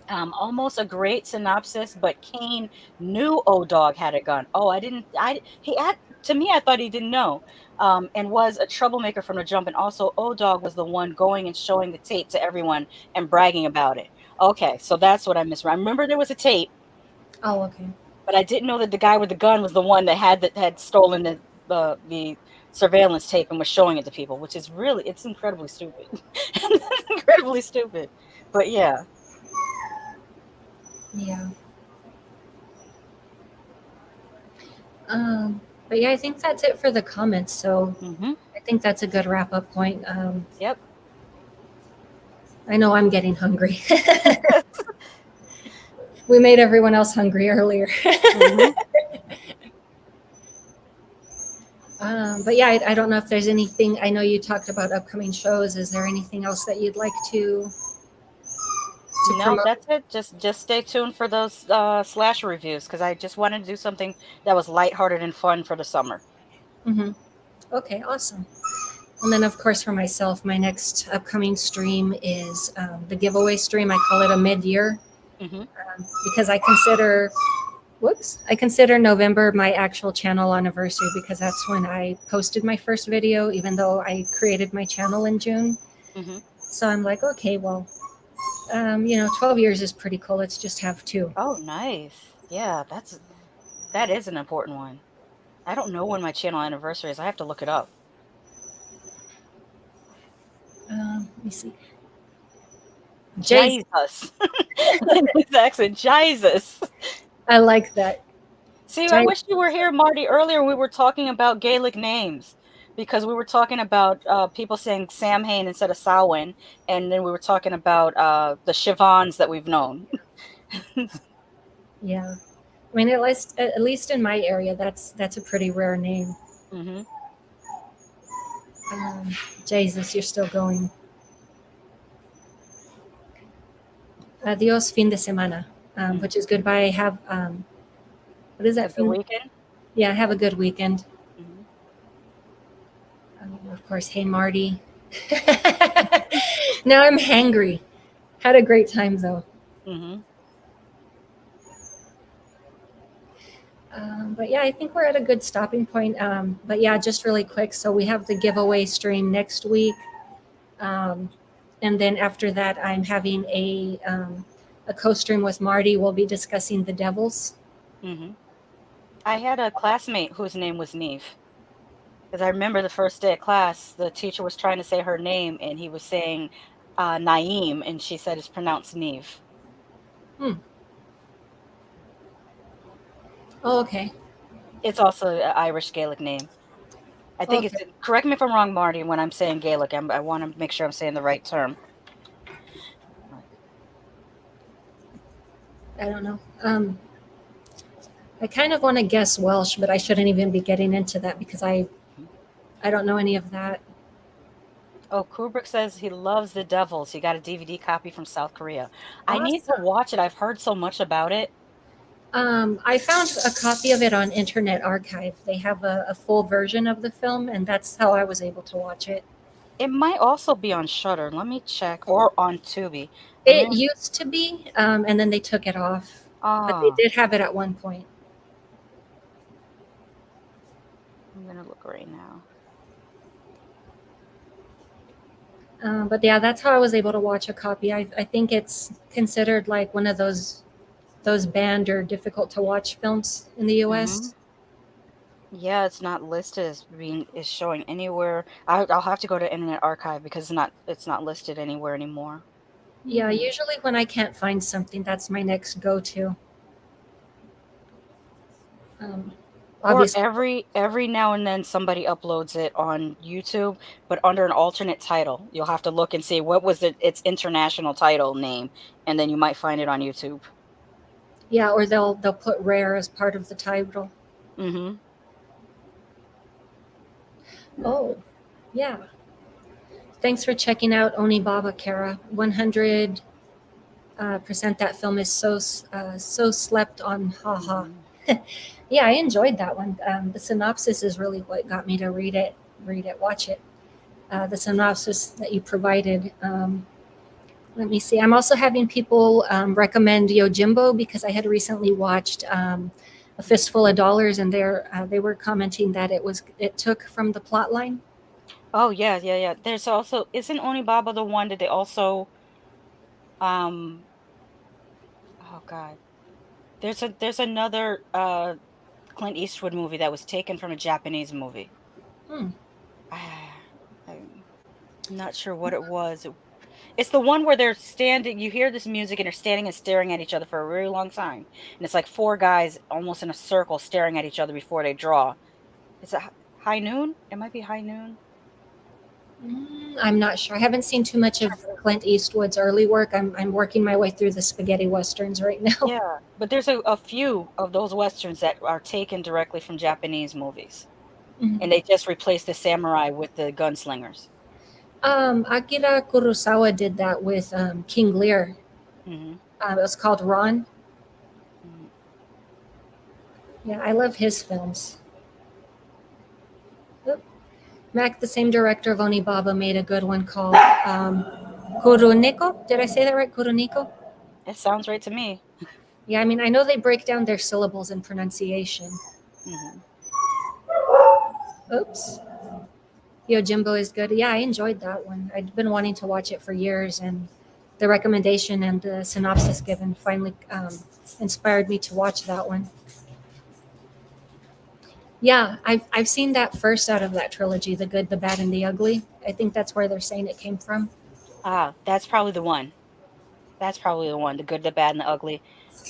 Almost a great synopsis, but Kane knew O-Dog had a gun. Oh, I didn't. He had to me. I thought he didn't know, and was a troublemaker from the jump. And also, O-Dog was the one going and showing the tape to everyone and bragging about it. Okay, so that's what I misread. I remember there was a tape, oh, okay. but I didn't know that the guy with the gun was the one that had stolen the surveillance tape and was showing it to people, which is it's incredibly stupid. It's incredibly stupid, but yeah. Yeah. But yeah, I think that's it for the comments. So hmm I think that's a good wrap up point. Yep. I know I'm getting hungry. We made everyone else hungry earlier. hmm But yeah, I don't know if there's anything. I know you talked about upcoming shows. Is there anything else that you'd like to No, promote? that's it. Just stay tuned for those slasher reviews because I just wanted to do something that was lighthearted and fun for the summer. Hmm. Okay, awesome. And then, of course, for myself, my next upcoming stream is the giveaway stream. I call it a mid year hmm because I consider November my actual channel anniversary because that's when I posted my first video, even though I created my channel in June. hmm So I'm like, okay, well, 12 years is pretty cool. Let's just have two. Oh, nice. Yeah, that is an important one. I don't know when my channel anniversary is. I have to look it up. Let me see. Jay, Jesus. In his accent, Jesus. I like that. See, I Jay, wish you were here, Marty. Earlier, we were talking about Gaelic names because we were talking about people saying Samhain instead of Samhain, and then we were talking about the Shivans that we've known. yeah. I mean, at least in my area, that's a pretty rare name. hmm Um, Jesus, you're still going. Adios fin de semana, which is goodbye. Have what is A that good fin? weekend. Yeah, have a good weekend. hmm Of course, hey Marty. Now I'm hangry. Had a great time though. hmm But yeah, I think we're at a good stopping point. But yeah, just really quick. So we have the giveaway stream next week. And then after that, I'm having a a co-stream with Marty, we'll be discussing The Devils. Hmm. I had a classmate whose name was Neve. Because I remember the first day of class, the teacher was trying to say her name, and he was saying Naeem, and she said it's pronounced Neve. Hmm. Oh, okay. It's also an Irish Gaelic name. I think it's, Okay. correct me if I'm wrong, Marty, when I'm saying Gaelic. I want to make sure I'm saying the right term. I don't know. I kind of want to guess Welsh, but I shouldn't even be getting into that because I don't know any of that. Oh, Kubrick says he loves The Devils. He got a DVD copy from South Korea. I need to Awesome. watch it. I've heard so much about it. I found a copy of it on Internet Archive. They have a full version of the film, and that's how I was able to watch it. It might also be on Shudder. Let me check. Or on Tubi. Let It me. used to be, and then they took it off, but they Ah, did have it at one point. I'm gonna look right now. But yeah, that's how I was able to watch a copy. I think it's considered like one of those banned or difficult to watch films in the Hmm. U.S. Yeah, it's not listed as being is showing anywhere. I'll have to go to Internet Archive because it's not listed anywhere anymore. Yeah, Hmm. usually when I can't find something, that's my next go-to. Um, Or Obviously, every now and then somebody uploads it on YouTube, but under an alternate title. You'll have to look and see what was its international title name, and then you might find it on YouTube. yeah, or they'll put rare as part of the title. Hmm. Oh, yeah. Thanks for checking out Onibaba, Kara. 100% that film is so slept on. Haha. Hmm. Yeah, I enjoyed that one. The synopsis is really what got me to watch it. The synopsis that you provided. Let me see. I'm also having people recommend Yojimbo because I had recently watched A Fistful of Dollars, and they were commenting that it took from the plot line. Oh yeah, yeah, yeah. There's also isn't Onibaba the one that they also um oh God. There's another Clint Eastwood movie that was taken from a Japanese movie. Hmm. Ah, I'm not sure what it was. It's the one where they're standing, you hear this music and they're standing and staring at each other for a really long time. And it's like four guys almost in a circle staring at each other before they draw. Is it High Noon? It might be High Noon. I'm not sure. I haven't seen too much of Clint Eastwood's early work. I'm working my way through the spaghetti westerns right now. Yeah, but there's a few of those westerns that are taken directly from Japanese movies. Mhm. And they just replaced the samurai with the gunslingers. Akira Kurosawa did that with King Lear. Hmm. It was called Ron. Hmm. Yeah, I love his films. Oop. Mac, the same director of Onibaba, made a good one called Kuruniko. Did I say that right? Kuruniko? It sounds right to me. Yeah, I mean, I know they break down their syllables and pronunciation. Hmm. Oops. Yojimbo is good. Yeah, I enjoyed that one. I'd been wanting to watch it for years, and the recommendation and the synopsis given finally inspired me to watch that one. Yeah, I've seen that first out of that trilogy, The Good, the Bad, and the Ugly. I think that's where they're saying it came from. Ah, that's probably the one. That's probably the one. The Good, the Bad, and the Ugly.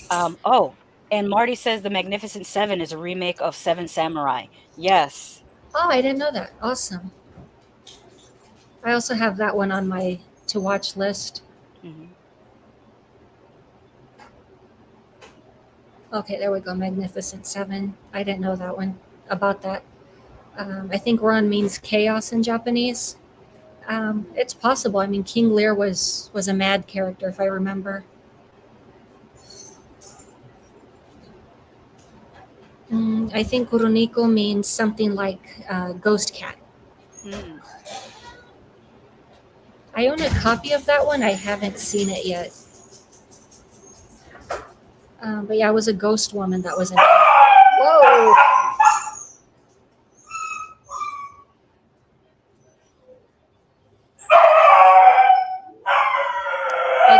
Oh, and Marty says The Magnificent Seven is a remake of Seven Samurai. Yes. Oh, I didn't know that. Awesome. I also have that one on my to watch list. Hmm. Okay, there we go. Magnificent Seven. I didn't know that one about that. I think Ron means chaos in Japanese. It's possible. I mean, King Lear was a mad character, if I remember. I think Kuruniko means something like ghost cat. Mm. I own a copy of that one. I haven't seen it yet. But yeah, it was a ghost woman that was in it. Whoa! I,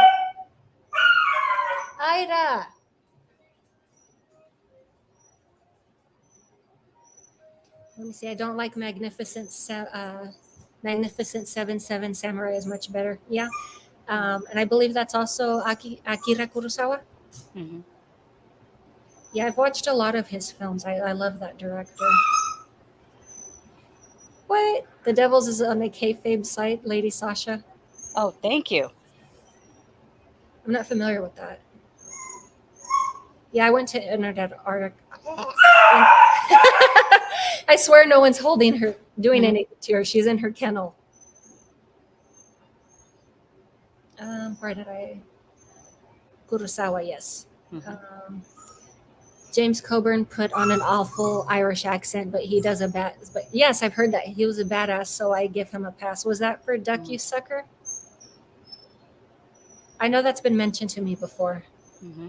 Let me see. I don't like Magnificent Seven Samurai is much better. Yeah. And I believe that's also Akira Kurosawa. Hmm. Yeah, I've watched a lot of his films. I love that director. What? The Devil's is on a kayfabe site, Lady Sasha. Oh, thank you. I'm not familiar with that. Yeah, I went to Internet Arctic. I swear no one's holding her, doing Hmm. anything to her. She's in her kennel. Where did I? Kurosawa, yes. Hmm. Um, James Coburn put on an awful Irish accent, but he does a bad. But yes, I've heard that he was a badass, so I give him a pass. Was that for Duck You Sucker? I know that's been mentioned to me before. Hmm.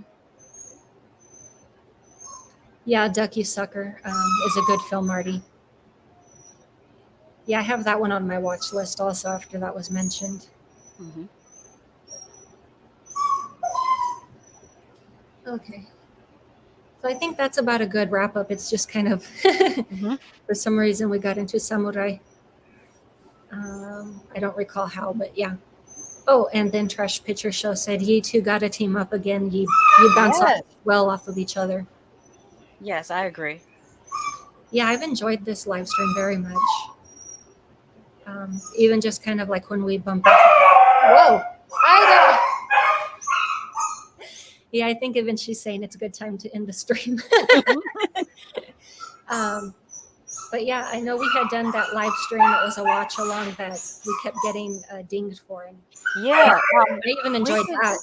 Yeah, Duck You Sucker is a good film, Marty. Yeah, I have that one on my watch list also after that was mentioned. Hmm. Okay. So I think that's about a good wrap up. It's just kind of, Hmm. for some reason, we got into samurai. I don't recall how, but yeah. Oh, and then Trash Picture Show said, "Ye two got to team up again. You bounce off Yes. well off of each other." Yes, I agree. Yeah, I've enjoyed this live stream very much. Even just kind of like when we bump into. Whoa, Ida. Yeah, I think even she's saying it's a good time to end the stream. um, but yeah, I know we had done that live stream. It was a watch along that we kept getting dinged for, and Yeah. I even We enjoyed could that.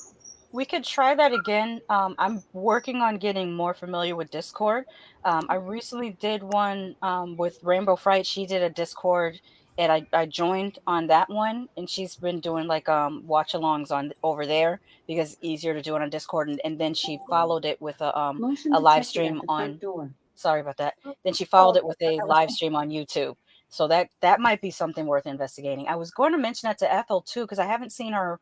we could try that again. I'm working on getting more familiar with Discord. I recently did one with Rainbow Fright. She did a Discord, and I joined on that one, and she's been doing like watch alongs on over there because it's easier to do it on Discord. And then she followed it with Motion a live detected at stream the front on. door. Sorry about that. Then she Oh, followed it with I thought a that was live stream on YouTube. So that might be something worth investigating. I was going to mention that to Ethel too because I haven't seen her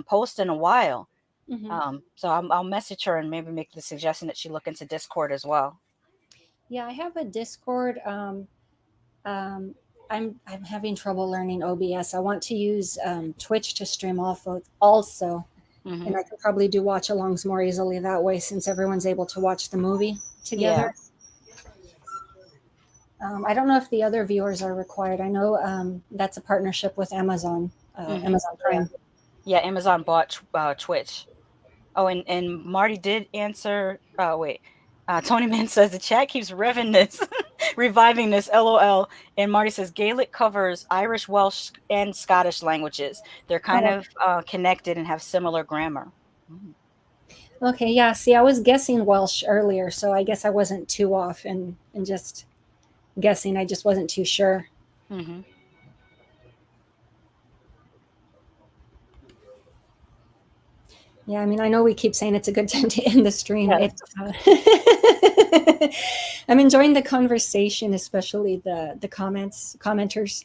post in a while. hmm So I'll message her and maybe make the suggestion that she look into Discord as well. Yeah, I have a Discord. Um, I'm having trouble learning OBS. I want to use Twitch to stream off of also, Hmm. and I can probably do watch alongs more easily that way since everyone's able to watch the movie Yeah. together. I don't know if the other viewers are required. I know that's a partnership with Amazon, Hmm. Amazon Prime. Yeah. Amazon bought Twitch. Oh, and Marty did answer. Wait. Tony Man says the chat keeps revving this, reviving this. LOL. And Marty says Gaelic covers Irish, Welsh, and Scottish languages. They're kind Oh, of connected and have similar grammar. okay, yeah. See, I was guessing Welsh earlier, so I guess I wasn't too off and just guessing. I just wasn't too sure. Mm-hmm. Yeah, I mean, I know we keep saying it's a good time to end the stream. Yes. I'm enjoying the conversation, especially the commenters.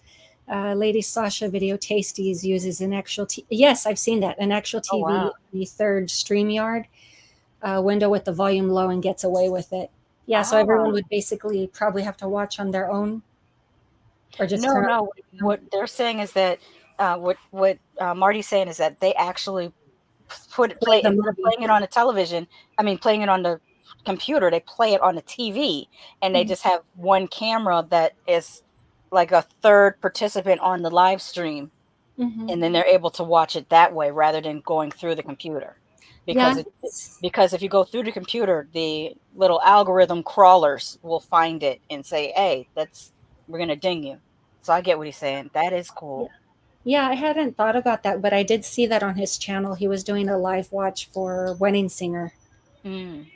Lady Sasha Video Tasties uses an actual. Yes, I've seen that, an actual Oh TV, wow. the third StreamYard window with the volume low and gets away with it. Yeah, so everyone Ah. would basically probably have to watch on their own or just No, turn no. on. What they're saying is that what Marty's saying is that they actually Play play the instead of movie. playing it on the television. I mean, playing it on the computer. They play it on the TV, and they Mhm. just have one camera that is like a third participant on the live stream, Mhm. and then they're able to watch it that way rather than going through the computer. Yeah, Because because if you go through the computer, the little algorithm crawlers will find it and say, "Hey, that's we're gonna ding you." So I get what he's saying. That is yeah. cool. Yeah, I hadn't thought about that, but I did see that on his channel. He was doing a live watch for Wedding Singer. Mm.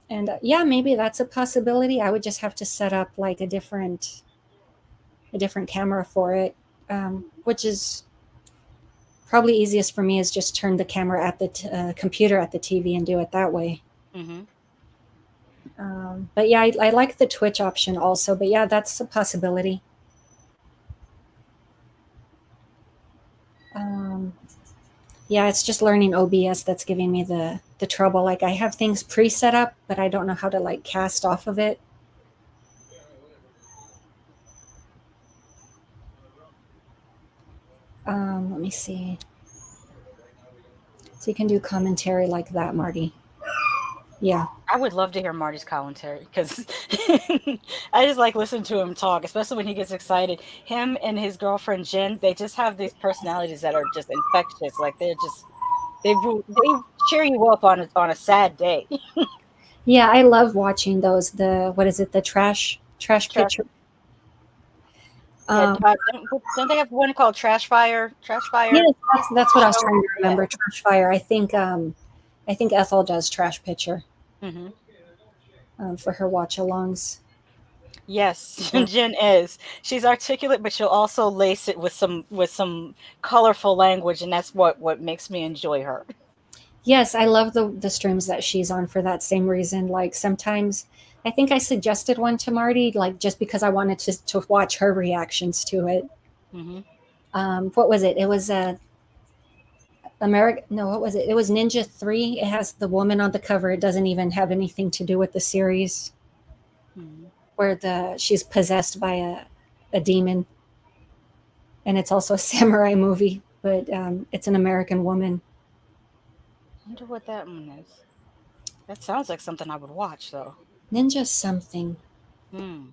And yeah, maybe that's a possibility. I would just have to set up like a different camera for it, which is probably easiest for me is just turn the camera at the computer at the TV and do it that way. Mm-hmm. But yeah, I like the Twitch option also. But yeah, that's a possibility. Um, yeah, it's just learning OBS that's giving me the trouble. Like I have things pre-set up, but I don't know how to like cast off of it. Let me see. So you can do commentary like that, Marty. Yeah. I would love to hear Marty's commentary because I just like listening to him talk, especially when he gets excited. Him and his girlfriend Jen, they just have these personalities that are just infectious. Like they cheer you up on a sad day. Yeah, I love watching those. The what is it? The trash Trash. picture. Yeah, Um, don't they have one called Trash Fire? Trash Fire yes, that's what I was show. trying to Yeah. remember. Trash fire. I think Ethel does trash picture Hmm. for her watch alongs. Yes, Yeah. Jen is. She's articulate, but she'll also lace it with some colorful language, and that's what makes me enjoy her. Yes, I love the streams that she's on for that same reason. Like sometimes I think I suggested one to Marty, like just because I wanted to watch her reactions to it. Hmm. What was it? It was America. No, what was it? It was Ninja 3. It has the woman on the cover. It doesn't even have anything to do with the series Hmm. where she's possessed by a demon, and it's also a samurai movie, but it's an American woman. I wonder what that one is. That sounds like something I would watch, though. Ninja something. Hmm.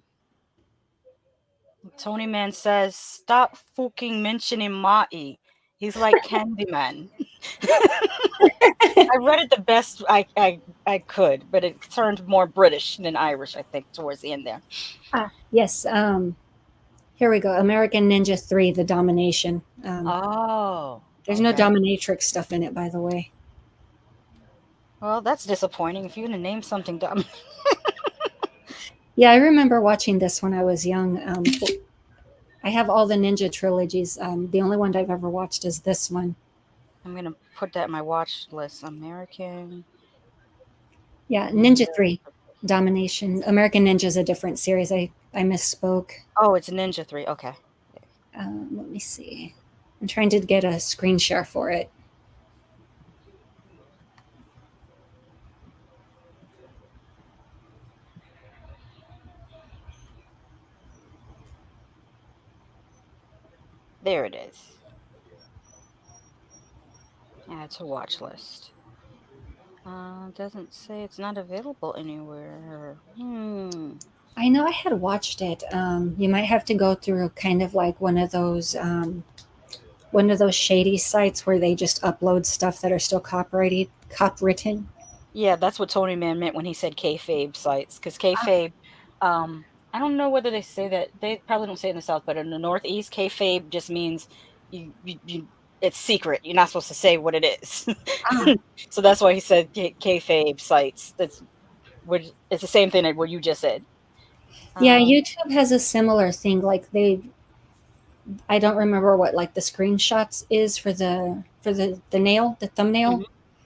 Tony Man says, "Stop fucking mentioning Mai. He's like Candyman." I read it the best I could, but it turned more British than Irish, I think, towards the end there. Yes. Here we go. American Ninja 3: The Domination. Oh, There's no okay. dominatrix stuff in it, by the way. Well, that's disappointing. If you're gonna name something dumb, Yeah, I remember watching this when I was young. I have all the Ninja trilogies. The only one I've ever watched is this one. I'm gonna put that in my watch list. American Yeah, Ninja Ninja. 3: Domination. American Ninja is a different series. I misspoke. Oh, it's Ninja 3. Okay. Let me see. I'm trying to get a screen share for it. There it is. Add to watch list. Doesn't say it's not available anywhere. I know I had watched it. You might have to go through kind of like one of those shady sites where they just upload stuff that are still copywritten. Yeah, that's what Tony Man meant when he said kayfabe sites. Because kayfabe, I don't know whether they say that. They probably don't say it in the South, but in the Northeast, kayfabe just means it's secret. You're not supposed to say what it is. Ah, So that's why he said kayfabe sites. It's the same thing that what you just said. yeah, Um, YouTube has a similar thing. Like I don't remember what like the screenshots is for the thumbnail. mhm.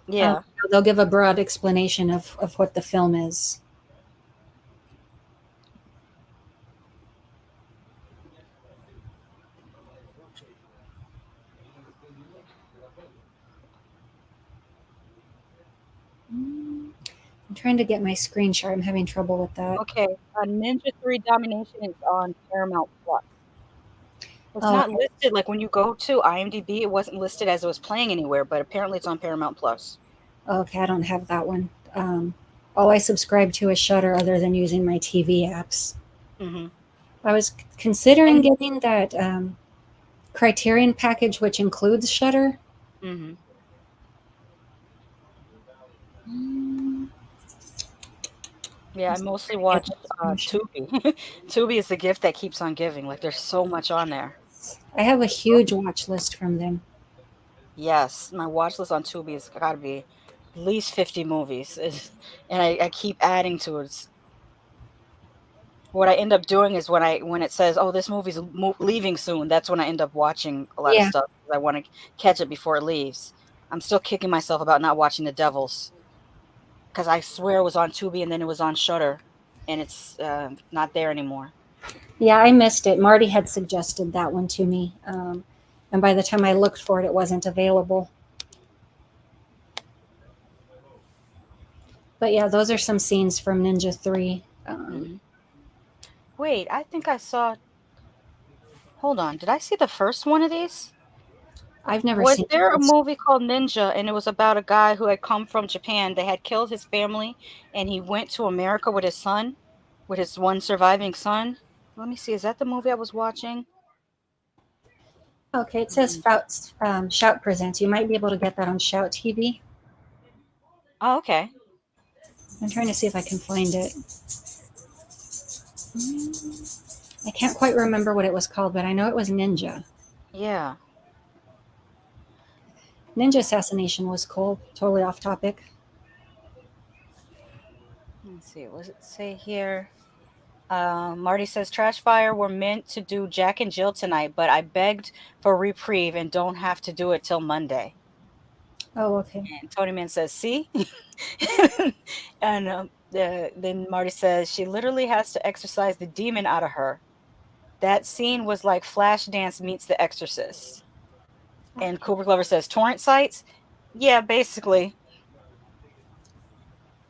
Yeah. They'll give a broad explanation of what the film is. I'm trying to get my screen share. I'm having trouble with that. Okay. Ninja 3 Domination is on Paramount Plus. It's Oh, not listed like when you go to IMDb, it wasn't listed as it was playing anywhere, but apparently it's on Paramount Plus. okay. I don't have that one. All I subscribe to is Shutter, other than using my TV apps. Hmm. I was considering And getting that Criterion package, which includes Shutter. hmm Mm, yeah, I let's mostly try to get watch that screenshot. Tubi. Tubi is the gift that keeps on giving. Like there's so much on there. I have a huge watch list from them. Yes, my watch list on Tubi has got to be at least 50 movies, and I keep adding to it. What I end up doing is when it says, "Oh, this movie's leaving soon," that's when I end up watching a lot of Yeah, stuff 'cause I want to catch it before it leaves. I'm still kicking myself about not watching The Devils because I swear it was on Tubi and then it was on Shutter, and it's not there anymore. yeah, I missed it. Marty had suggested that one to me, and by the time I looked for it, it wasn't available. But yeah, those are some scenes from Ninja 3. Hmm. Wait, I think I saw. Hold on, did I see the first one of these? I've never Was seen there a this. movie called Ninja, and it was about a guy who had come from Japan? They had killed his family, and he went to America with his son, with his one surviving son. Let me see. Is that the movie I was watching? Okay, it says Mm. Shout presents. You might be able to get that on Shout TV. Oh, okay. I'm trying to see if I can find it. I can't quite remember what it was called, but I know it was Ninja. Yeah. Ninja Assassination was cool. Totally off topic. Let's see. What does it say here? Marty says Trash Fire were meant to do Jack and Jill tonight, but I begged for reprieve and don't have to do it till Monday. Oh, okay. And Tony Man says, "See," and then Marty says she literally has to exorcise the demon out of her. That scene was like Flashdance meets The Exorcist. And Cooper Glover says torrent sites. Yeah, basically.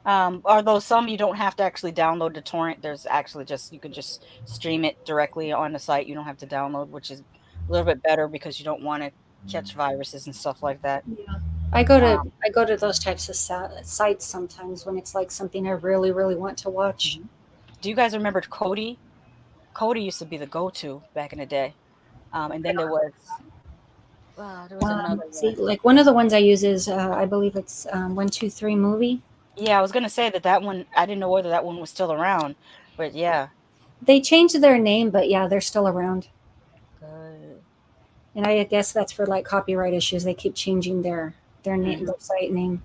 Although some you don't have to actually download the torrent. There's actually just you can just stream it directly on the site. You don't have to download, which is a little bit better because you don't want to catch viruses and stuff like that. Yeah. I go to those types of sites sometimes when it's like something I really really want to watch. Do you guys remember Cody? Cody used to be the go-to back in the day. And then there was another See, one. like one of the ones I use is I believe it's 123 movie. Yeah, I was gonna say that one. I didn't know whether that one was still around, but yeah. They changed their name, but yeah, they're still around. Good. And I guess that's for like copyright issues. They keep changing their name, Mhm. their site name.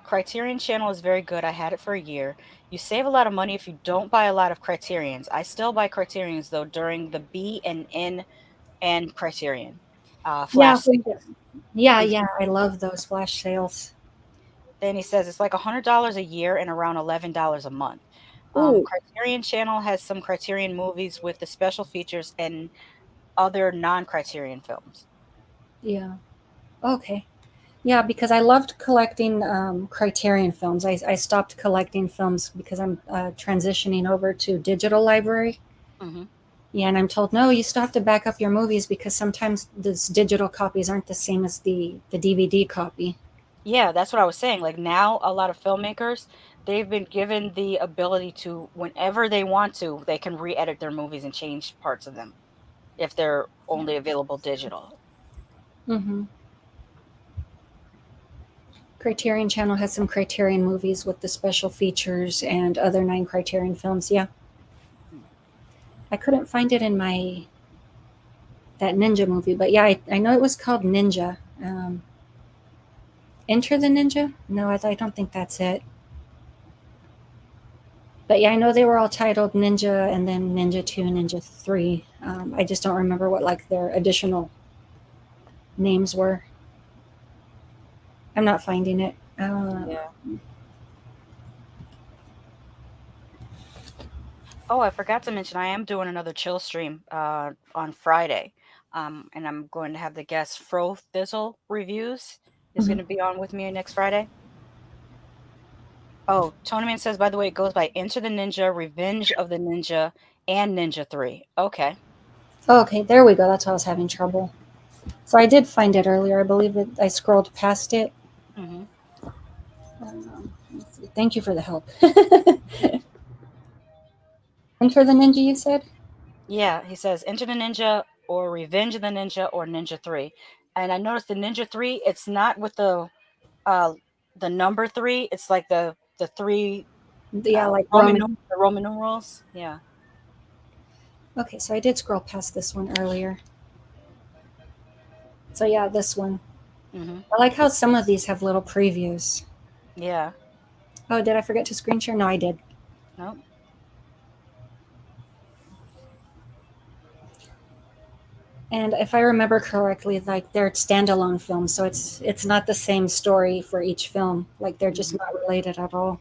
Criterion Channel is very good. I had it for a year. You save a lot of money if you don't buy a lot of Criterions. I still buy Criterions though during the B and N and Criterion Yeah, flash sales. yeah, If yeah. I love those flash sales. Then he says it's like $100 a year and around $11 a month. Ooh, Criterion Channel has some Criterion movies with the special features and other non-Criterion films. yeah. Okay. Yeah, because I loved collecting Criterion films. I stopped collecting films because I'm transitioning over to digital library. Hmm. Yeah, and I'm told no, you still have to back up your movies because sometimes those digital copies aren't the same as the DVD copy. Yeah, that's what I was saying. Like now, a lot of filmmakers, they've been given the ability to, whenever they want to, they can re-edit their movies and change parts of them if they're only available digital. Hmm. Criterion Channel has some Criterion movies with the special features and other non-Criterion films. Yeah, I couldn't find it in my that Ninja movie, but yeah, I know it was called Ninja. Enter the Ninja? No, I don't think that's it. But yeah, I know they were all titled Ninja and then Ninja 2, Ninja 3. I just don't remember what like their additional names were. I'm not finding it. Yeah. Oh, I forgot to mention I am doing another chill stream on Friday. And I'm going to have the guest Fro Thizzle reviews is going Mhm. to be on with me next Friday. Oh, Tony Man says, by the way, it goes by Enter the Ninja, Revenge of the Ninja, and Ninja 3. Okay. Oh, okay, there we go. That's why I was having trouble. So I did find it earlier. I believe it. I scrolled past it. Hmm. Let's see. Thank you for the help. Enter the Ninja, you said? Yeah, he says Enter the Ninja or Revenge of the Ninja or Ninja 3. And I noticed the Ninja 3, it's not with uh the number 3, it's like the 3 Yeah, like Roman Roman. the Roman numerals. Yeah. Okay, so I did scroll past this one earlier. So yeah, this one. Mhm. I like how some of these have little previews. Yeah. Oh, did I forget to screen share? No, I did. Nope. And if I remember correctly, like they're standalone films, so it's not the same story for each film. Like they're just Mhm. not related at all.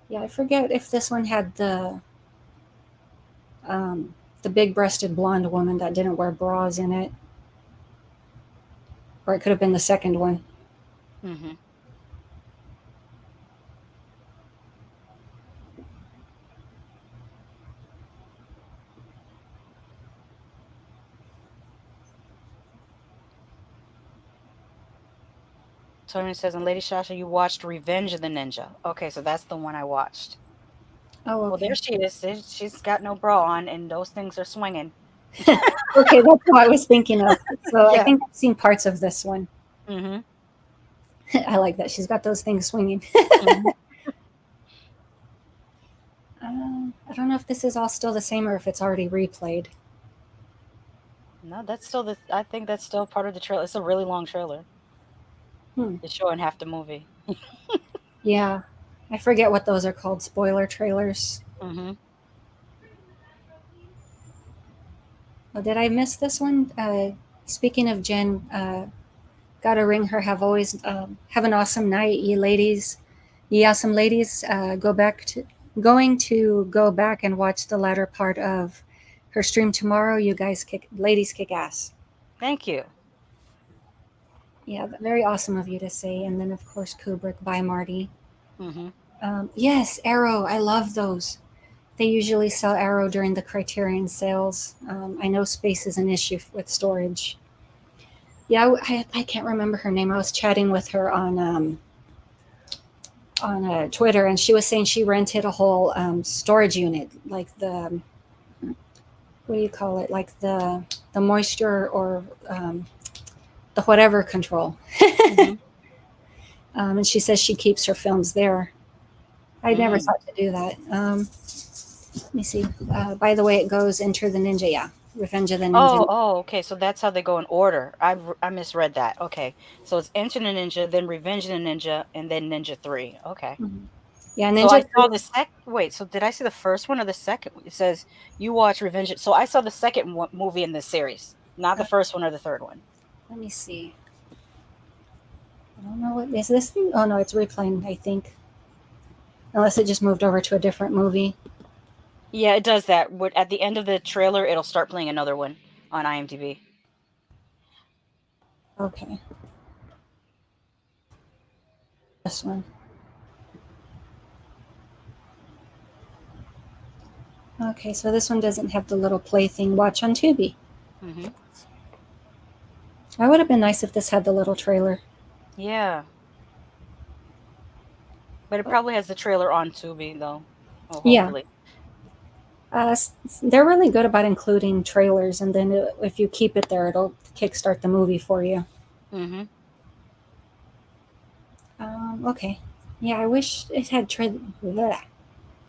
Yeah, I forget if this one had the big-breasted blonde woman that didn't wear bras in it, or it could have been the second one. Mhm. Tony says, and Lady Shasha, you watched Revenge of the Ninja. Okay, so that's the one I watched. Oh, Well, there okay. she is. She's got no bra on, and those things are swinging. Okay, that's what I was thinking of. So I Yeah. think I've seen parts of this one. Mm-hmm. I like that. She's got those things swinging. Mm-hmm. I don't know if this is all still the same or if it's already replayed. No, that's still the. I think that's still part of the trailer. It's a really long trailer. Hmm. It's showing half the movie. Yeah. I forget what those are called. Spoiler trailers. Mm-hmm. Oh, did I miss this one? Speaking of Jen, gotta ring her. Have an awesome night, ye ladies. Ye awesome ladies. Going to go back and watch the latter part of her stream tomorrow. You guys ladies kick ass. Thank you. Yeah, very awesome of you to say. And then of course Kubrick by Marty. Mm-hmm. Yes, Arrow. I love those. They usually sell Arrow during the Criterion sales. I know space is an issue with storage. Yeah, I can't remember her name. I was chatting with her on Twitter, and she was saying she rented a whole storage unit, like the what do you call it, like the moisture or the whatever control. Mm-hmm. And she says she keeps her films there. I never Mm. thought to do that. Let me see. By the way, it goes Enter the Ninja. Yeah, Revenge of the Ninja. Oh, okay. So that's how they go in order. I misread that. Okay. So it's Enter the Ninja, then Revenge of the Ninja, and then Ninja 3. Okay. Mhm. Yeah, So I Ninja saw 3. the wait, so did I see the first one or the second? It says you watch Revenge. So I saw the second movie in this series, not the first one or the third one. Let me see. I don't know what is this thing. Oh no, it's replaying. I think, unless it just moved over to a different movie. Yeah, it does that. At the end of the trailer, it'll start playing another one on IMDb. Okay, this one. Okay, so this one doesn't have the little play thing. Watch on Tubi. Mm-hmm. That would have been nice if this had the little trailer. Yeah, but it probably has the trailer on Tubi though. Oh, Yeah, hopefully. they're really good about including trailers, and then if you keep it there, it'll kickstart the movie for you. Mm-hmm. Okay. Yeah, I wish it had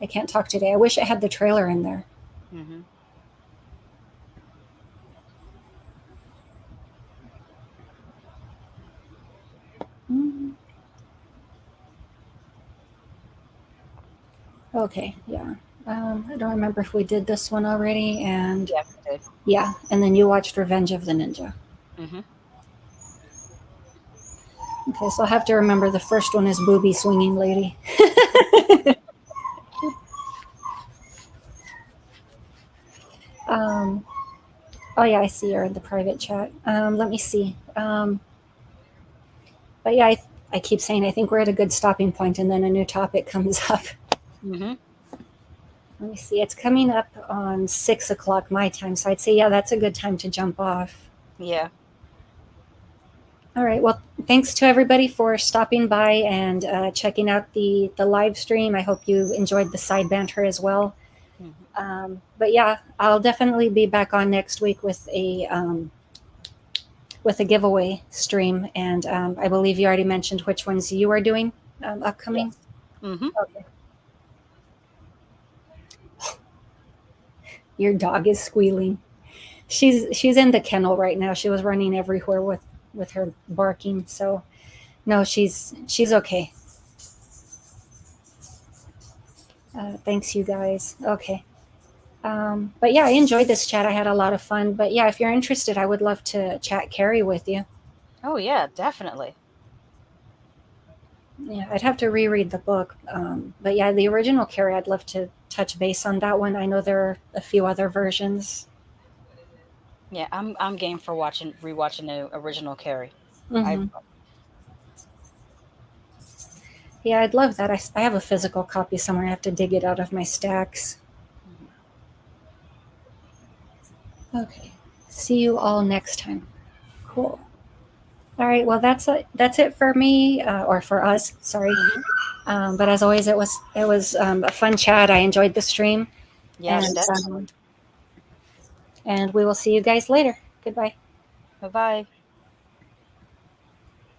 I can't talk today. I wish it had the trailer in there. Mm-hmm. Mm. Okay, yeah. I don't remember if we did this one already, and Yeah, it did. yeah, and then you watched Revenge of the Ninja. Mm-hmm. Okay, so I'll have to remember the first one is Booby Swinging Lady. um, oh yeah, I see her in the private chat. Let me see. But yeah, I keep saying I think we're at a good stopping point, and then a new topic comes up. Mm-hmm. Let me see. It's coming up on 6 o'clock my time, so I'd say yeah, that's a good time to jump off. Yeah. All right. Well, thanks to everybody for stopping by and checking out the live stream. I hope you enjoyed the side banter as well. Mm-hmm. But yeah, I'll definitely be back on next week with a giveaway stream, and I believe you already mentioned which ones you are doing upcoming. Yes. Mm-hmm. Okay. Your dog is squealing. She's in the kennel right now. She was running everywhere with her barking. So no, she's okay. Thanks, you guys. Okay. But yeah, I enjoyed this chat. I had a lot of fun. But yeah, if you're interested, I would love to chat Carrie with you. Oh yeah, definitely. Yeah, I'd have to reread the book. But yeah, the original Carrie, I'd love to touch base on that one. I know there are a few other versions. Yeah, I'm game for rewatching the original Carrie. I Hmm. Yeah, I'd love that. I have a physical copy somewhere. I have to dig it out of my stacks. Mhm. Okay. See you all next time. Cool. All right. Well, that's it for me or for us. Sorry. Hmm. But as always, it was a fun chat. I enjoyed the stream, Yes, and definitely. and we will see you guys later. Goodbye. Bye bye.